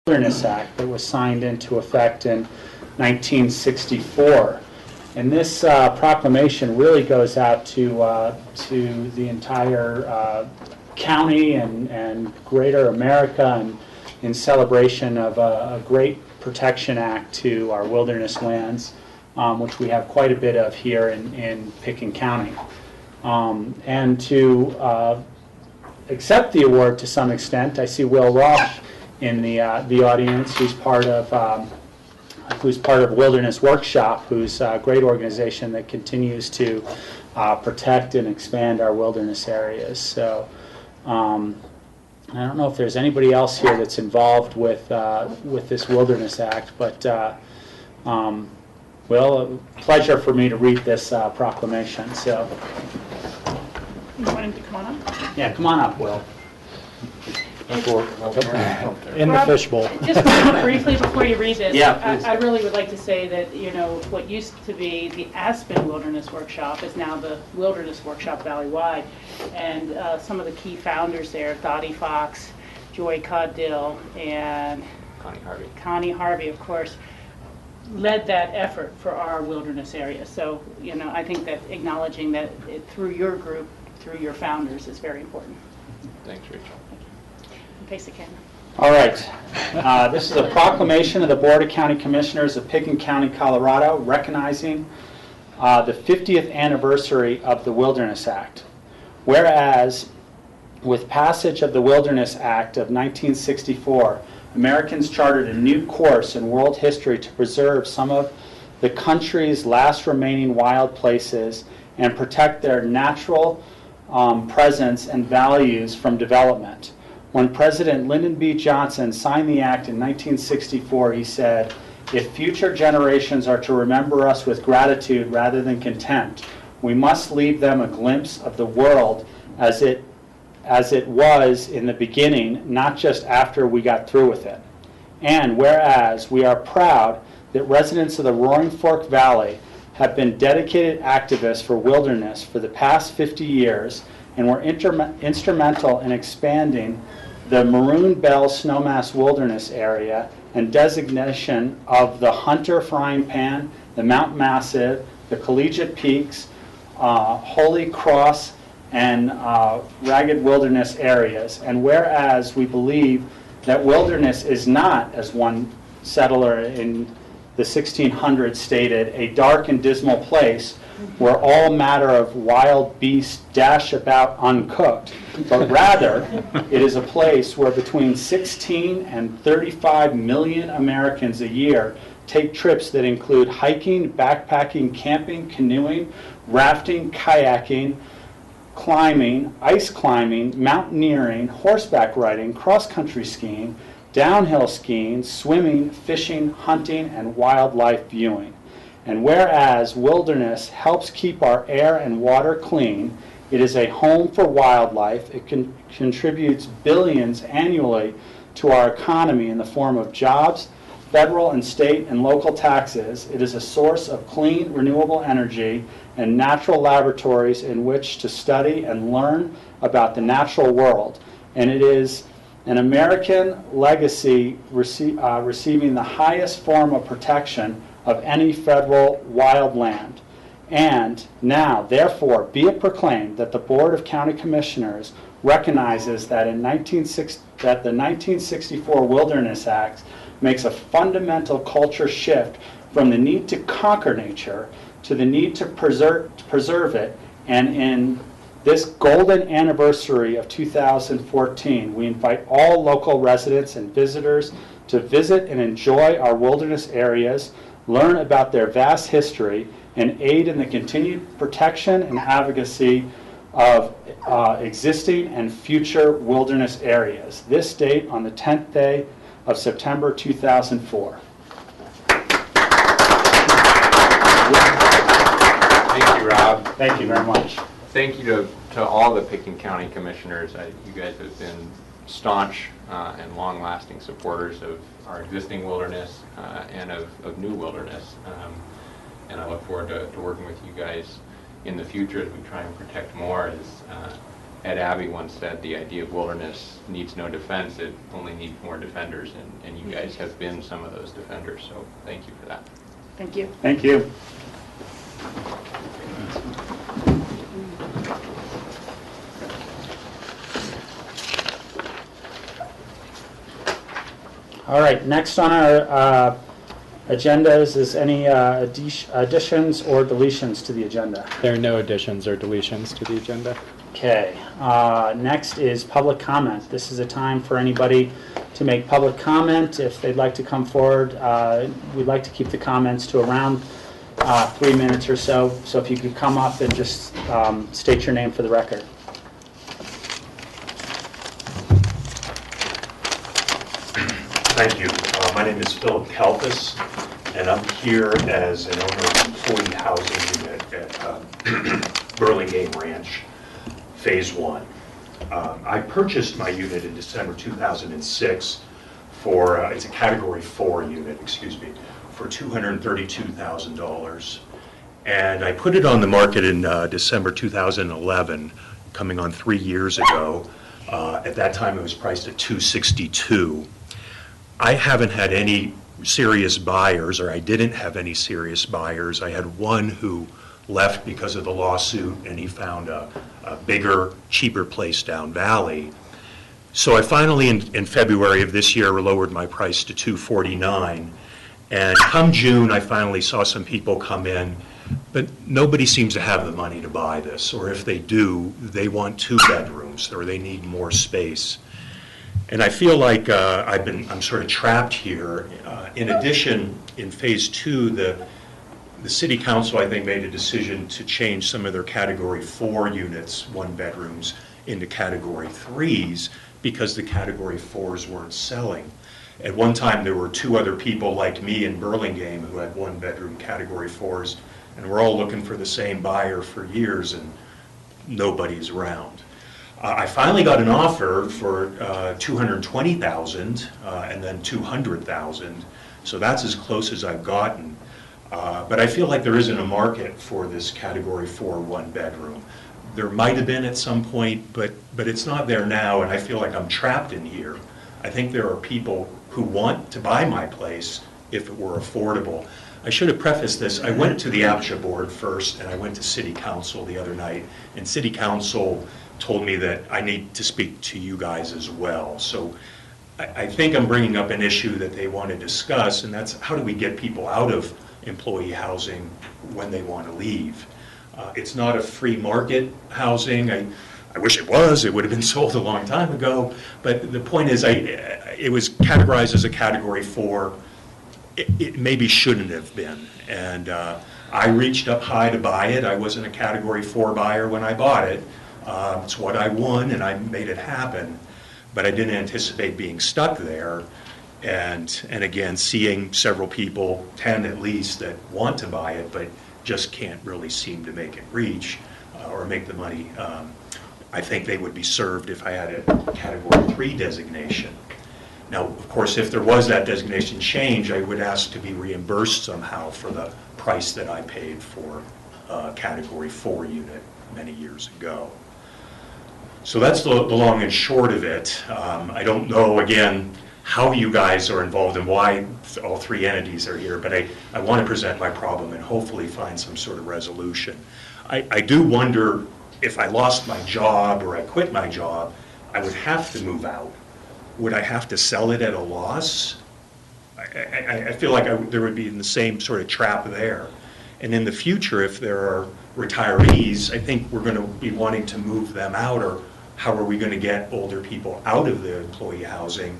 Wilderness Act that was signed into effect in 1964. And this proclamation really goes out to the entire county and greater America, and in celebration of a great protection act to our wilderness lands, which we have quite a bit of here in Picken County. And to accept the award to some extent, I see Will Roth in the audience, who's part of Wilderness Workshop, who's a great organization that continues to protect and expand our wilderness areas. So I don't know if there's anybody else here that's involved with this Wilderness Act, but Will, a pleasure for me to read this proclamation. So you want him to come on up? Yeah, come on up, Will. In the fishbowl. Just briefly before you read this, yeah, I really would like to say that, you know, what used to be the Aspen Wilderness Workshop is now the Wilderness Workshop Valley-wide. And some of the key founders there, Dottie Fox, Joy Caudill, and Connie Harvey, of course, led that effort for our wilderness area. So, you know, I think that acknowledging that through your group, through your founders, is very important. Thanks, Rachel. Face the camera. All right. This is a proclamation of the Board of County Commissioners of Picken County, Colorado, recognizing the 50th anniversary of the Wilderness Act. Whereas, with passage of the Wilderness Act of 1964, Americans charted a new course in world history to preserve some of the country's last remaining wild places and protect their natural presence and values from development. When President Lyndon B. Johnson signed the act in 1964, he said, "If future generations are to remember us with gratitude rather than contempt, we must leave them a glimpse of the world as it was in the beginning, not just after we got through with it." And whereas we are proud that residents of the Roaring Fork Valley have been dedicated activists for wilderness for the past 50 years and were instrumental in expanding the Maroon Bell Snowmass Wilderness Area and designation of the Hunter Frying Pan, the Mount Massive, the Collegiate Peaks, Holy Cross, and Ragged Wilderness areas. And whereas we believe that wilderness is not, as one settler in the 1600s stated, a dark and dismal place where all matter of wild beasts dash about uncooked, but rather it is a place where between 16 and 35 million Americans a year take trips that include hiking, backpacking, camping, canoeing, rafting, kayaking, climbing, ice climbing, mountaineering, horseback riding, cross-country skiing, downhill skiing, swimming, fishing, hunting, and wildlife viewing. And whereas wilderness helps keep our air and water clean, it is a home for wildlife. It contributes billions annually to our economy in the form of jobs, federal and state and local taxes. It is a source of clean, renewable energy and natural laboratories in which to study and learn about the natural world. And it is an American legacy receiving the highest form of protection of any federal wild land. And now, therefore, be it proclaimed that the Board of County Commissioners recognizes that the 1964 Wilderness Act makes a fundamental culture shift from the need to conquer nature to the need to preserve it. And in this golden anniversary of 2014, we invite all local residents and visitors to visit and enjoy our wilderness areas, learn about their vast history, and aid in the continued protection and advocacy of existing and future wilderness areas. This date on the 10th day of September 2004. Thank you, Rob. Thank you very much. Thank you to all the Picken County Commissioners. You guys have been staunch and long-lasting supporters of our existing wilderness and of new wilderness. And I look forward to working with you guys in the future as we try and protect more. As Ed Abbey once said, the idea of wilderness needs no defense, it only needs more defenders, and you guys have been some of those defenders, so thank you for that. Thank you. Thank you. All right, next on our agendas is any additions or deletions to the agenda. There are no additions or deletions to the agenda. Okay, next is public comment. This is a time for anybody to make public comment. If they'd like to come forward, we'd like to keep the comments to around 3 minutes or so. So if you could come up and just state your name for the record. Thank you. My name is Philip Kalfas, and I'm here as an owner of employee housing unit at Burlingame Ranch, Phase 1. I purchased my unit in December 2006 for, it's a Category 4 unit, excuse me, for $232,000. And I put it on the market in December 2011, coming on 3 years ago. At that time, it was priced at $262,000. I haven't had any serious buyers, or I didn't have any serious buyers. I had one who left because of the lawsuit, and he found a bigger, cheaper place down valley. So I finally, in February of this year, lowered my price to $249,000. And come June, I finally saw some people come in, but nobody seems to have the money to buy this. Or if they do, they want 2 bedrooms, or they need more space. And I feel like I'm sort of trapped here. In addition, in Phase 2, the City Council, I think, made a decision to change some of their Category 4 units, 1 bedrooms, into Category 3s because the Category 4s weren't selling. At one time, there were 2 other people like me in Burlingame who had 1 bedroom Category 4s, and we're all looking for the same buyer for years, and nobody's around. I finally got an offer for $220,000 and then $200,000, so that's as close as I've gotten. But I feel like there isn't a market for this Category 4 1 bedroom. There might have been at some point, but it's not there now, and I feel like I'm trapped in here. I think there are people who want to buy my place if it were affordable. I should have prefaced this. I went to the APSHA board first, and I went to City Council the other night, and City Council told me that I need to speak to you guys as well. So I think I'm bringing up an issue that they want to discuss, and that's how do we get people out of employee housing when they want to leave. It's not a free market housing. I wish it was. It would have been sold a long time ago. But the point is, it was categorized as a Category 4. It maybe shouldn't have been. And I reached up high to buy it. I wasn't a Category 4 buyer when I bought it. It's what I won, and I made it happen. But I didn't anticipate being stuck there. And again, seeing several people, 10 at least, that want to buy it, but just can't really seem to make it reach or make the money. I think they would be served if I had a Category 3 designation. Now, of course, if there was that designation change, I would ask to be reimbursed somehow for the price that I paid for a Category 4 unit many years ago. So that's the long and short of it. I don't know, again, how you guys are involved and why all 3 entities are here, but I want to present my problem and hopefully find some sort of resolution. I do wonder if I lost my job or I quit my job, I would have to move out. Would I have to sell it at a loss? I feel like there would be in the same sort of trap there. And in the future, if there are retirees, I think we're going to be wanting to move them out, or how are we going to get older people out of the employee housing?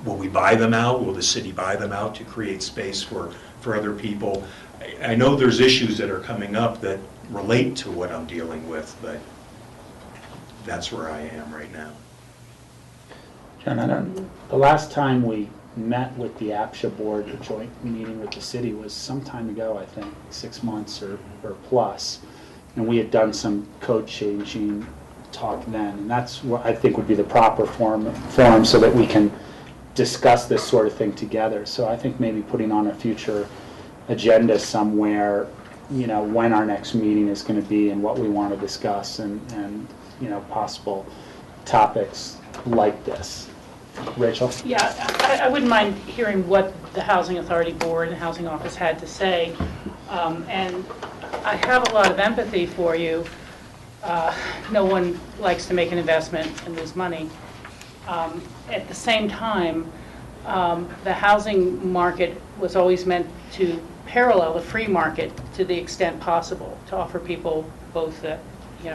Will we buy them out? Will the city buy them out to create space for other people? I know there's issues that are coming up that relate to what I'm dealing with, but that's where I am right now. John, the last time we met with the APSHA board, a joint meeting with the city, was some time ago, I think, 6 months or plus. And we had done some code changing talk then. And that's what I think would be the proper forum so that we can discuss this sort of thing together. So I think maybe putting on a future agenda somewhere, you know, when our next meeting is going to be and what we want to discuss, and possible topics like this. Rachel? Yeah, I wouldn't mind hearing what the Housing Authority Board and Housing Office had to say. And I have a lot of empathy for you. No one likes to make an investment and lose money. At the same time, the housing market was always meant to parallel the free market to the extent possible, to offer people both the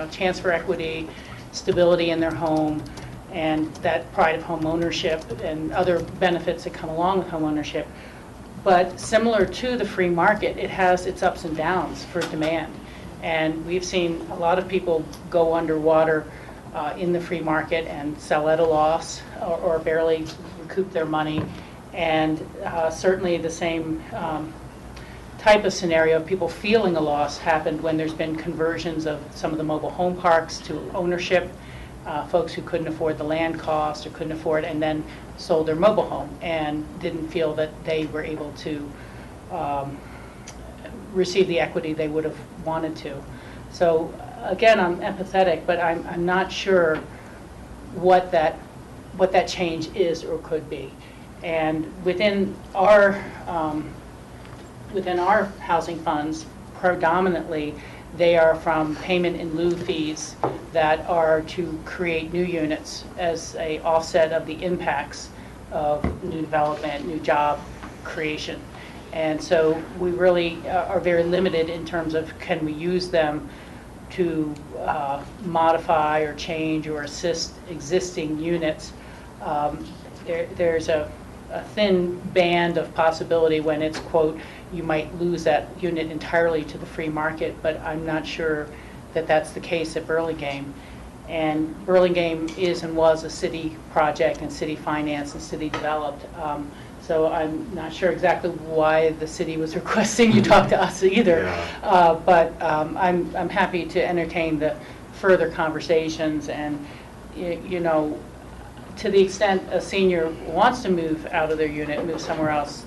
chance for equity, stability in their home, and that pride of home ownership and other benefits that come along with home ownership. But similar to the free market, it has its ups and downs for demand. And we've seen a lot of people go underwater in the free market and sell at a loss or barely recoup their money. And certainly the same type of scenario of people feeling a loss happened when there's been conversions of some of the mobile home parks to ownership. Folks who couldn't afford the land cost or couldn't afford and then sold their mobile home and didn't feel that they were able to receive the equity they would have wanted to. So again, I'm empathetic, but I'm not sure what that change is or could be. And within our housing funds, predominantly they are from payment in lieu fees that are to create new units as a offset of the impacts of new development, new job creation. And so we really are very limited in terms of can we use them to modify or change or assist existing units. There's a thin band of possibility when it's, quote, you might lose that unit entirely to the free market, but I'm not sure that that's the case at Burlingame. And Burlingame is and was a city project and city financed and city developed. So I'm not sure exactly why the city was requesting you talk to us either. Yeah. But I'm happy to entertain the further conversations, and to the extent a senior wants to move out of their unit, move somewhere else,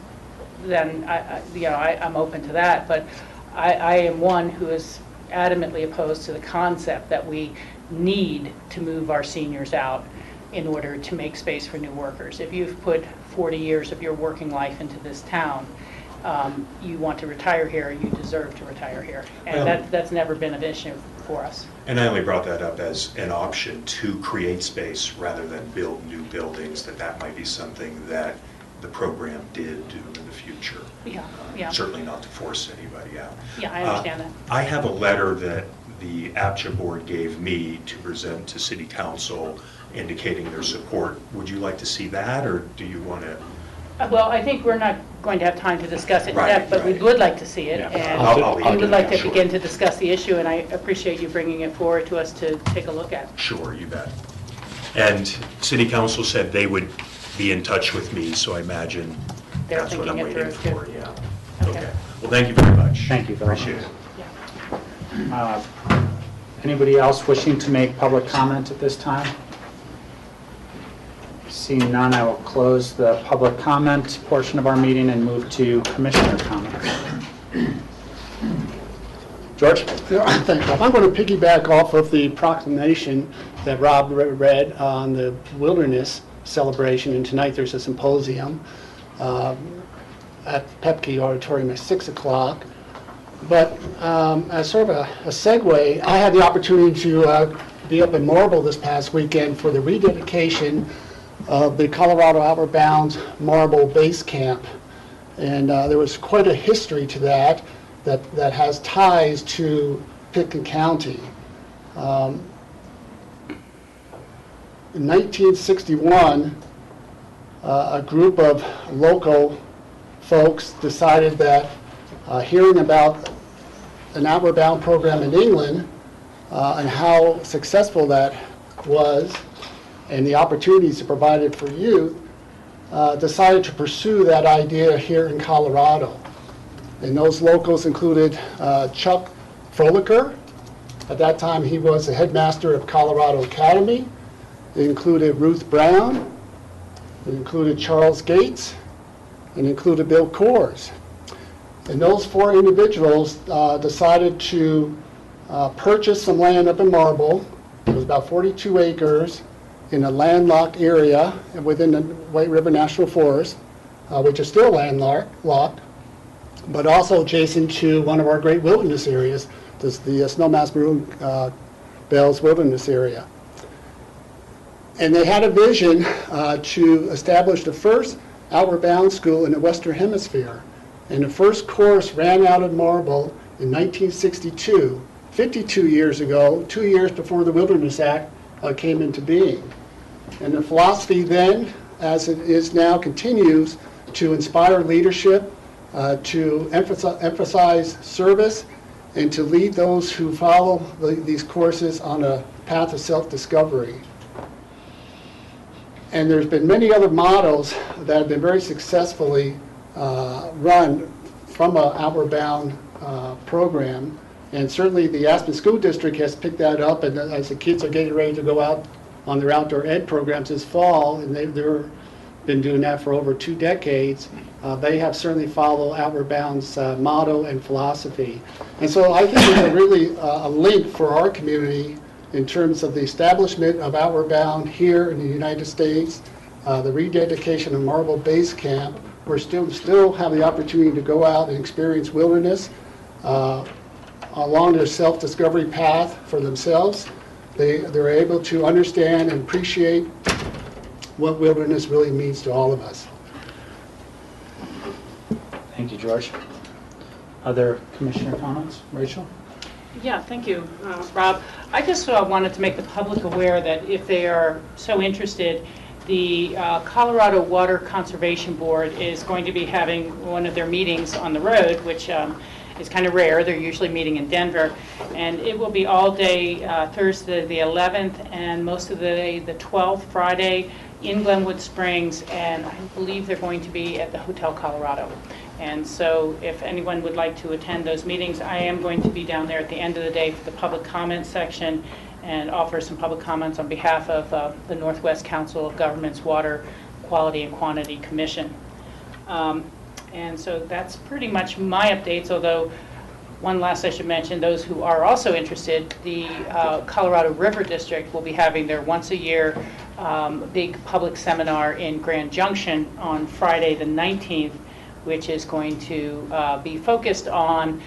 then I'm open to that. But I am one who is adamantly opposed to the concept that we need to move our seniors out in order to make space for new workers. If you've put 40 years of your working life into this town, you want to retire here, you deserve to retire here. And that's never been an issue for us. And I only brought that up as an option to create space rather than build new buildings, that might be something that the program did do in the future. Yeah. Certainly not to force anybody out. Yeah, I understand that. I have a letter that the APCHA board gave me to present to City Council indicating their support. Would you like to see that, or do you want to? Well, I think we're not going to have time to discuss it in depth, but we would like to see it. Yeah. And we would like to begin to discuss the issue, and I appreciate you bringing it forward to us to take a look at. Sure, you bet. And City Council said they would be in touch with me, so I imagine that's what I'm waiting for. Yeah. Okay. Well, thank you very much. Thank you very much. Appreciate it. Yeah. Anybody else wishing to make public comment at this time? Seeing none, I will close the public comment portion of our meeting and move to commissioner comments. George? Yeah, thank you. I'm going to piggyback off of the proclamation that Rob read on the wilderness celebration, and tonight there's a symposium at Pepke Auditorium at 6 o'clock. But as sort of a segue, I had the opportunity to be up in Marble this past weekend for the rededication of the Colorado Outward Bound Marble Base Camp. And there was quite a history to that has ties to Pitkin County. In 1961, a group of local folks decided that hearing about an Outward Bound program in England and how successful that was and the opportunities it provided for youth, decided to pursue that idea here in Colorado. And those locals included Chuck Frolicker. At that time, he was the headmaster of Colorado Academy. It included Ruth Brown. It included Charles Gates. It included Bill Coors. And those four individuals decided to purchase some land up in Marble It was about 42 acres in a landlocked area within the White River National Forest, which is still landlocked, but also adjacent to one of our great wilderness areas, the Snowmass Maroon Bells Wilderness Area. And they had a vision to establish the first outward bound school in the Western Hemisphere. And the first course ran out of Marble in 1962, 52 years ago, 2 years before the Wilderness Act came into being. And the philosophy then, as it is now, continues to inspire leadership, to emphasize service, and to lead those who follow these courses on a path of self-discovery. And there's been many other models that have been very successfully run from an outward bound program. And certainly the Aspen School District has picked that up, and as the kids are getting ready to go out on their outdoor ed programs this fall, and they've been doing that for over 2 decades, they have certainly followed Outward Bound's motto and philosophy. And so I think there's really a link for our community in terms of the establishment of Outward Bound here in the United States, the rededication of Marble Base Camp. We're still have the opportunity to go out and experience wilderness along their self-discovery path for themselves. They're able to understand and appreciate what wilderness really means to all of us. Thank you, George. Other commissioner comments? Rachel? Yeah, thank you, Rob. I just wanted to make the public aware that if they are so interested, the Colorado Water Conservation Board is going to be having one of their meetings on the road, which is kind of rare. They're usually meeting in Denver. And it will be all day Thursday the 11th and most of the day the 12th, Friday, in Glenwood Springs, and I believe they're going to be at the Hotel Colorado. And so if anyone would like to attend those meetings, I am going to be down there at the end of the day for the public comment section and offer some public comments on behalf of the Northwest Council of Governments Water Quality and Quantity Commission. And so that's pretty much my updates, although one last I should mention, those who are also interested, the Colorado River District will be having their once a year big public seminar in Grand Junction on Friday the 19th, which is going to be focused on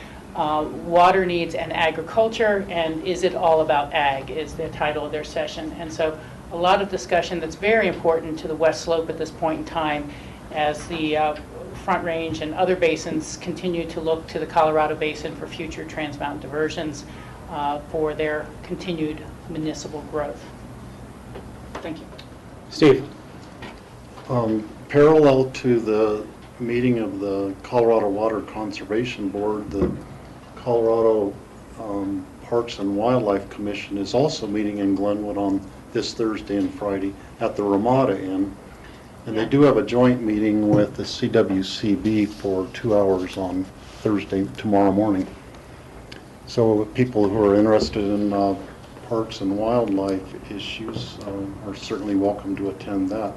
water needs and agriculture, and is it all about ag is the title of their session. And so a lot of discussion that's very important to the West Slope at this point in time as the Front Range and other basins continue to look to the Colorado Basin for future Trans Mountain diversions for their continued municipal growth. Thank you. Steve? Parallel to the meeting of the Colorado Water Conservation Board, the Colorado Parks and Wildlife Commission is also meeting in Glenwood on this Thursday and Friday at the Ramada Inn. And they do have a joint meeting with the CWCB for 2 hours on Thursday, tomorrow morning. So people who are interested in parks and wildlife issues are certainly welcome to attend that.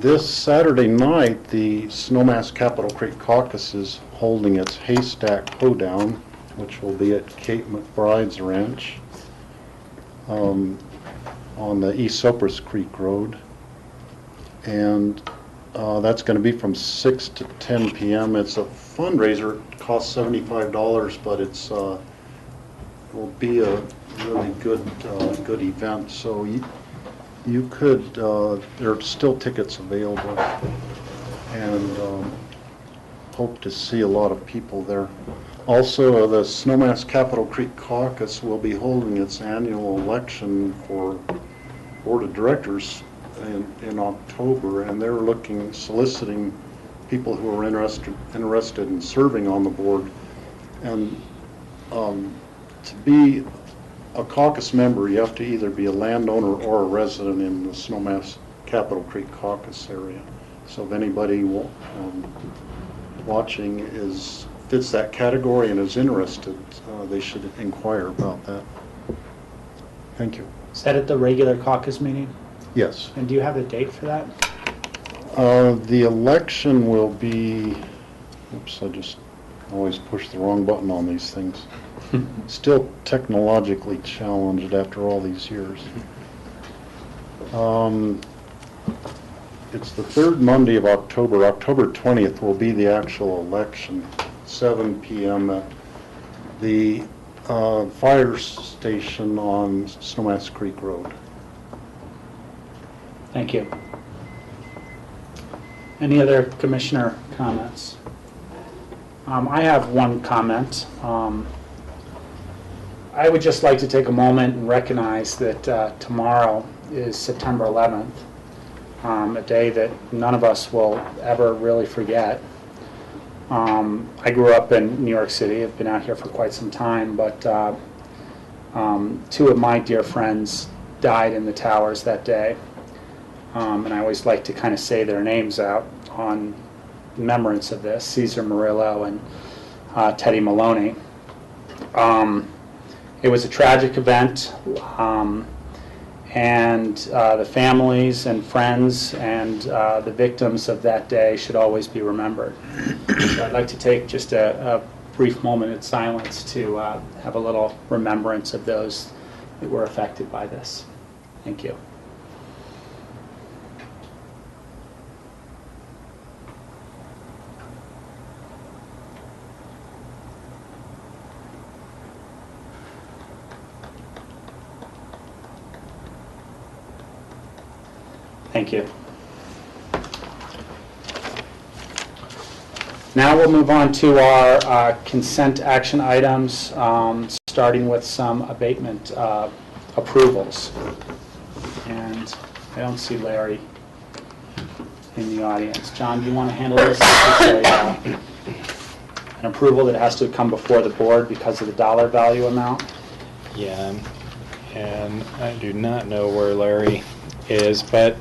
This Saturday night, the Snowmass Capitol Creek Caucus is holding its haystack hoedown, which will be at Kate McBride's ranch on the East Cypress Creek Road. And that's going to be from 6 to 10 p.m. It's a fundraiser. It costs $75, but it's will be a really good event. So you could, there are still tickets available, and hope to see a lot of people there. Also, the Snowmass Capitol Creek Caucus will be holding its annual election for Board of Directors in October, and they're soliciting people who are interested in serving on the board. And to be a caucus member, you have to either be a landowner or a resident in the Snowmass Capitol Creek Caucus area. So if anybody watching fits that category and is interested, they should inquire about that. Thank you. Is that at the regular caucus meeting? Yes. And do you have a date for that? The election will be, oops, I just Always push the wrong button on these things. Still technologically challenged after all these years. It's the third Monday of October. October 20th will be the actual election, 7 p.m. at the fire station on Snowmass Creek Road. Thank you. Any other commissioner comments? I have one comment. I would just like to take a moment and recognize that tomorrow is September 11th, a day that none of us will ever really forget. I grew up in New York City. I've been out here for quite some time, but two of my dear friends died in the towers that day. And I always like to kind of say their names out on remembrance of this, Cesar Murillo and Teddy Maloney. It was a tragic event, and the families and friends and the victims of that day should always be remembered. So I'd like to take just a brief moment of silence to have a little remembrance of those that were affected by this. Thank you. Thank you. Now we'll move on to our consent action items, starting with some abatement approvals. And I don't see Larry in the audience. John, do you want to handle this? It's an approval that has to come before the board because of the dollar value amount. Yeah, and I do not know where Larry is, but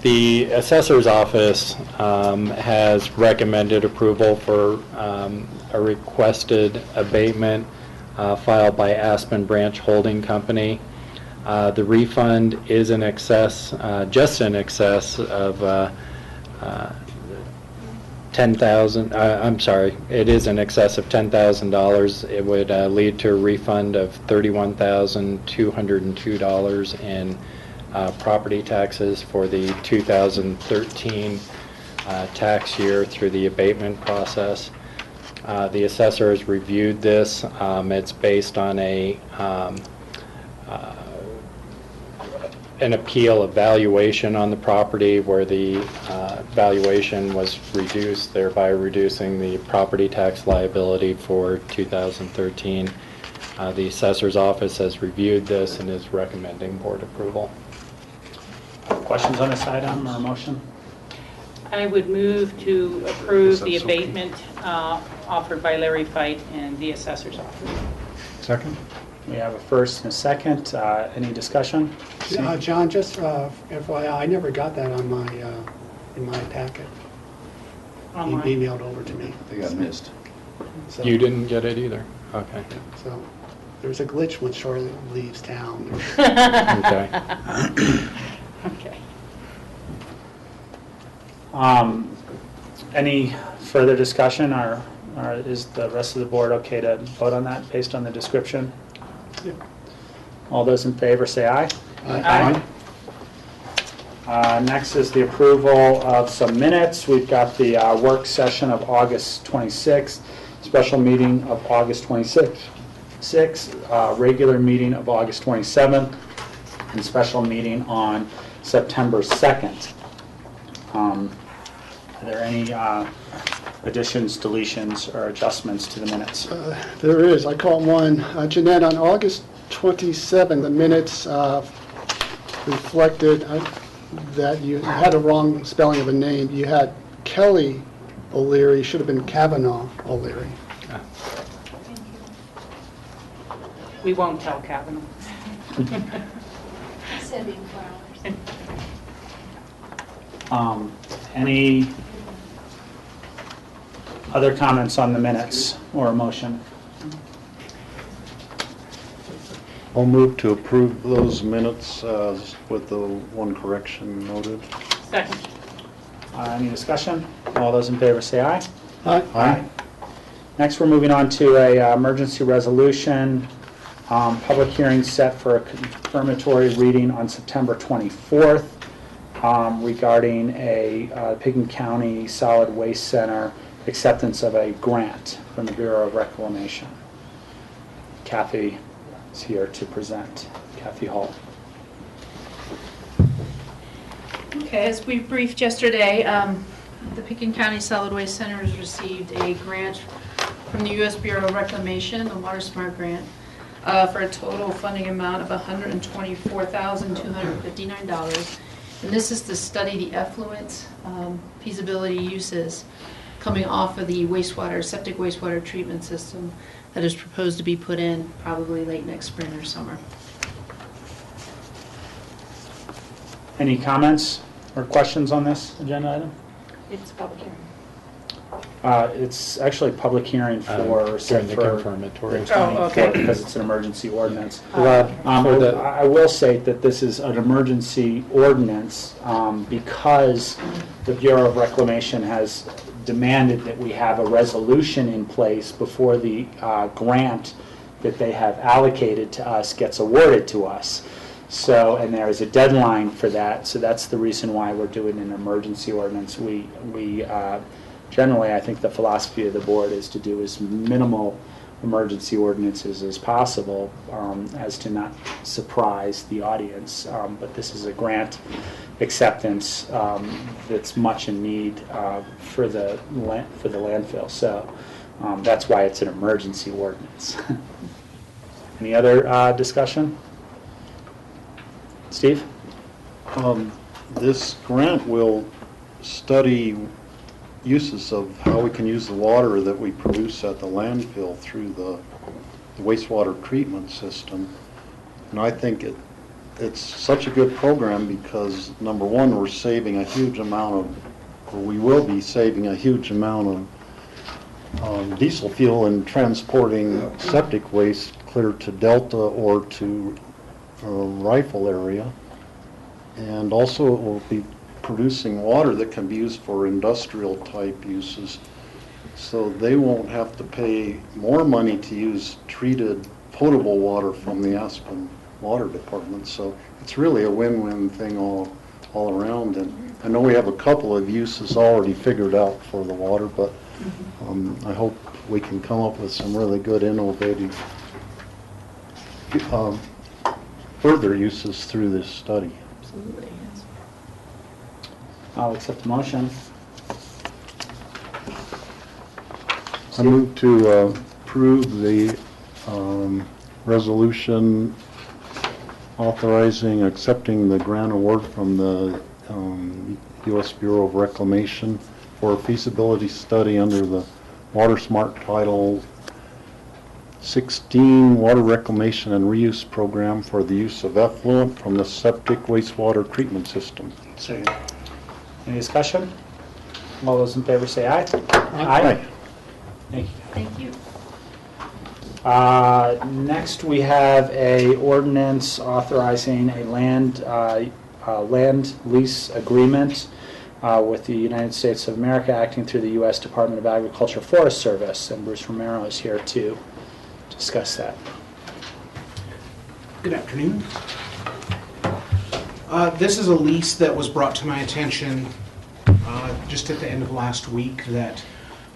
the assessor's office has recommended approval for a requested abatement filed by Aspen Branch Holding Company. The refund is in excess, just in excess of $10,000. I'm sorry, it is in excess of $10,000. It would lead to a refund of $31,202 in property taxes for the 2013 tax year through the abatement process. The assessor has reviewed this. It's based on an appeal of valuation on the property where the valuation was reduced, thereby reducing the property tax liability for 2013. The assessor's office has reviewed this and is recommending board approval. Questions on this item or a motion? I would move to approve the abatement offered by Larry Fite and the assessor's office. Second? We have a first and a second. Any discussion? John, just FYI, I never got that on my in my packet. Online. He emailed over to me. They got missed. So, You didn't get it either? Okay. So there's a glitch when Charlotte leaves town. Okay. Okay. Any further discussion, or is the rest of the board okay to vote on that based on the description? Yeah. All those in favor say aye. Aye. Next is the approval of some minutes. We've got the work session of August 26th, special meeting of August 26th, regular meeting of August 27th, and special meeting on September 2nd. Are there any additions, deletions, or adjustments to the minutes? There is. I caught one. Jeanette, on August 27, the minutes reflected that you had a wrong spelling of a name. You had Kelly O'Leary, should have been Kavanaugh O'Leary. We won't tell Kavanaugh. Sending flowers. Any other comments on the minutes or a motion? I'll move to approve those minutes with the one correction noted. Second. Any discussion? All those in favor say aye. Aye. Aye. Next, we're moving on to a emergency resolution. Public hearing set for a confirmatory reading on September 24th regarding a Pickens County Solid Waste Center acceptance of a grant from the Bureau of Reclamation. Kathy is here to present. Kathy Hall. Okay, as we briefed yesterday, the Pickens County Solid Waste Center has received a grant from the U.S. Bureau of Reclamation, the Water Smart Grant, for a total funding amount of $124,259. And this is to study the effluent feasibility uses coming off of the septic wastewater treatment system that is proposed to be put in probably late next spring or summer. Any comments or questions on this agenda item? It's public hearing. It's actually a public hearing for during the confirmatory. okay, because it's an emergency ordinance. For the- I will say that this is an emergency ordinance because the Bureau of Reclamation has demanded that we have a resolution in place before the grant that they have allocated to us gets awarded to us. So, and there is a deadline for that, so that's the reason why we're doing an emergency ordinance. We generally, I think the philosophy of the board is to do as minimal emergency ordinances as possible as to not surprise the audience. But this is a grant acceptance that's much in need for the landfill. So that's why it's an emergency ordinance. Any other discussion? Steve? This grant will study uses of how we can use the water that we produce at the landfill through the wastewater treatment system. And I think it's such a good program because, number one, we're saving a huge amount of, or we will be saving a huge amount of diesel fuel in transporting septic waste clear to Delta or to Rifle area. And also it will be producing water that can be used for industrial type uses, so they won't have to pay more money to use treated potable water from the Aspen Water Department. So it's really a win-win thing all around. And I know we have a couple of uses already figured out for the water, but I hope we can come up with some really good innovative further uses through this study. Absolutely, yes. I'll accept the motion. I move to approve the resolution authorizing accepting the grant award from the U.S. Bureau of Reclamation for a feasibility study under the Water Smart Title 16 Water Reclamation and Reuse Program for the use of effluent from the septic wastewater treatment system. Second. Any discussion? All those in favor say aye. Aye. Thank you. Thank you. Next, we have a ordinance authorizing a land lease agreement with the United States of America, acting through the U.S. Department of Agriculture Forest Service, and Bruce Romero is here to discuss that. Good afternoon. This is a lease that was brought to my attention just at the end of last week, that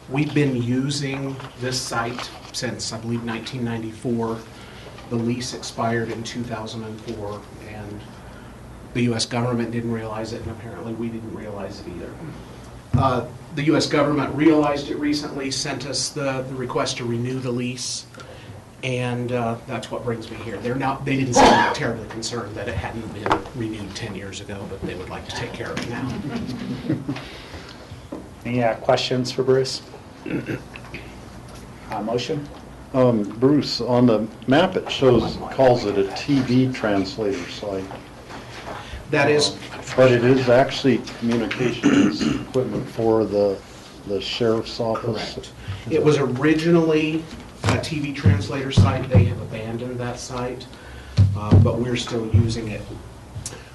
we've been using this site since, I believe, 1994. The lease expired in 2004, and the U.S. government didn't realize it, and apparently we didn't realize it either. The U.S. government realized it recently, sent us the request to renew the lease, and that's what brings me here. They didn't seem terribly concerned that it hadn't been renewed 10 years ago, but they would like to take care of it now. Any questions for Bruce? Motion? Bruce, on the map it calls it a TV translator site. That is, But it is actually communications equipment for the sheriff's office. correct. It was originally a TV translator site. They have abandoned that site, but we're still using it.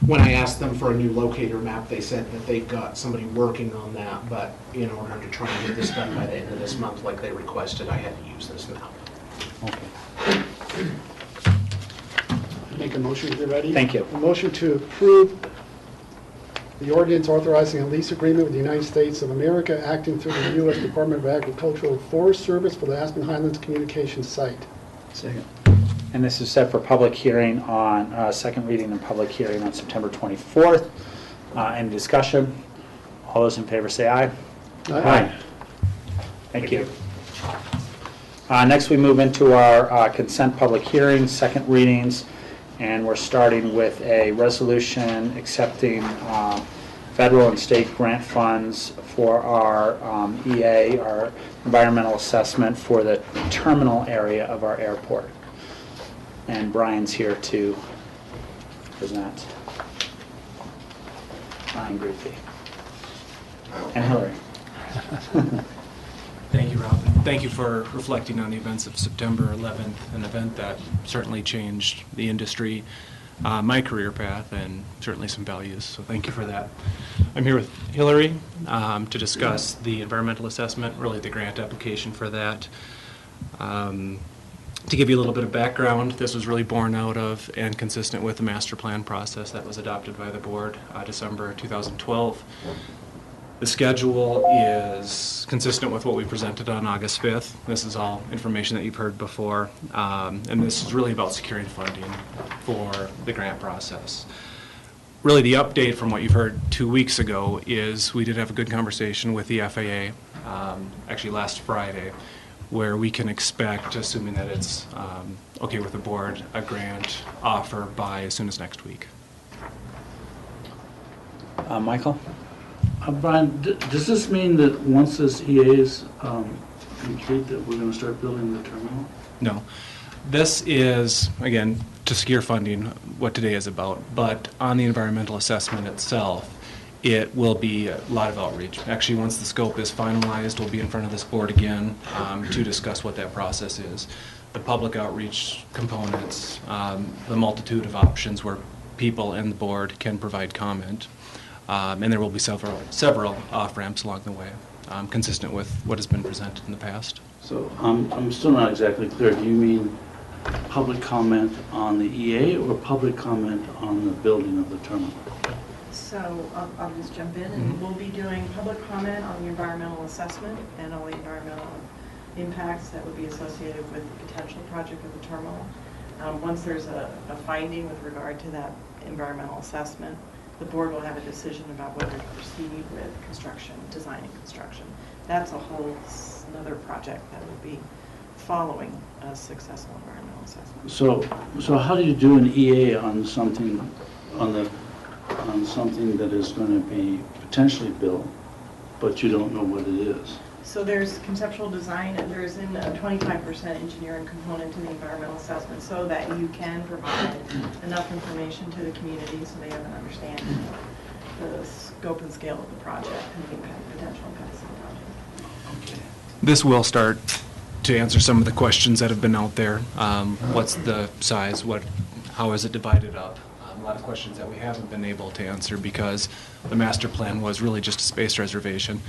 when I asked them for a new locator map, they said that they've got somebody working on that, but in order to try and get this done by the end of this month like they requested, I had to use this map. Okay. Make a motion if you're ready. Thank you. A motion to approve the ordinance authorizing a lease agreement with the United States of America acting through the U.S. Department of Agricultural Forest Service for the Aspen Highlands Communications Site. Second. And this is set for public hearing on, second reading and public hearing on September 24th. Any discussion? All those in favor say aye. Thank you. Next, we move into our consent public hearings, second readings, and we're starting with a resolution accepting federal and state grant funds for our EA, our environmental assessment for the terminal area of our airport. And Brian's here to present. Brian Griffey. And Hillary. Thank you, Rob. Thank you for reflecting on the events of September 11th, an event that certainly changed the industry, my career path, and certainly some values. So thank you for that. I'm here with Hillary to discuss the environmental assessment, really the grant application for that. To give you a little bit of background, this was really born out of and consistent with the master plan process that was adopted by the board December 2012. The schedule is consistent with what we presented on August 5th. This is all information that you've heard before, and this is really about securing funding for the grant process. Really, the update from what you've heard 2 weeks ago is we did have a good conversation with the FAA, actually last Friday, where we can expect, assuming that it's okay with the board, a grant offer by as soon as next week. Michael? Brian, does this mean that once this EA is complete, that we're going to start building the terminal? No. This is, again, to secure funding, what today is about, but on the environmental assessment itself, it will be a lot of outreach. Actually, once the scope is finalized, we'll be in front of this board again to discuss what that process is. The public outreach components, the multitude of options where people and the board can provide comment. And there will be several off-ramps along the way, consistent with what has been presented in the past. So I'm still not exactly clear. Do you mean public comment on the EA or public comment on the building of the terminal? So I'll just jump in, and we'll be doing public comment on the environmental assessment and all the environmental impacts that would be associated with the potential project of the terminal. Once there's a finding with regard to that environmental assessment, the board will have a decision about whether to proceed with construction, design and construction. That's a whole another project that would be following a successful environmental assessment. So how do you do an EA on something that is going to be potentially built, but you don't know what it is? So there's conceptual design, and there's a 25% engineering component to the environmental assessment so that you can provide enough information to the community so they have an understanding of the scope and scale of the project and the potential impacts of the project. Okay. This will start to answer some of the questions that have been out there. What's the size? How is it divided up? A lot of questions that we haven't been able to answer because the master plan was really just a space reservation.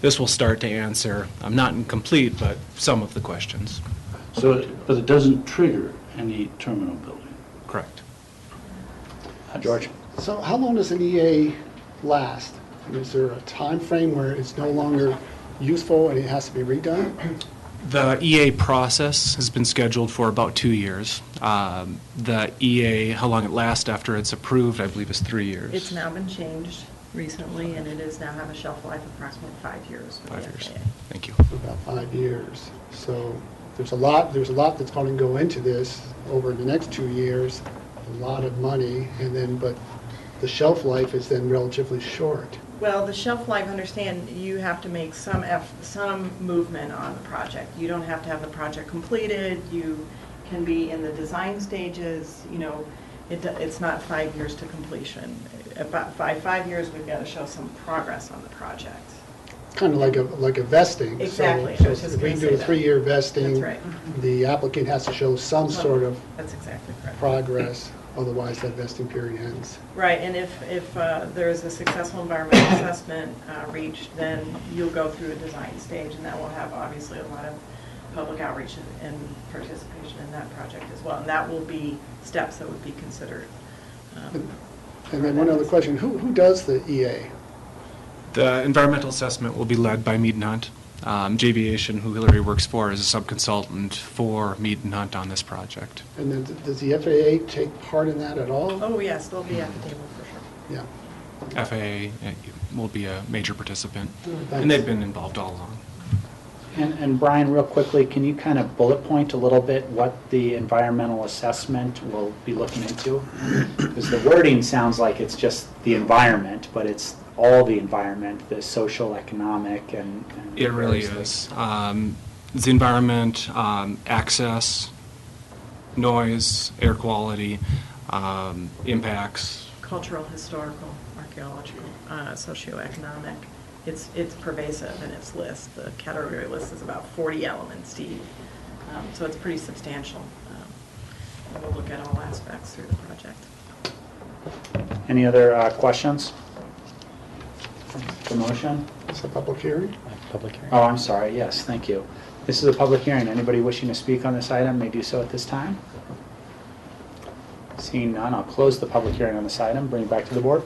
This will start to answer, not incomplete, but some of the questions. So, but it doesn't trigger any terminal building? Correct. George? So how long does an EA last? Is there a time frame where it's no longer useful and it has to be redone? The EA process has been scheduled for about 2 years. The EA, how long it lasts after it's approved, I believe is 3 years. It's now been changed recently, and it is now have a shelf life of approximately 5 years. 5 years. Thank you. About 5 years. So there's a lot that's going to go into this over the next 2 years, a lot of money, and then, but the shelf life is then relatively short. Well, the shelf life, understand, you have to make some movement on the project. You don't have to have the project completed. You can be in the design stages. You know, it's not 5 years to completion. About 5 years, we've got to show some progress on the project. Kind of like a vesting. Exactly. So if we do a 3-year vesting, That's right. the applicant has to show some sort of That's exactly correct. progress. otherwise that vesting period ends. Right, and if there is a successful environmental assessment reached, then you'll go through a design stage, and that will have obviously a lot of public outreach and participation in that project as well. And that will be steps that would be considered. And then one other question, who does the EA? The environmental assessment will be led by Mead and Hunt. Javiation, who Hillary works for, is a subconsultant for Mead and Hunt on this project. And then does the FAA take part in that at all? Oh, yes, they'll be at the table for sure. Yeah. FAA will be a major participant, Thanks. and they've been involved all along. And Brian, real quickly, can you kind of bullet point a little bit what the environmental assessment will be looking into? Because the wording sounds like it's just the environment, but it's all the environment, the social, economic, and It really is. The environment, access, noise, air quality, impacts. Cultural, historical, archaeological, socioeconomic. It's pervasive in its list. The category list is about 40 elements, Steve. So it's pretty substantial. And we'll look at all aspects through the project. Any other questions? The motion? It's a public hearing? Public hearing. Oh, I'm sorry, yes, thank you. This is a public hearing. Anybody wishing to speak on this item may do so at this time. Seeing none, I'll close the public hearing on this item, bring it back to the board.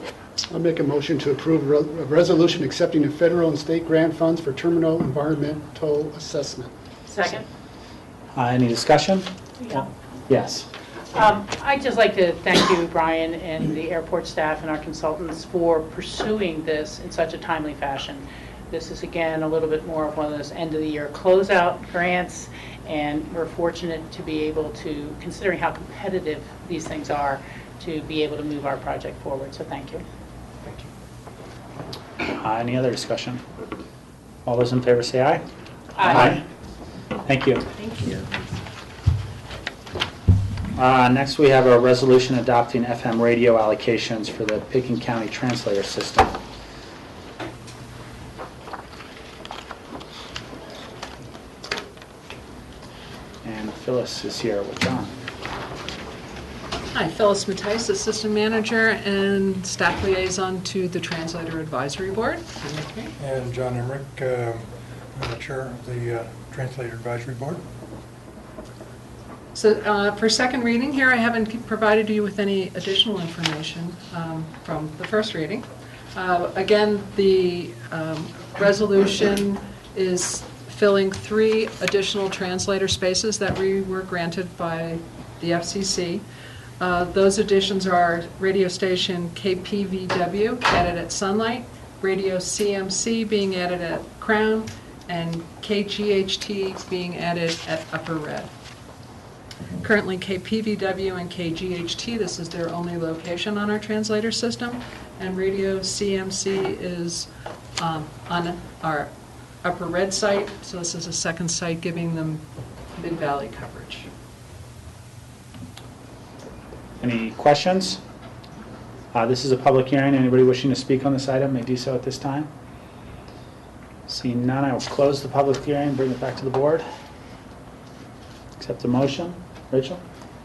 I'll make a motion to approve a resolution accepting the federal and state grant funds for terminal environmental assessment. Second. Any discussion? Yeah. Yes. I'd just like to thank you, Brian, and the airport staff and our consultants for pursuing this in such a timely fashion. This is, again, a little bit more of one of those end-of-the-year closeout grants, and we're fortunate to be able to, considering how competitive these things are, to be able to move our project forward. So thank you. Any other discussion? All those in favor say aye. Aye. Thank you. Thank you. Next, we have a resolution adopting FM radio allocations for the Pickens County translator system. And Phyllis is here with John. Hi, Phyllis Mattice, Assistant Manager and Staff Liaison to the Translator Advisory Board. And John Emmerich, Chair of the Translator Advisory Board. So for second reading here, I haven't provided you with any additional information from the first reading. Again, the resolution is filling 3 additional translator spaces that we were granted by the FCC. Those additions are radio station KPVW added at Sunlight, radio CMC being added at Crown, and KGHT being added at Upper Red. Currently KPVW and KGHT, this is their only location on our translator system, and radio CMC is on our Upper Red site, so this is a second site giving them Mid-Valley coverage. Any questions? This is a public hearing. Anybody wishing to speak on this item may do so at this time. Seeing none, I will close the public hearing, bring it back to the board. Accept the motion. Rachel?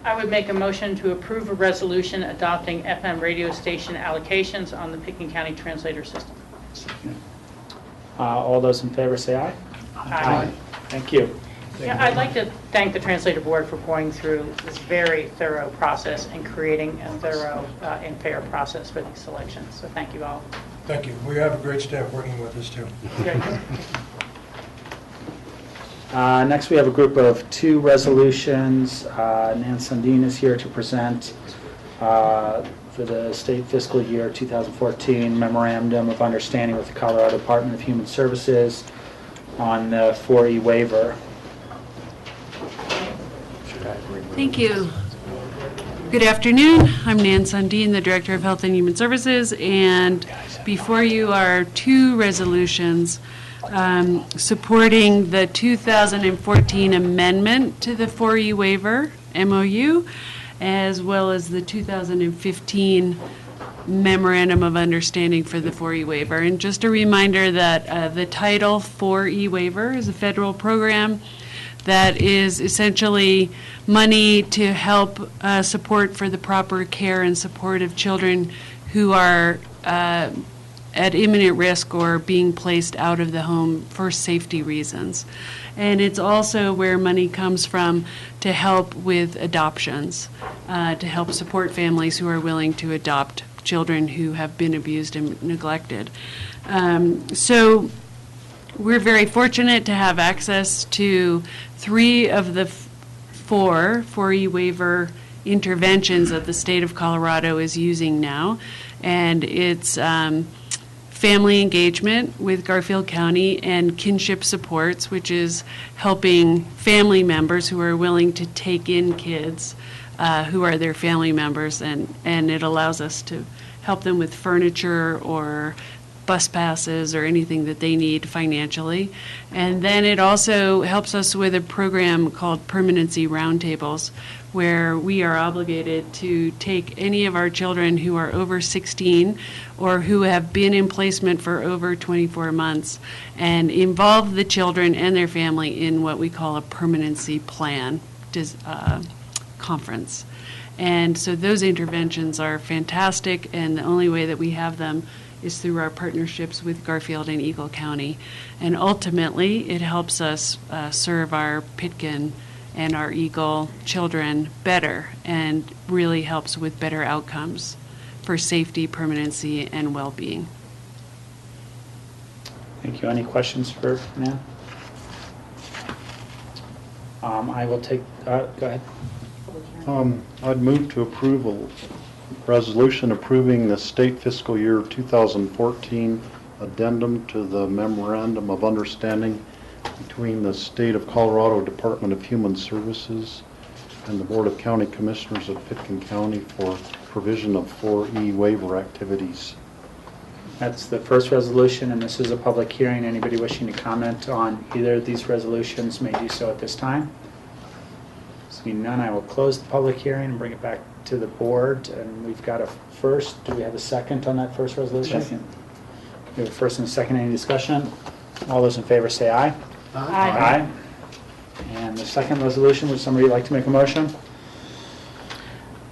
I would make a motion to approve a resolution adopting FM radio station allocations on the Pickens County translator system. All those in favor say aye. Aye. Thank you. Yeah, I'd like to thank the translator board for going through this very thorough process and creating a thorough and fair process for these selections. So thank you all. Thank you. We have a great staff working with us, too. Great. Next, we have a group of 2 resolutions. Nan Sundin is here to present for the state fiscal year 2014 memorandum of understanding with the Colorado Department of Human Services on the 4E waiver. Thank you. Good afternoon. I'm Nan Sundin, the Director of Health and Human Services, and before you are 2 resolutions supporting the 2014 amendment to the 4E waiver, MOU, as well as the 2015 Memorandum of Understanding for the 4E waiver. And just a reminder that the title 4E waiver is a federal program that is essentially money to help support for the proper care and support of children who are at imminent risk or being placed out of the home for safety reasons. And it's also where money comes from to help with adoptions, to help support families who are willing to adopt children who have been abused and neglected. So we're very fortunate to have access to 3 of the 4 4E waiver interventions that the state of Colorado is using now. And it's family engagement with Garfield County and kinship supports, which is helping family members who are willing to take in kids who are their family members, and it allows us to help them with furniture or bus passes or anything that they need financially. And then it also helps us with a program called Permanency Roundtables, where we are obligated to take any of our children who are over 16 or who have been in placement for over 24 months and involve the children and their family in what we call a permanency plan conference. And so those interventions are fantastic, and the only way that we have them is through our partnerships with Garfield and Eagle County. And ultimately, it helps us serve our Pitkin and our Eagle children better, and really helps with better outcomes for safety, permanency, and well-being. Thank you. Any questions for Nan? I will take, go ahead. I'd move to approve a resolution approving the state fiscal year 2014 addendum to the Memorandum of Understanding between the State of Colorado Department of Human Services and the Board of County Commissioners of Pitkin County for provision of 4E waiver activities. That's the first resolution, and this is a public hearing. Anybody wishing to comment on either of these resolutions may do so at this time. Seeing none, I will close the public hearing and bring it back to the board. And we've got a first. Do we have a second on that first resolution? Second. We have a first and a second. Any discussion? All those in favor say aye. Aye. Aye. And the second resolution, would somebody like to make a motion?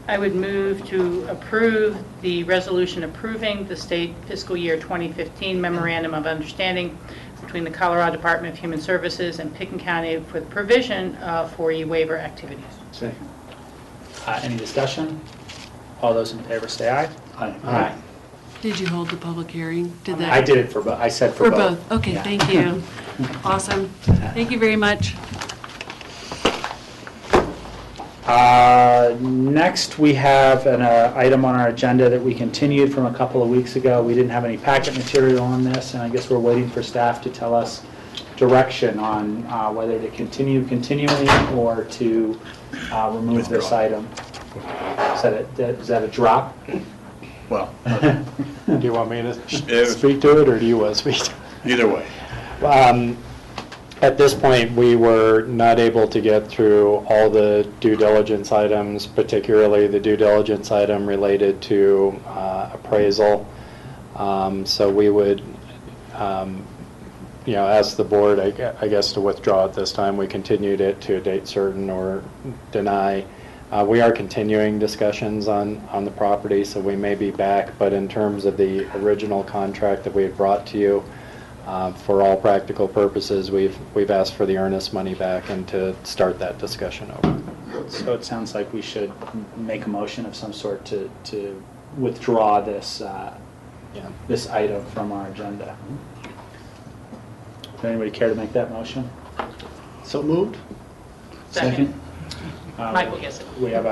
I would move to approve the resolution approving the state fiscal year 2015 Memorandum of Understanding between the Colorado Department of Human Services and Pitkin County for the provision of 4E waiver activities. Second. Any discussion? All those in favor say aye. Aye. Aye. Did you hold the public hearing? Did that? I did it for both. I said for both. For both. Okay, Yeah. thank you. Awesome. Thank you very much. Next, we have an item on our agenda that we continued from a couple of weeks ago. We didn't have any packet material on this, and I guess we're waiting for staff to tell us direction on whether to continue continuing or to remove this item. Is that a drop? Well, Do you want me to speak to it, or do you want to speak to it? either way. At this point, we were not able to get through all the due diligence items, particularly the due diligence item related to appraisal. So we would, ask the board, I guess, to withdraw at this time. We continued it to a date certain or deny. We are continuing discussions on the property, so we may be back. But in terms of the original contract that we had brought to you, for all practical purposes, we've asked for the earnest money back and to start that discussion over. So it sounds like we should make a motion of some sort to withdraw this this item from our agenda. Does anybody care to make that motion? So moved? Second. Michael gets it. We have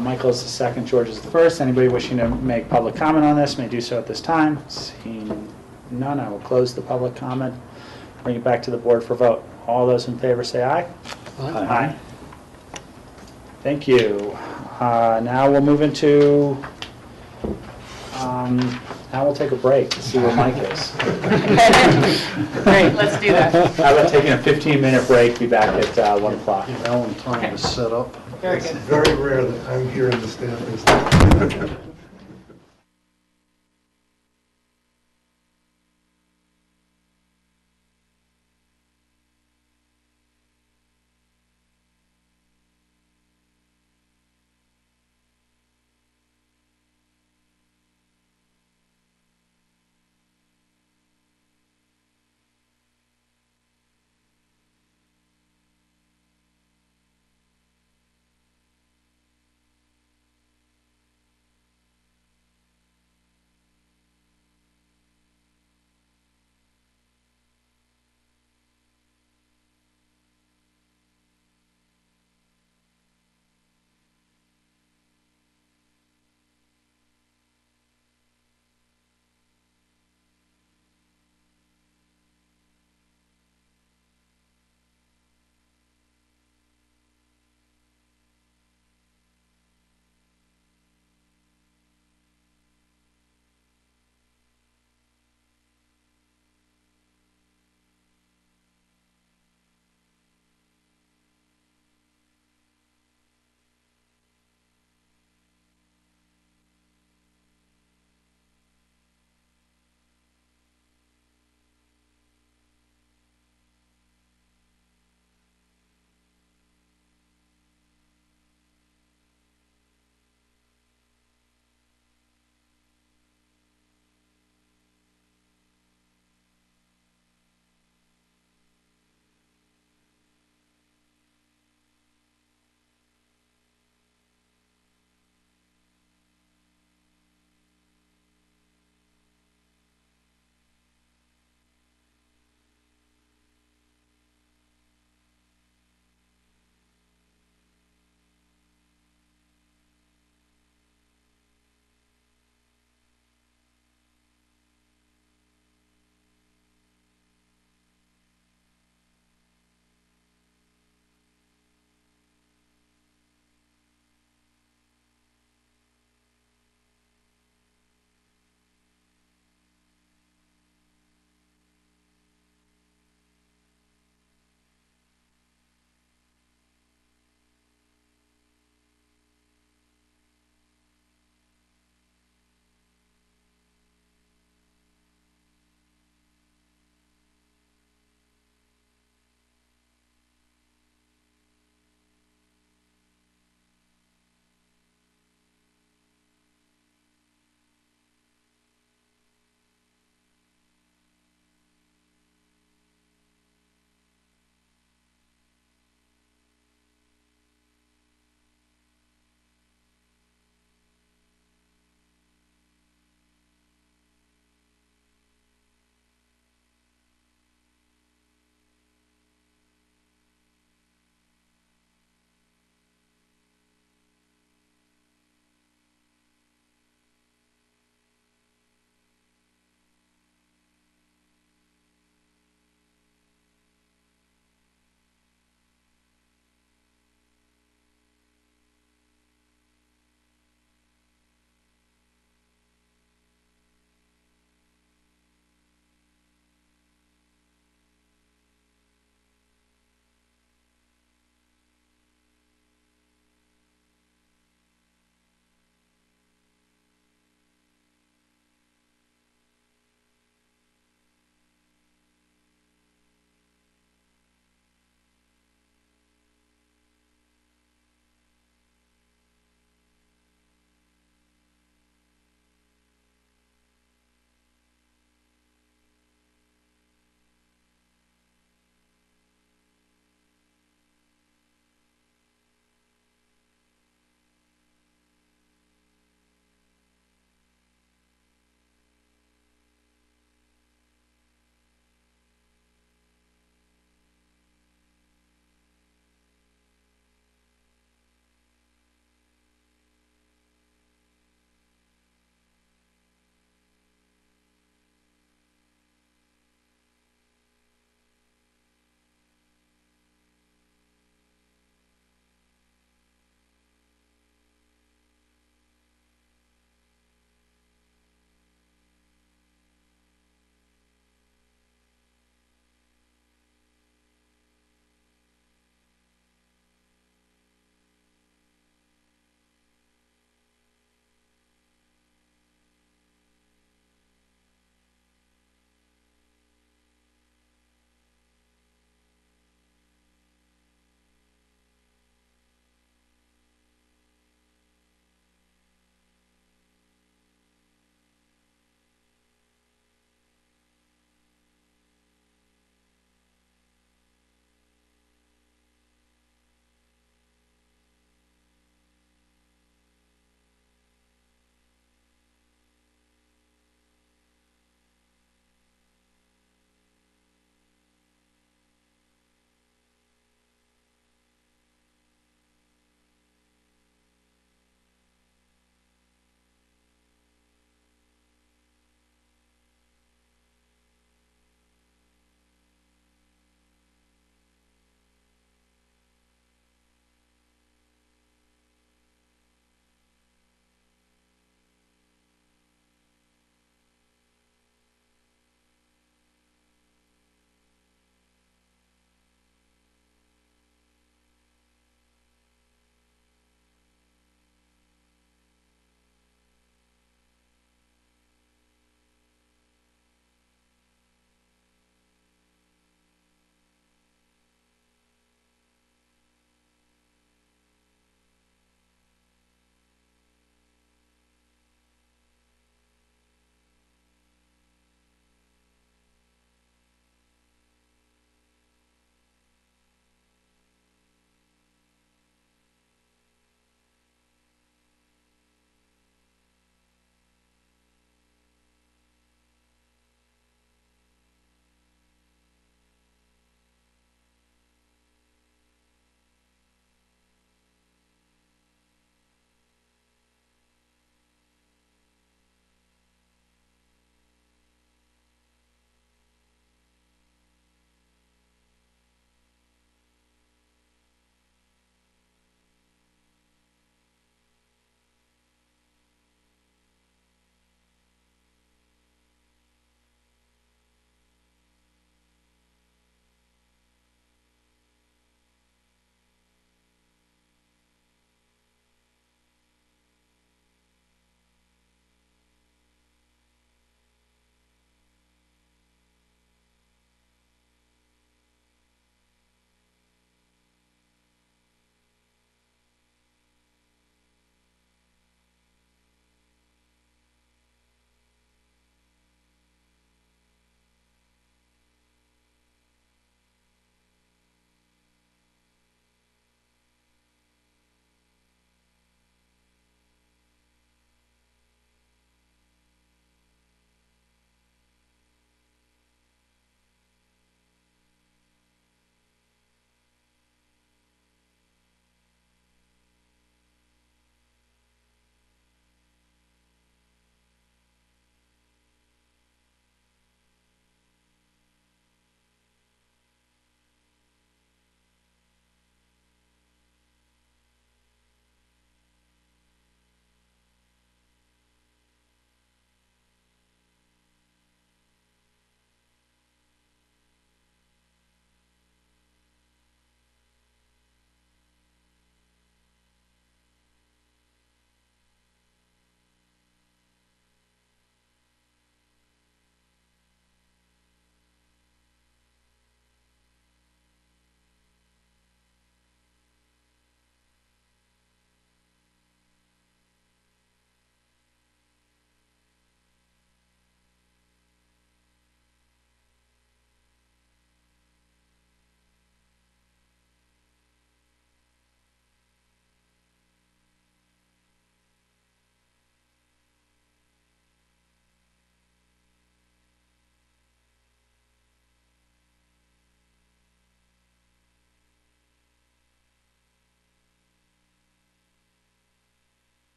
Michael's the second, George is the first. Anybody wishing to make public comment on this may do so at this time. Seeing none, I will close the public comment, bring it back to the board for vote. All those in favor say aye. Aye. Aye. Thank you. Now we'll move into, now we'll take a break to see where Mike is. Great, let's do that. How about taking a 15-minute break, be back at 1 o'clock. Give Alan time to set up. Very good. Very rare that I'm here in the staff is.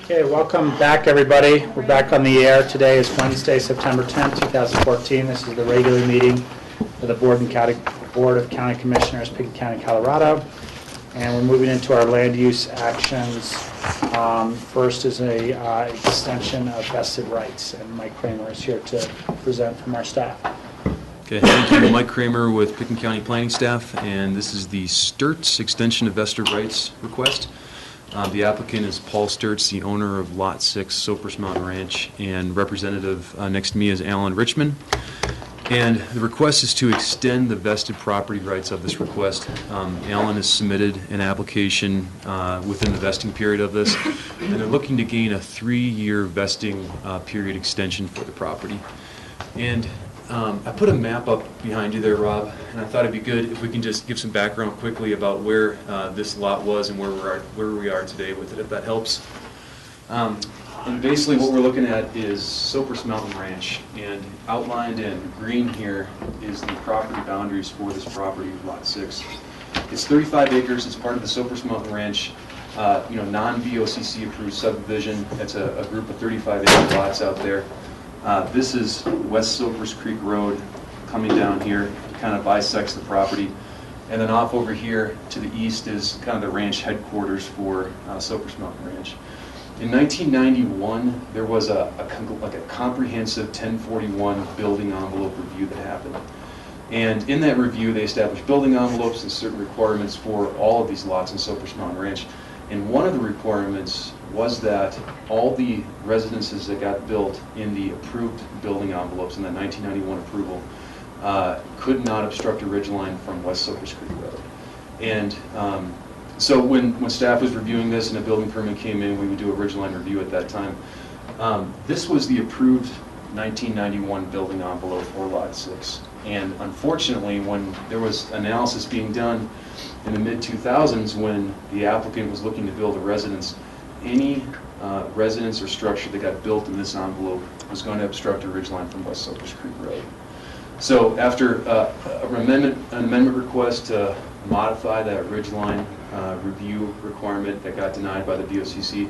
Okay, welcome back, everybody. We're back on the air. Today is Wednesday, September 10th, 2014. This is the regular meeting of the Board of County Commissioners, Pickett County, Colorado. And we're moving into our land use actions. First is a extension of vested rights, and Mike Kramer is here to present from our staff. Okay, thank you. Mike Kramer with Pickett County Planning Staff, and this is the Sturts Extension of Vested Rights request. The applicant is Paul Sturts, the owner of Lot 6, Cypress Mountain Ranch, and representative next to me is Alan Richmond. And the request is to extend the vested property rights of this request. Alan has submitted an application within the vesting period of this, and they're looking to gain a 3-year vesting period extension for the property. And I put a map up behind you there, Rob, and I thought it'd be good if we can just give some background quickly about where this lot was and where we are today with it, if that helps. And basically what we're looking at is Cypress Mountain Ranch, and outlined in green here is the property boundaries for this property, Lot 6. It's 35 acres. It's part of the Cypress Mountain Ranch, non-BOCC approved subdivision. It's a group of 35-acre lots out there. This is West Cypress Creek Road coming down here, kind of bisects the property. And then off over here to the east is kind of the ranch headquarters for Cypress Mountain Ranch. In 1991, there was a comprehensive 1041 building envelope review that happened. And in that review, they established building envelopes and certain requirements for all of these lots in Cypress Mountain Ranch. And one of the requirements was that all the residences that got built in the approved building envelopes in that 1991 approval could not obstruct a ridgeline from West Cypress Creek Road. And so when staff was reviewing this and a building permit came in, we would do a ridgeline review at that time. This was the approved 1991 building envelope for Lot 6. And unfortunately, when there was analysis being done in the mid-2000s when the applicant was looking to build a residence, any residence or structure that got built in this envelope was going to obstruct a ridgeline from West Cypress Creek Road. So after an amendment request to modify that ridgeline review requirement that got denied by the BOCC,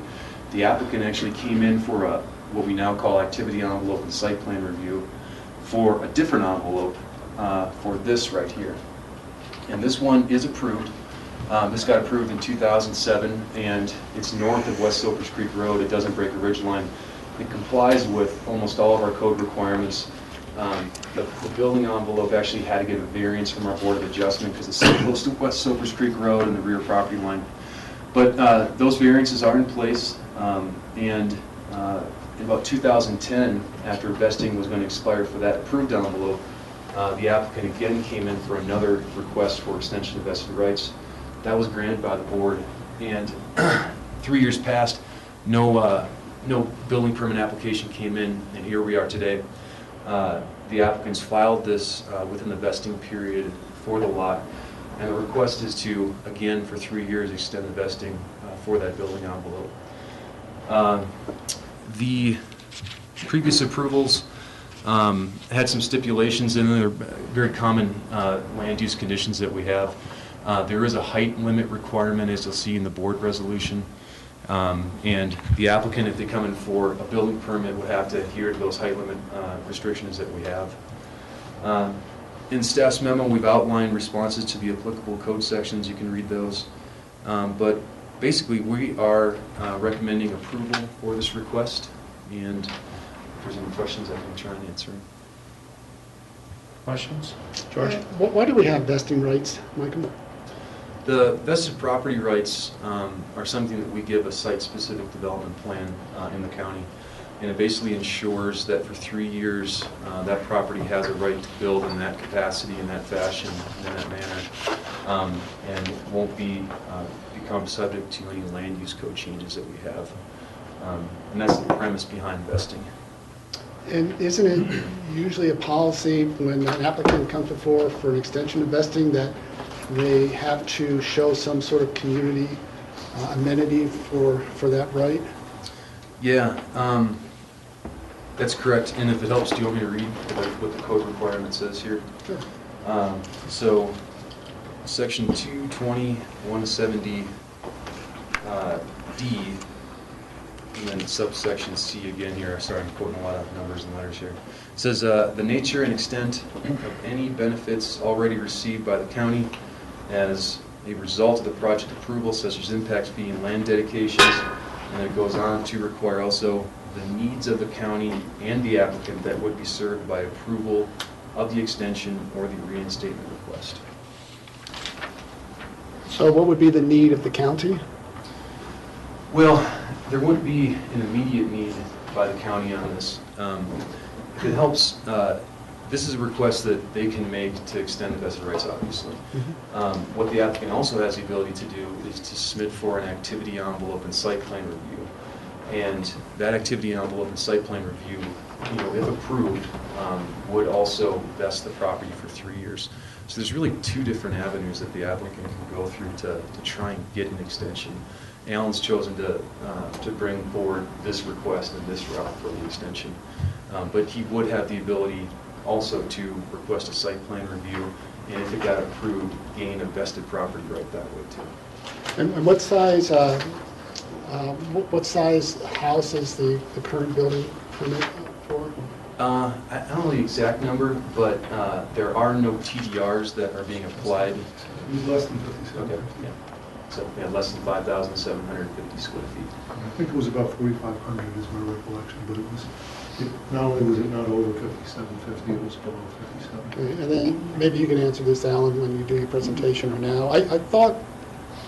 the applicant actually came in for what we now call activity envelope and site plan review for a different envelope for this right here. And this one is approved. This got approved in 2007, and it's north of West Cypress Creek Road. It doesn't break a ridgeline. It complies with almost all of our code requirements. The building envelope actually had to get a variance from our Board of Adjustment because it's so close to West Cypress Creek Road and the rear property line. But those variances are in place, and in about 2010, after vesting was going to expire for that approved envelope, the applicant again came in for another request for extension of vested rights. That was granted by the board, and 3 years passed, no building permit application came in, and here we are today. The applicants filed this within the vesting period for the lot, and the request is to, again, for 3 years, extend the vesting for that building envelope. The previous approvals had some stipulations in there, very common land use conditions that we have. There is a height limit requirement, as you'll see in the board resolution. And the applicant, if they come in for a building permit, would have to adhere to those height limit restrictions that we have. In staff's memo, we've outlined responses to the applicable code sections. You can read those. But basically, we are recommending approval for this request. And if there's any questions, I can try and answer them. Questions? George? Why do we have vesting rights, Michael? The vested property rights are something that we give a site-specific development plan in the county. And it basically ensures that for 3 years, that property has a right to build in that capacity, in that fashion, in that manner, and won't become subject to any land use code changes that we have. And that's the premise behind vesting. And isn't it usually a policy when an applicant comes before for an extension of vesting that they have to show some sort of community amenity for that right? Yeah, that's correct. And if it helps, do you want me to read what the code requirement says here? Sure. So, section 220.170 D and then subsection C again here. Sorry, I'm quoting a lot of numbers and letters here. It says, the nature and extent of any benefits already received by the county as a result of the project approval, such as impact fee and land dedications, and it goes on to require also the needs of the county and the applicant that would be served by approval of the extension or the reinstatement request. So what would be the need of the county? Well, there would be an immediate need by the county on this. If it helps, this is a request that they can make to extend the vested rights, obviously. What the applicant also has the ability to do is to submit for an activity envelope and site plan review. And that activity envelope and site plan review, if approved, would also vest the property for 3 years. So there's really two different avenues that the applicant can go through to try and get an extension. Alan's chosen to bring forward this request and this route for the extension. But he would have the ability also to request a site plan review, and if it got approved, gain a vested property right that way too. And what size house is the current building permit for? I don't know the exact number, but there are no TDRs that are being applied. It was less than 57. Okay, yeah. So we had less than 5,750 square feet. I think it was about 4,500 is my recollection, but not only was it not over 5750, it was below 57. Okay, and then maybe you can answer this, Alan, when you do your presentation or now. I thought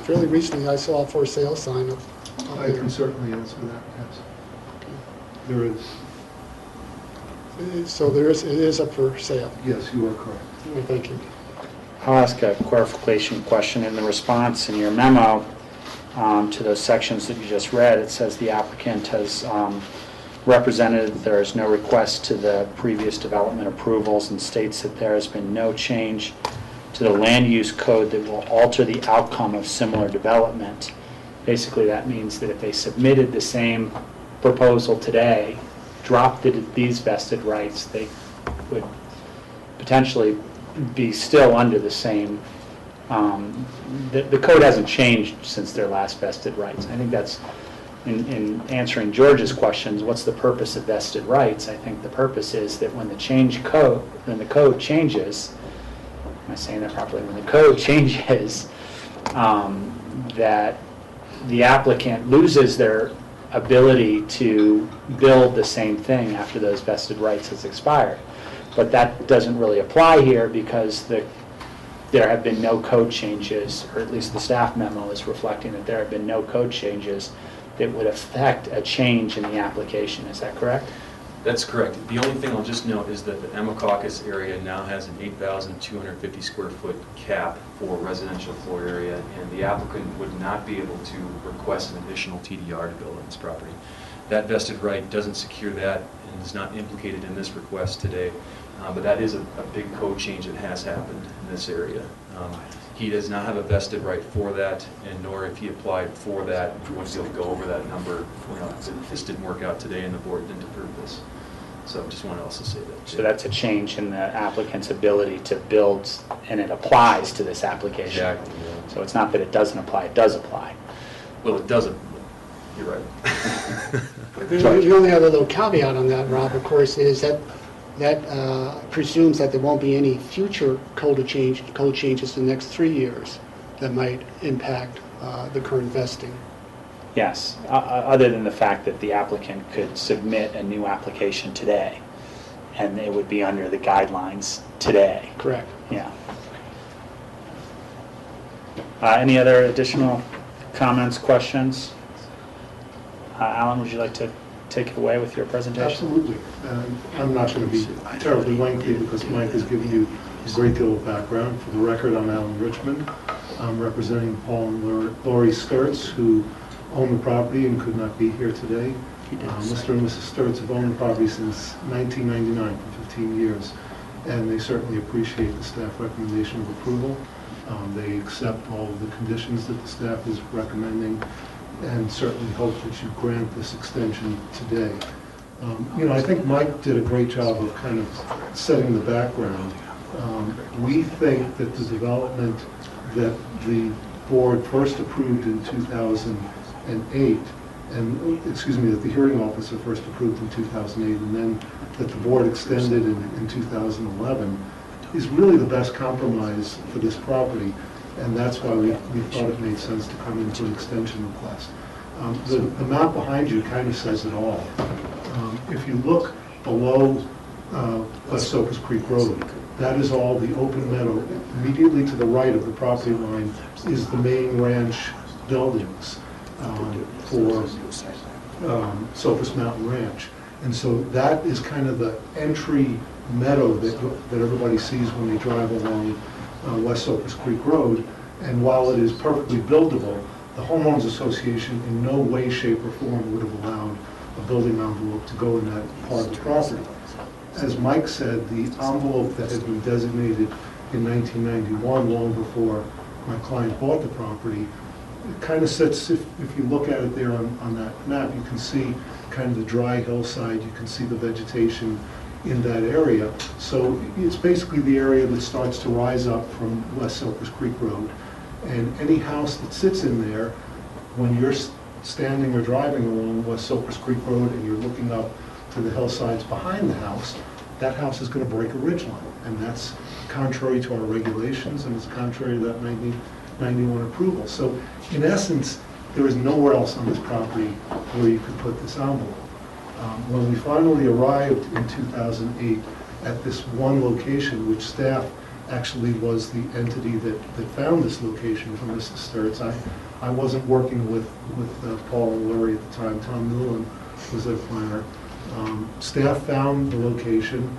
fairly recently I saw a for sale sign up I can certainly answer that, yes. There is. So it is up for sale? Yes, you are correct. Okay, thank you. I'll ask a clarification question. In the response in your memo to those sections that you just read, it says the applicant has represented that there is no request to the previous development approvals and states that there has been no change to the land use code that will alter the outcome of similar development. Basically, that means that if they submitted the same proposal today, dropped these vested rights, they would potentially be still under the same, the code hasn't changed since their last vested rights. I think that's, in answering George's questions, what's the purpose of vested rights? I think the purpose is that when the code changes, am I saying that properly? When the code changes, that the applicant loses their ability to build the same thing after those vested rights has expired. But that doesn't really apply here because there have been no code changes, or at least the staff memo is reflecting that there have been no code changes that would affect a change in the application. Is that correct? That's correct. The only thing I'll just note is that the Emma Caucus area now has an 8,250 square foot cap for residential floor area, and the applicant would not be able to request an additional TDR to build on this property. That vested right doesn't secure that and is not implicated in this request today, but that is a big code change that has happened in this area. He does not have a vested right for that, and nor if he applied for that, would he be able to go over that number. This didn't work out today and the board didn't approve this. So I just wanted to also say that. So that's a change in the applicant's ability to build, and it applies to this application. Exactly. Yeah. So it's not that it doesn't apply, it does apply. Well, it doesn't. You're right. The only other little caveat on that, Rob, of course, is that presumes that there won't be any future code changes in the next 3 years that might impact the current vesting. Yes, other than the fact that the applicant could submit a new application today, and it would be under the guidelines today. Correct. Yeah. Any other additional comments, questions? Alan, would you like to take it away with your presentation? Absolutely. I'm not going to be terribly lengthy because Mike has given you a great deal of background. For the record, I'm Alan Richmond. I'm representing Paul and Lori Sturts, who own the property and could not be here today. Mr. and Mrs. Sturts have owned the property since 1999, for 15 years, and they certainly appreciate the staff recommendation of approval. They accept all of the conditions that the staff is recommending, and certainly hope that you grant this extension today. I think Mike did a great job of kind of setting the background. We think that the development that the board first approved in 2008 and, excuse me, that the hearing officer first approved in 2008, and then that the board extended in 2011, is really the best compromise for this property, and that's why we thought it made sense to come into an extension request. The map behind you kind of says it all. If you look below West Soapers Creek Road, that is all the open meadow. Immediately to the right of the property line is the main ranch buildings for Soapers Mountain Ranch. And so that is kind of the entry meadow that everybody sees when they drive along West Soapers Creek Road. And while it is perfectly buildable, the homeowners association in no way, shape, or form would have allowed a building envelope to go in that part of the property. As Mike said, the envelope that had been designated in 1991, long before my client bought the property, it kind of sits, if you look at it there on that map, you can see kind of the dry hillside, you can see the vegetation in that area. So it's basically the area that starts to rise up from West Soapers Creek Road. And any house that sits in there, when you're standing or driving along West Soapers Creek Road and you're looking up to the hillsides behind the house, that house is going to break a ridge line. And that's contrary to our regulations, and it's contrary to that 91 approval. So in essence, there is nowhere else on this property where you could put this envelope. When we finally arrived in 2008 at this one location, which staff actually was the entity that found this location for Mrs. Sturts. I wasn't working with Paul and Larry at the time. Tom Newland was their planner. Staff found the location,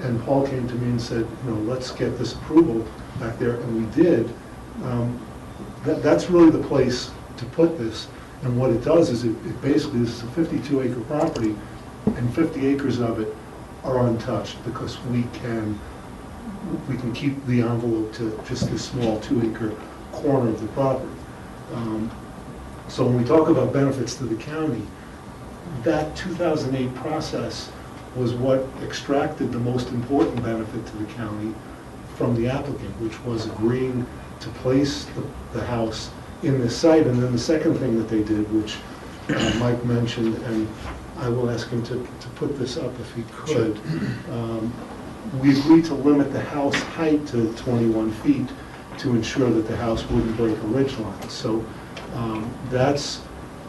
and Paul came to me and said, let's get this approval back there, and we did. That's really the place to put this, and what it does is it basically, this is a 52-acre property, and 50 acres of it are untouched because we can keep the envelope to just this small 2-acre corner of the property. So when we talk about benefits to the county, that 2008 process was what extracted the most important benefit to the county from the applicant, which was agreeing to place the house in this site. And then the second thing that they did, which Mike mentioned, and I will ask him to put this up if he could, we agreed to limit the house height to 21 feet to ensure that the house wouldn't break a ridge line. So that's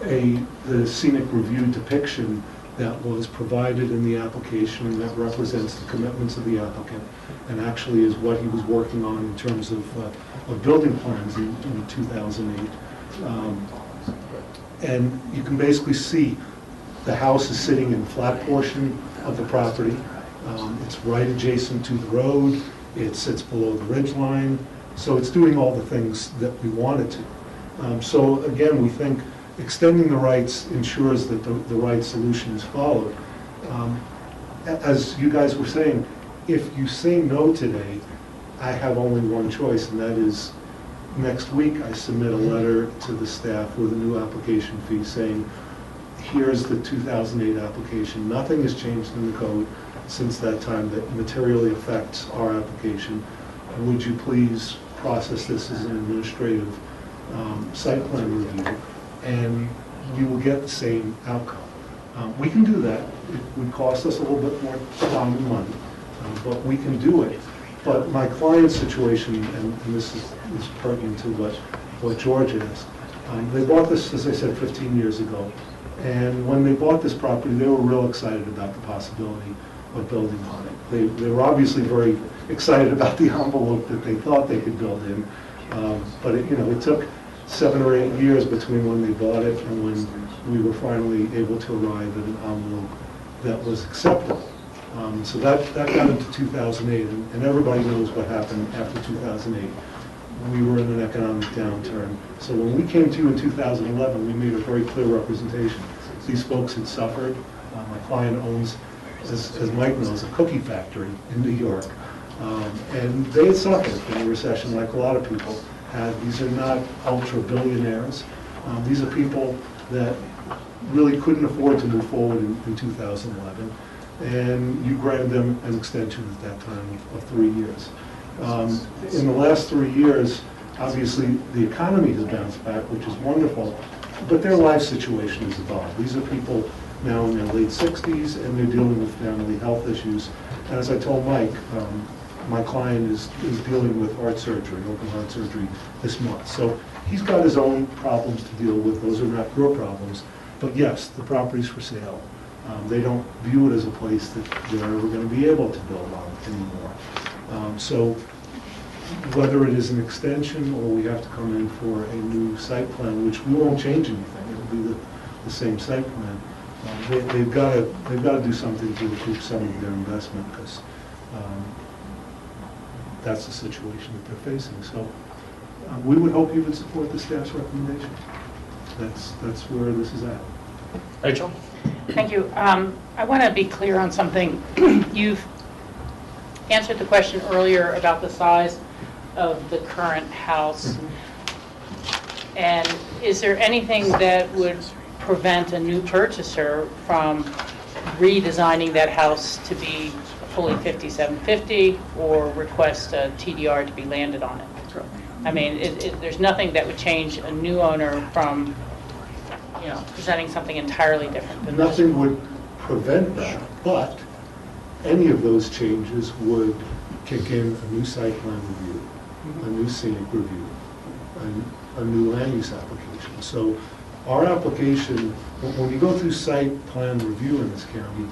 the scenic review depiction that was provided in the application, and that represents the commitments of the applicant, and actually is what he was working on in terms of building plans in 2008. And you can basically see the house is sitting in the flat portion of the property. It's right adjacent to the road. It sits below the ridge line. So it's doing all the things that we wanted to. So again, we think extending the rights ensures that the right solution is followed. As you guys were saying, if you say no today, I have only one choice, and that is next week I submit a letter to the staff with a new application fee saying, here's the 2008 application. Nothing has changed in the code since that time that materially affects our application. Would you please process this as an administrative site plan review, and we will get the same outcome. We can do that. It would cost us a little bit more time and money, but we can do it. But my client's situation, and this is pertinent to what George asked, they bought this, as I said, 15 years ago. And when they bought this property, they were real excited about the possibility of building on it. They were obviously very excited about the envelope that they thought they could build in. But it took 7 or 8 years between when they bought it and when we were finally able to arrive at an envelope that was acceptable. So that got into 2008, and everybody knows what happened after 2008. We were in an economic downturn. So when we came to you in 2011, we made a very clear representation. These folks had suffered. My client owns, as Mike knows, a cookie factory in New York. And they had suffered from the recession like a lot of people had. These are not ultra-billionaires. These are people that really couldn't afford to move forward in 2011. And you granted them an extension at that time of 3 years. In the last 3 years, obviously, the economy has bounced back, which is wonderful, But their life situation has evolved. These are people now in their late 60s, and they're dealing with family health issues. And as I told Mike, my client is dealing with heart surgery, open heart surgery this month. So he's got his own problems to deal with. Those are not your problems. But yes, the property's for sale. They don't view it as a place that they're ever going to be able to build on anymore. So whether it is an extension or we have to come in for a new site plan, which we won't change anything, it'll be the same site plan. They've got to do something to recoup some of their investment, because that's the situation that they're facing. So we would hope you would support the staff's recommendation. That's where this is at. Rachel? Thank you. I want to be clear on something. You've answered the question earlier about the size of the current house. And is there anything that would prevent a new purchaser from redesigning that house to be fully 5750 or request a TDR to be landed on it? I mean, there's nothing that would change a new owner from, you know, presenting something entirely different than this. Nothing would prevent that, but any of those changes would kick in a new site plan review, a new scenic review, a new land use application. So our application, when you go through site plan review in this county,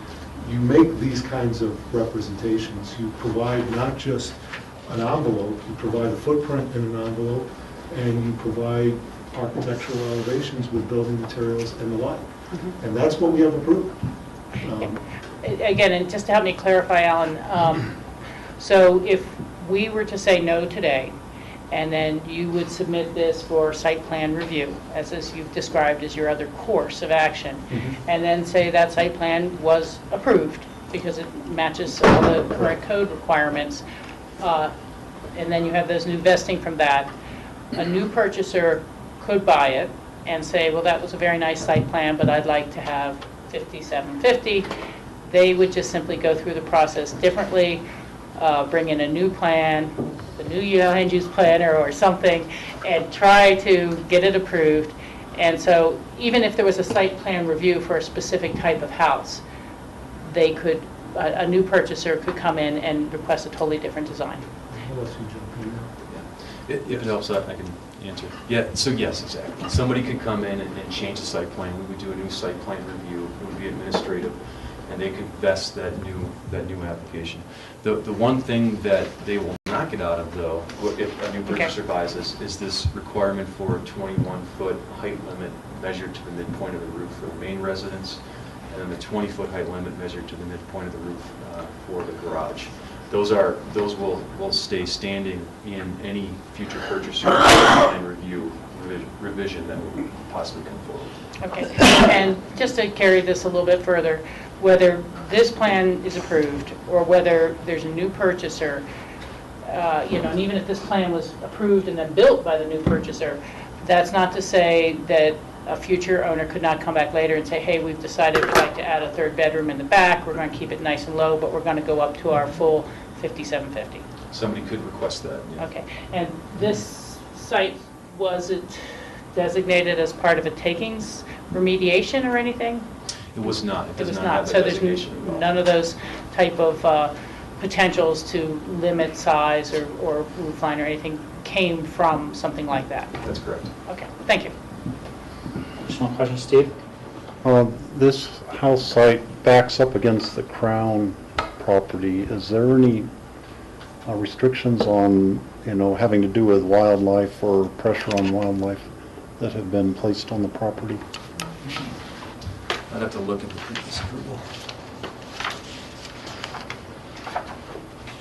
you make these kinds of representations. You provide not just an envelope, you provide a footprint in an envelope, and you provide architectural elevations with building materials and the like. And that's what we have approved. Again, and just to help me clarify, Alan, so if we were to say no today, and then you would submit this for site plan review, as you've described as your other course of action, and then say that site plan was approved because it matches all the current code requirements, and then you have those new vesting from that, a new purchaser could buy it and say, well, that was a very nice site plan, but I'd like to have 5750. They would just simply go through the process differently, bring in a new plan, the new land use planner or something, and try to get it approved. And so even if there was a site plan review for a specific type of house, they could, a new purchaser could come in and request a totally different design. If it helps, I can answer. Yeah, so yes, exactly. Somebody could come in and change the site plan. We would do a new site plan review. It would be administrative, and they could vest that new application. The one thing that they will not get out of, though, if a new purchaser buys this, is this requirement for a 21-foot height limit measured to the midpoint of the roof for the main residence, and then the 20-foot height limit measured to the midpoint of the roof for the garage. Those will stay standing in any future purchaser and review revision that will possibly come forward. Okay, and just to carry this a little bit further, whether this plan is approved or whether there's a new purchaser, you know, and even if this plan was approved and then built by the new purchaser, that's not to say that a future owner could not come back later and say, hey, we've decided we'd like to add a third bedroom in the back, we're going to keep it nice and low, but we're going to go up to our full 5750. Somebody could request that. Yeah. Okay, and this site, was it designated as part of a takings remediation or anything? It was not. It was not. So there's none of those type of potentials to limit size or roof line or anything came from something like that? That's correct. Okay, thank you. Additional questions, Steve? This house site backs up against the Crown property. Is there any restrictions on, you know, having to do with wildlife or pressure on wildlife that have been placed on the property? I'd have to look at the previous approval.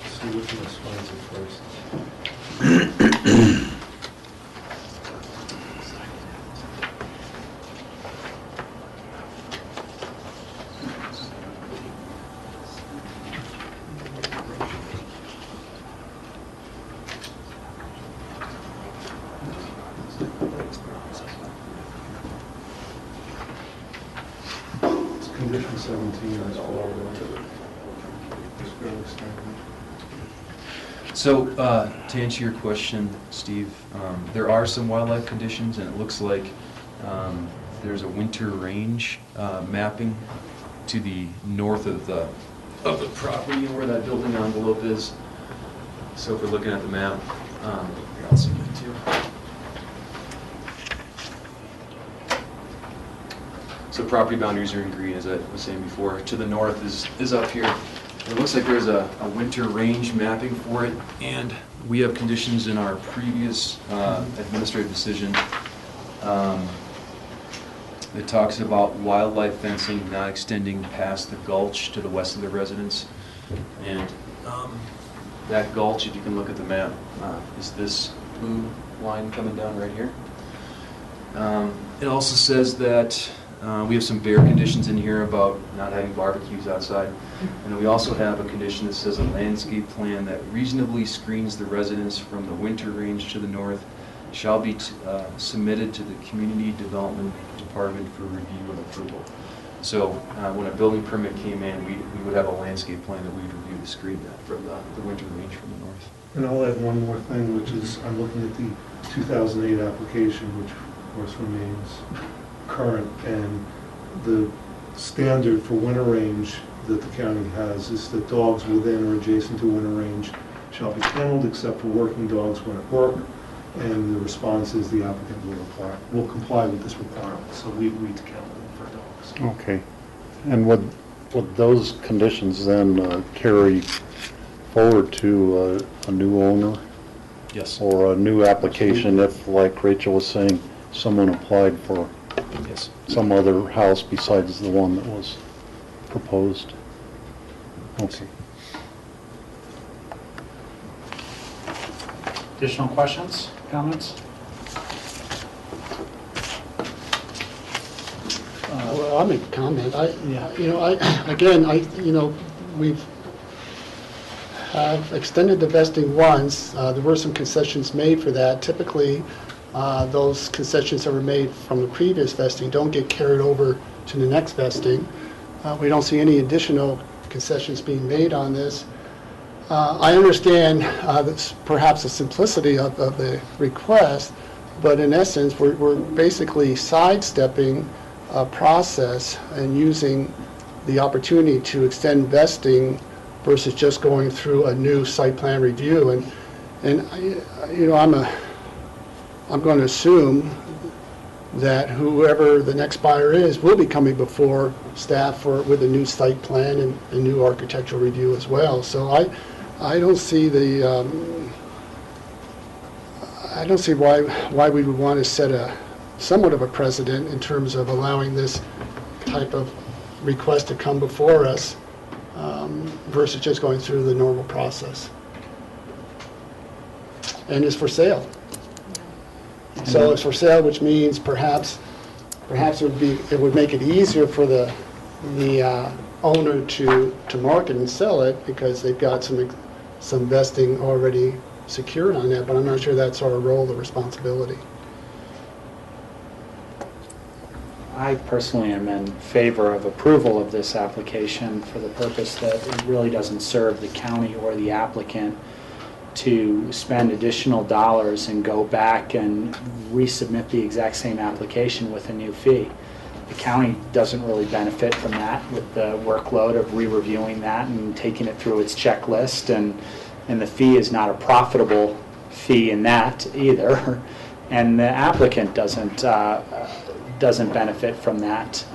See which one finds it first. Condition 17 is fairly standard. So, to answer your question, Steve, there are some wildlife conditions, and it looks like there's a winter range mapping to the north of the property where that building envelope is. So if we're looking at the map, here, I'll zoom in too. So property boundaries are in green, as I was saying before. To the north is up here. It looks like there's a winter range mapping for it, and we have conditions in our previous administrative decision that talks about wildlife fencing not extending past the gulch to the west of the residence. And that gulch, if you can look at the map, is this blue line coming down right here. It also says that we have some bare conditions in here about not having barbecues outside. And then we also have a condition that says a landscape plan that reasonably screens the residents from the winter range to the north shall be submitted to the Community Development Department for review and approval. So when a building permit came in, we would have a landscape plan that we'd review to screen that from the winter range from the north. And I'll add one more thing, which is I'm looking at the 2008 application, which of course remains current, and the standard for winter range that the county has is that dogs within or adjacent to winter range shall be kenneled except for working dogs when at work, and the response is the applicant will comply with this requirement, so we agreed to kennel them for dogs. Okay. And would those conditions then carry forward to a new owner? Yes. Or a new application if, like Rachel was saying, someone applied for yes. some other house besides the one that was proposed? Okay. Additional questions, comments? Well, I'll make a comment. We've extended the vesting once. There were some concessions made for that. Typically, those concessions that were made from the previous vesting don't get carried over to the next vesting. We don't see any additional concessions being made on this. I understand that's perhaps the simplicity of the request, but in essence, we're basically sidestepping a process and using the opportunity to extend vesting versus just going through a new site plan review. And I'm going to assume that whoever the next buyer is will be coming before staff with a new site plan and a new architectural review as well. So I don't see why we would want to set somewhat of a precedent in terms of allowing this type of request to come before us versus just going through the normal process. And it's for sale. So it's for sale, which means perhaps it would make it easier for the owner to market and sell it because they've got some vesting already secured on that, but I'm not sure that's our role or responsibility. I personally am in favor of approval of this application for the purpose that it really doesn't serve the county or the applicant to spend additional dollars and go back and resubmit the exact same application with a new fee. The county doesn't really benefit from that with the workload of re-reviewing that and taking it through its checklist, and the fee is not a profitable fee in that either, and the applicant doesn't benefit from that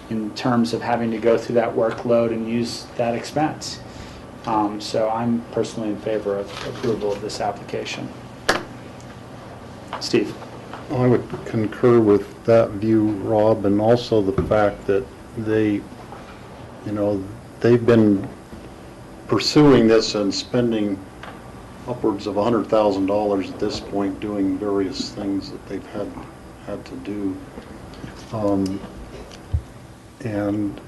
in terms of having to go through that workload and use that expense. So I'm personally in favor of approval of this application. Steve? I would concur with that view, Rob, and also the fact that they've been pursuing this and spending upwards of $100,000 at this point doing various things that they've had to do. And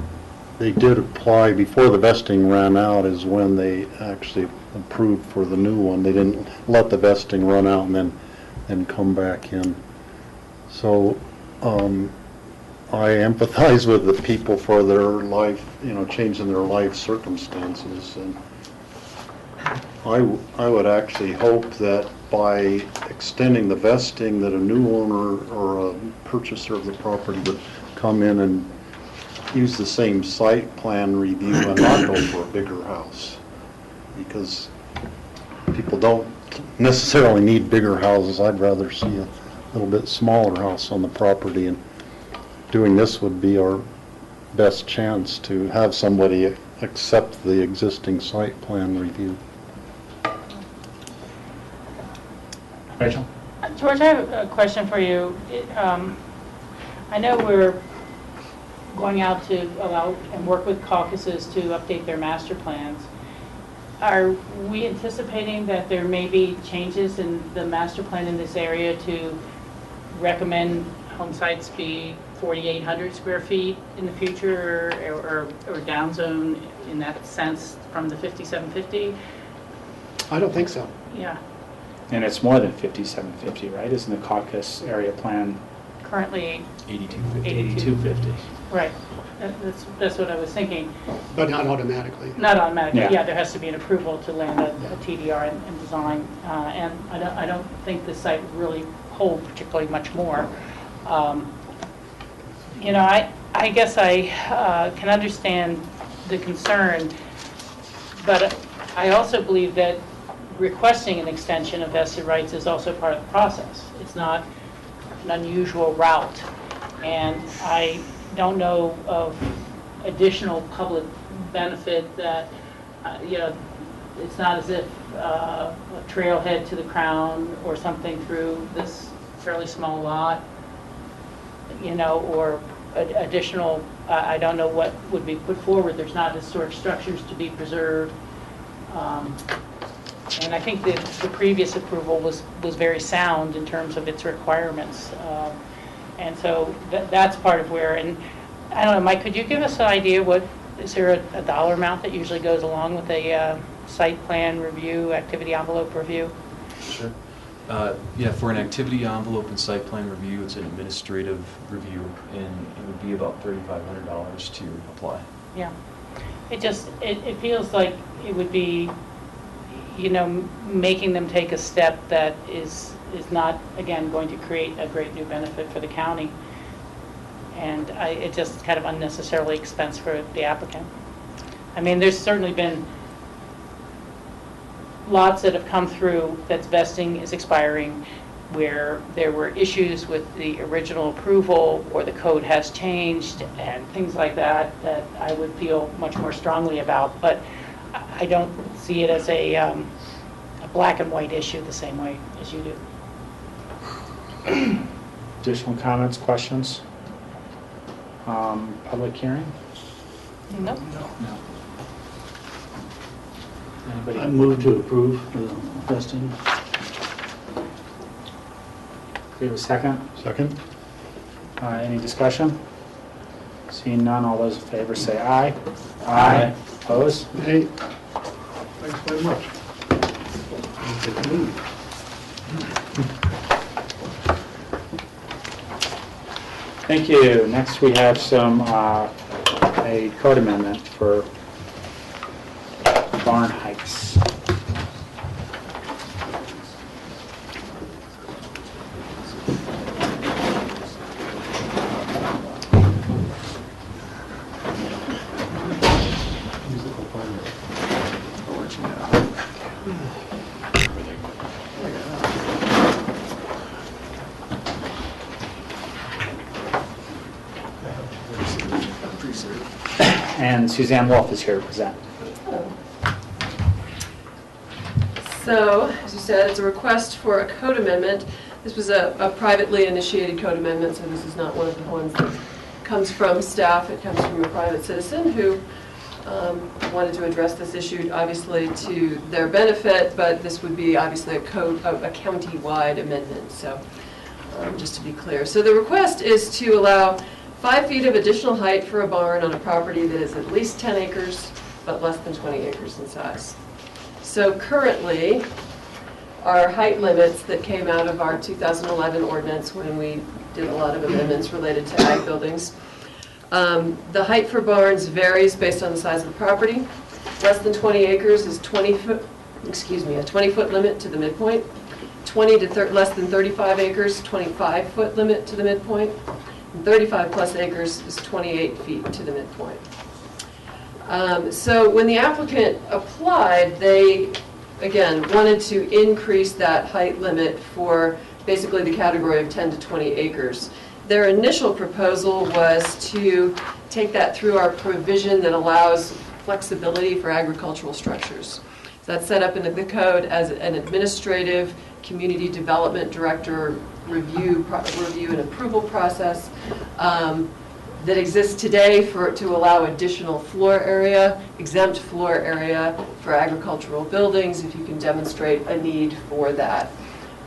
they did apply before the vesting ran out is when they actually approved for the new one. They didn't let the vesting run out and then come back in. So I empathize with the people for their life, changing their life circumstances. And I would actually hope that by extending the vesting, that a new owner or a purchaser of the property would come in and use the same site plan review and not go for a bigger house. Because people don't necessarily need bigger houses. I'd rather see a little bit smaller house on the property, and doing this would be our best chance to have somebody accept the existing site plan review. Rachel? George, I have a question for you. I know we're going out to allow and work with caucuses to update their master plans. Are we anticipating that there may be changes in the master plan in this area to recommend home sites be 4,800 square feet in the future, or downzone in that sense from the 5,750? I don't think so. Yeah. And it's more than 5,750, right? Isn't the caucus area plan Currently 8250? Right. That's what I was thinking. But not automatically. Not automatically, Yeah. yeah, there has to be an approval to land a TDR and design, and I don't think this site would really hold particularly much more. You know, I guess I can understand the concern, but I also believe that requesting an extension of vested rights is also part of the process. It's not an unusual route, and I don't know of additional public benefit that, you know, it's not as if a trailhead to the crown or something through this fairly small lot, you know, or additional, I don't know what would be put forward. There's not historic structures to be preserved. And I think that the previous approval was very sound in terms of its requirements. And so that's part of where, and I don't know, Mike, could you give us an idea is there a dollar amount that usually goes along with a site plan review, activity envelope review? Sure. Yeah, for an activity envelope and site plan review, it's an administrative review, and it would be about $3,500 to apply. Yeah. It feels like it would be, you know, making them take a step that is not, again, going to create a great new benefit for the county. And it's just kind of unnecessarily expense for the applicant. I mean, there's certainly been lots that have come through that's vesting is expiring, where there were issues with the original approval, or the code has changed, and things like that I would feel much more strongly about. But I don't see it as a black and white issue the same way as you do. Additional comments, questions? Public hearing? No. No. Anybody? I move to approve the vesting. Do you have a second? Second? Any discussion? Seeing none, all those in favor say aye. Aye. Opposed? Hey, Thanks very much. Take the lead. Thank you. Next, we have a code amendment for barn heights. And Suzanne Wolf is here to present. So, as you said, it's a request for a code amendment. This was a privately initiated code amendment, so this is not one of the ones that comes from staff. It comes from a private citizen who wanted to address this issue, obviously to their benefit, but this would be obviously a county-wide amendment, so just to be clear. So the request is to allow 5 feet of additional height for a barn on a property that is at least 10 acres, but less than 20 acres in size. So currently, our height limits that came out of our 2011 ordinance when we did a lot of amendments related to ag buildings, the height for barns varies based on the size of the property. Less than 20 acres is 20 excuse me, a 20-foot limit to the midpoint. 20 to less than 35 acres, 25-foot limit to the midpoint. And 35 plus acres is 28 feet to the midpoint. So when the applicant applied, they, again, wanted to increase that height limit for basically the category of 10 to 20 acres. Their initial proposal was to take that through our provision that allows flexibility for agricultural structures. So that's set up in the code as an administrative community development director review and approval process that exists today to allow additional floor area, exempt floor area for agricultural buildings if you can demonstrate a need for that.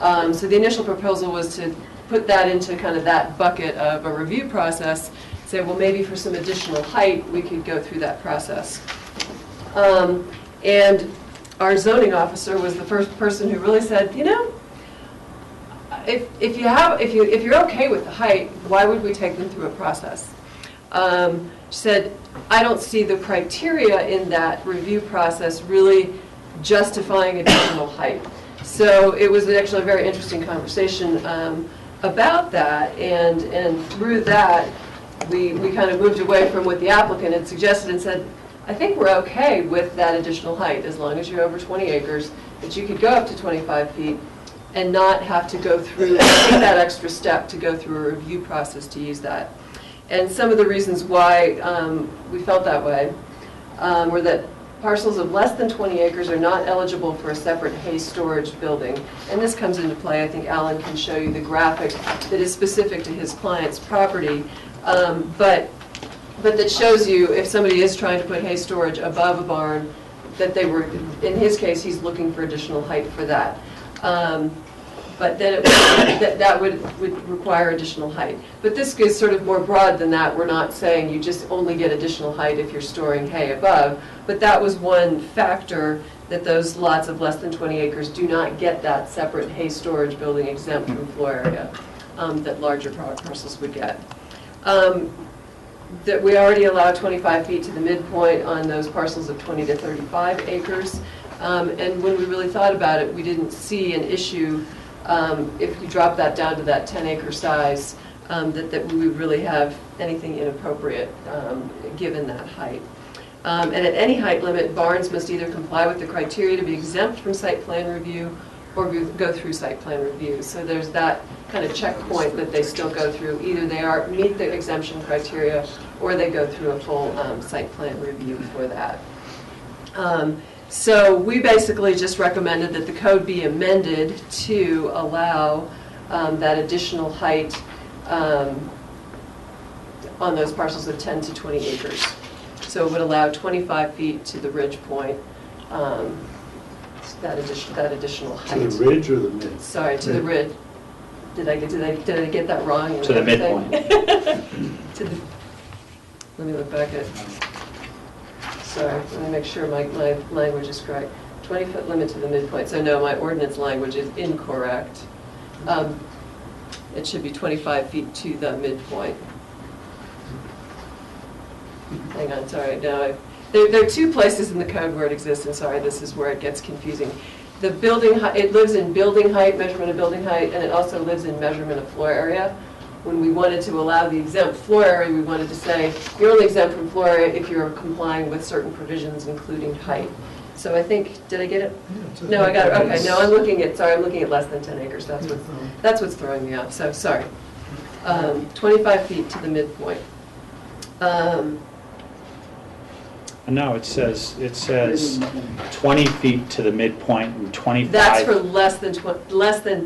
So the initial proposal was to put that into kind of that bucket of a review process, say, well, maybe for some additional height, we could go through that process. And our zoning officer was the first person who really said, you know, if you're okay with the height, why would we take them through a process? She said, I don't see the criteria in that review process really justifying additional height. So it was actually a very interesting conversation about that, and through that, we kind of moved away from what the applicant had suggested and said, I think we're okay with that additional height as long as you're over 20 acres, that you could go up to 25 feet and not have to go through, take that extra step to go through a review process to use that. And some of the reasons why we felt that way were that parcels of less than 20 acres are not eligible for a separate hay storage building. And this comes into play, I think Alan can show you the graphic that is specific to his client's property. But that shows you if somebody is trying to put hay storage above a barn, that they were, in his case, he's looking for additional height for that. But then that would require additional height. But this is sort of more broad than that. We're not saying you just only get additional height if you're storing hay above. But that was one factor, that those lots of less than 20 acres do not get that separate hay storage building exempt from floor area that larger parcels would get. That we already allow 25 feet to the midpoint on those parcels of 20 to 35 acres. And when we really thought about it, we didn't see an issue if we drop that down to that 10-acre size, that we would really have anything inappropriate given that height. And at any height limit, barns must either comply with the criteria to be exempt from site plan review or go through site plan review. So there's that kind of checkpoint that they still go through. Either they meet the exemption criteria or they go through a full site plan review for that. So we basically just recommended that the code be amended to allow that additional height on those parcels of 10 to 20 acres. So it would allow 25 feet to the ridge point, that additional height. To the ridge or the mid? Sorry, to the ridge. Did I get that wrong? To the midpoint. Let me look back at. Sorry, let me make sure my language is correct. 20-foot limit to the midpoint. So no, my ordinance language is incorrect. It should be 25 feet to the midpoint. Hang on, sorry. No, there are two places in the code where it exists, and sorry, this is where it gets confusing. The building height, it lives in building height, measurement of building height, and it also lives in measurement of floor area. When we wanted to allow the exempt floor area, we wanted to say you're only exempt from floor area if you're complying with certain provisions, including height. So I think, did I get it? Yeah, no, I got it. Okay, no, I'm looking at less than 10 acres. That's what's throwing me off. So sorry. 25 feet to the midpoint. No, it says 20 feet to the midpoint and 25. That's for less than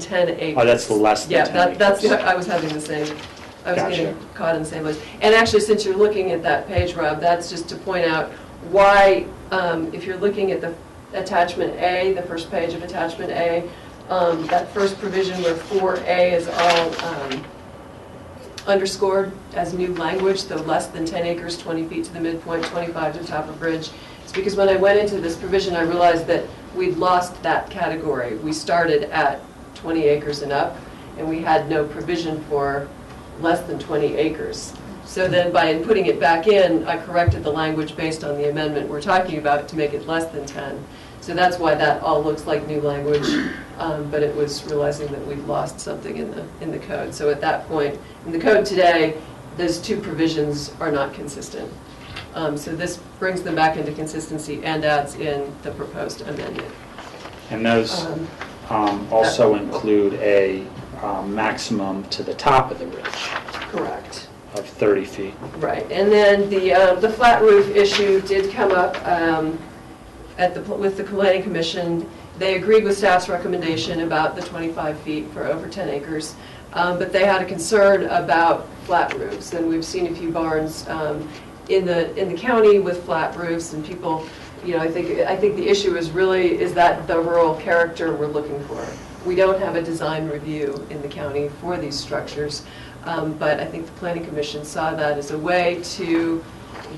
10 acres. Oh, that's the less than 10 acres. That's I was having the same. I was getting caught in the same place. And actually, since you're looking at that page, Rob, that's just to point out why, if you're looking at the attachment A, the first page of attachment A, that first provision where 4A is all underscored as new language, so less than 10 acres, 20 feet to the midpoint, 25 to the top of bridge. It's because when I went into this provision, I realized that we'd lost that category. We started at 20 acres and up, and we had no provision for less than 20 acres. So then by putting it back in, I corrected the language based on the amendment we're talking about to make it less than 10. So that's why that all looks like new language, but it was realizing that we'd lost something in the code. So at that point, in the code today, those two provisions are not consistent. So this brings them back into consistency and adds in the proposed amendment. And those also include a maximum to the top of the ridge. Correct. Of 30 feet. Right, and then the flat roof issue did come up with the Planning Commission. They agreed with staff's recommendation about the 25 feet for over 10 acres, but they had a concern about flat roofs, and we've seen a few barns in the county with flat roofs, and people, you know, I think the issue is that the rural character we're looking for. We don't have a design review in the county for these structures, but I think the Planning Commission saw that as a way to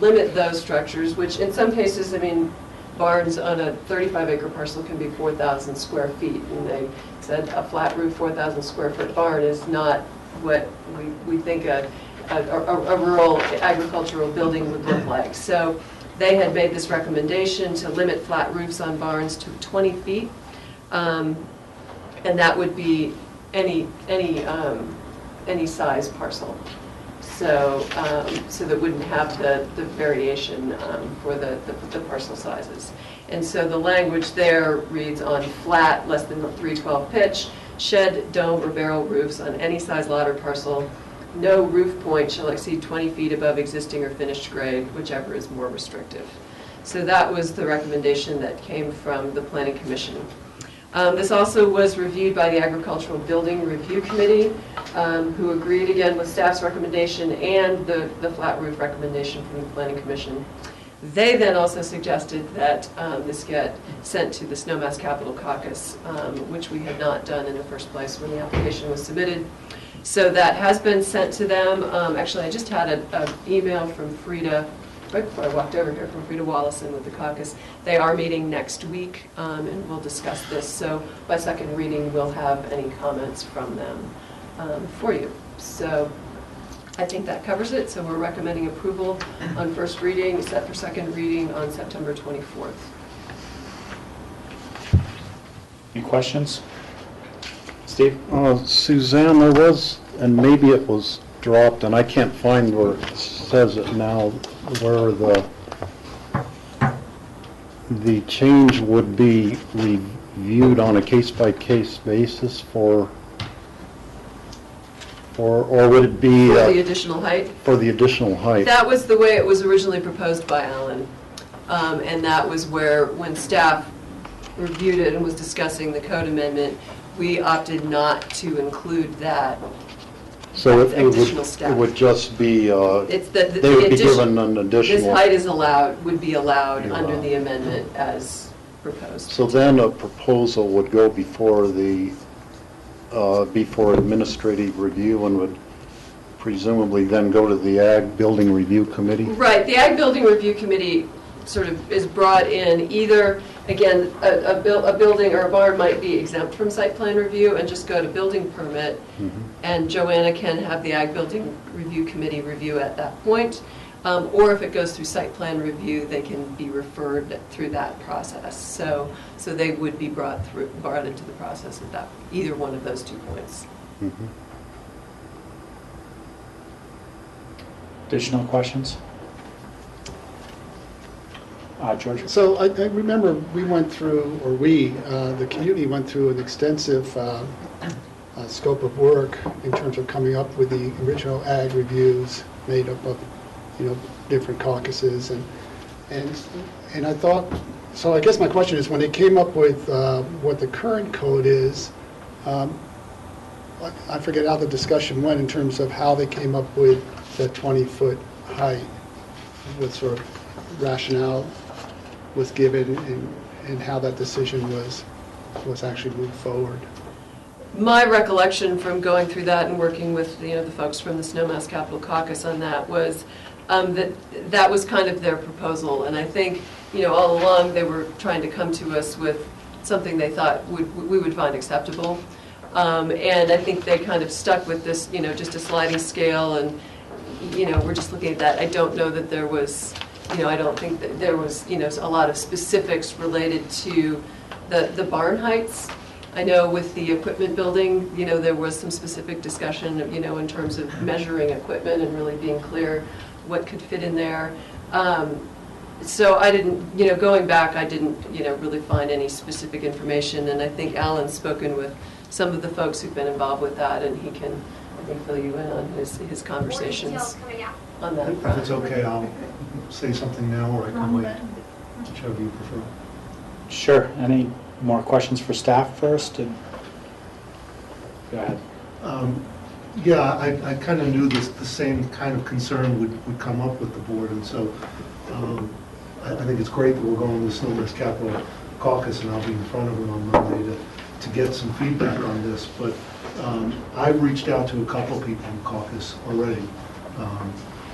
limit those structures, which in some cases, I mean, barns on a 35-acre parcel can be 4,000 square feet, and they said a flat roof 4,000 square foot barn is not what we think a rural agricultural building would look like. So they had made this recommendation to limit flat roofs on barns to 20 feet, and that would be any size parcel. So that wouldn't have the variation for the parcel sizes. And so the language there reads on flat, less than 312 pitch, shed, dome, or barrel roofs on any size lot or parcel. No roof point shall exceed 20 feet above existing or finished grade, whichever is more restrictive. So that was the recommendation that came from the Planning Commission. This also was reviewed by the Agricultural Building Review Committee, who agreed again with staff's recommendation and the flat roof recommendation from the Planning Commission. They then also suggested that this get sent to the Snowmass Capital Caucus, which we had not done in the first place when the application was submitted. So that has been sent to them. Actually, I just had an email from Frida right before I walked over here, from Frida Wallison with the caucus. They are meeting next week, and we'll discuss this. So by second reading, we'll have any comments from them for you. So I think that covers it. So we're recommending approval on first reading, set for second reading on September 24th. Any questions? Steve? Suzanne, there was, and maybe it was dropped, and I can't find where it says it now, where the change would be reviewed on a case-by-case basis or would it be... For the additional height? For the additional height. That was the way it was originally proposed by Alan. And that was where, when staff reviewed it and was discussing the code amendment, we opted not to include that. So it would just be, they would be given an additional... This height is would be allowed under the amendment as proposed. So then a proposal would go before before administrative review and would presumably then go to the Ag Building Review Committee? Right, the Ag Building Review Committee sort of is brought in either, again, a building or a barn might be exempt from site plan review and just go to building permit, and Joanna can have the Ag Building Review Committee review at that point, or if it goes through site plan review, they can be referred through that process. So they would be brought into the process at either one of those 2 points. Additional questions? George? So I remember we went through, or the community went through an extensive scope of work in terms of coming up with the original ag reviews made up of, different caucuses, and I thought, so I guess my question is, when they came up with what the current code is, I forget how the discussion went in terms of how they came up with the 20-foot height, what sort of rationale was given and how that decision was actually moved forward. My recollection from going through that and working with the folks from the Snowmass Capital Caucus on that was that was kind of their proposal, and I think all along they were trying to come to us with something they thought we would find acceptable, and I think they kind of stuck with this just a sliding scale, and we're just looking at that. I don't know that there was I don't think that there was, a lot of specifics related to the barn heights. I know with the equipment building, there was some specific discussion, in terms of measuring equipment and really being clear what could fit in there. So I didn't, going back, I didn't, really find any specific information, and I think Alan's spoken with some of the folks who've been involved with that, and he can, I think, fill you in on his conversations on that front. If it's okay, I'll say something now, or I can wait, whichever you prefer. Sure. Any more questions for staff first? And go ahead. Yeah, I kind of knew the same kind of concern would come up with the board, and so I think it's great that we're going to the Snowmass Capital Caucus, and I'll be in front of it on Monday to get some feedback on this. But I've reached out to a couple people in the caucus already.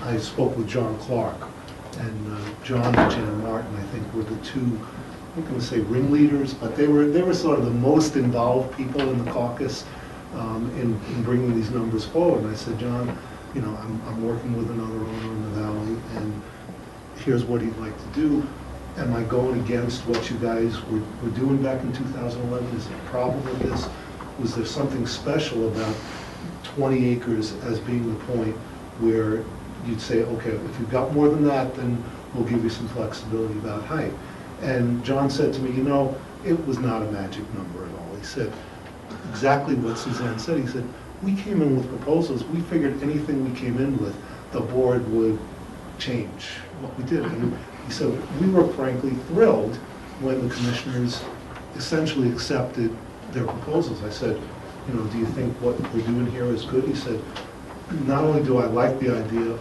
I spoke with John Clark, and John and Jan Martin, I think, were the two, I'm going to say ringleaders, but they were sort of the most involved people in the caucus in bringing these numbers forward. And I said, John, I'm working with another owner in the valley, and here's what he'd like to do. Am I going against what you guys were doing back in 2011? Is there a problem with this? Was there something special about 20 acres as being the point where you'd say, okay, if you've got more than that, then we'll give you some flexibility about height? And John said to me, it was not a magic number at all. He said exactly what Suzanne said. He said, we came in with proposals. We figured anything we came in with, the board would change what we did. And he said, we were frankly thrilled when the commissioners essentially accepted their proposals. I said, do you think what we're doing here is good? He said, not only do I like the idea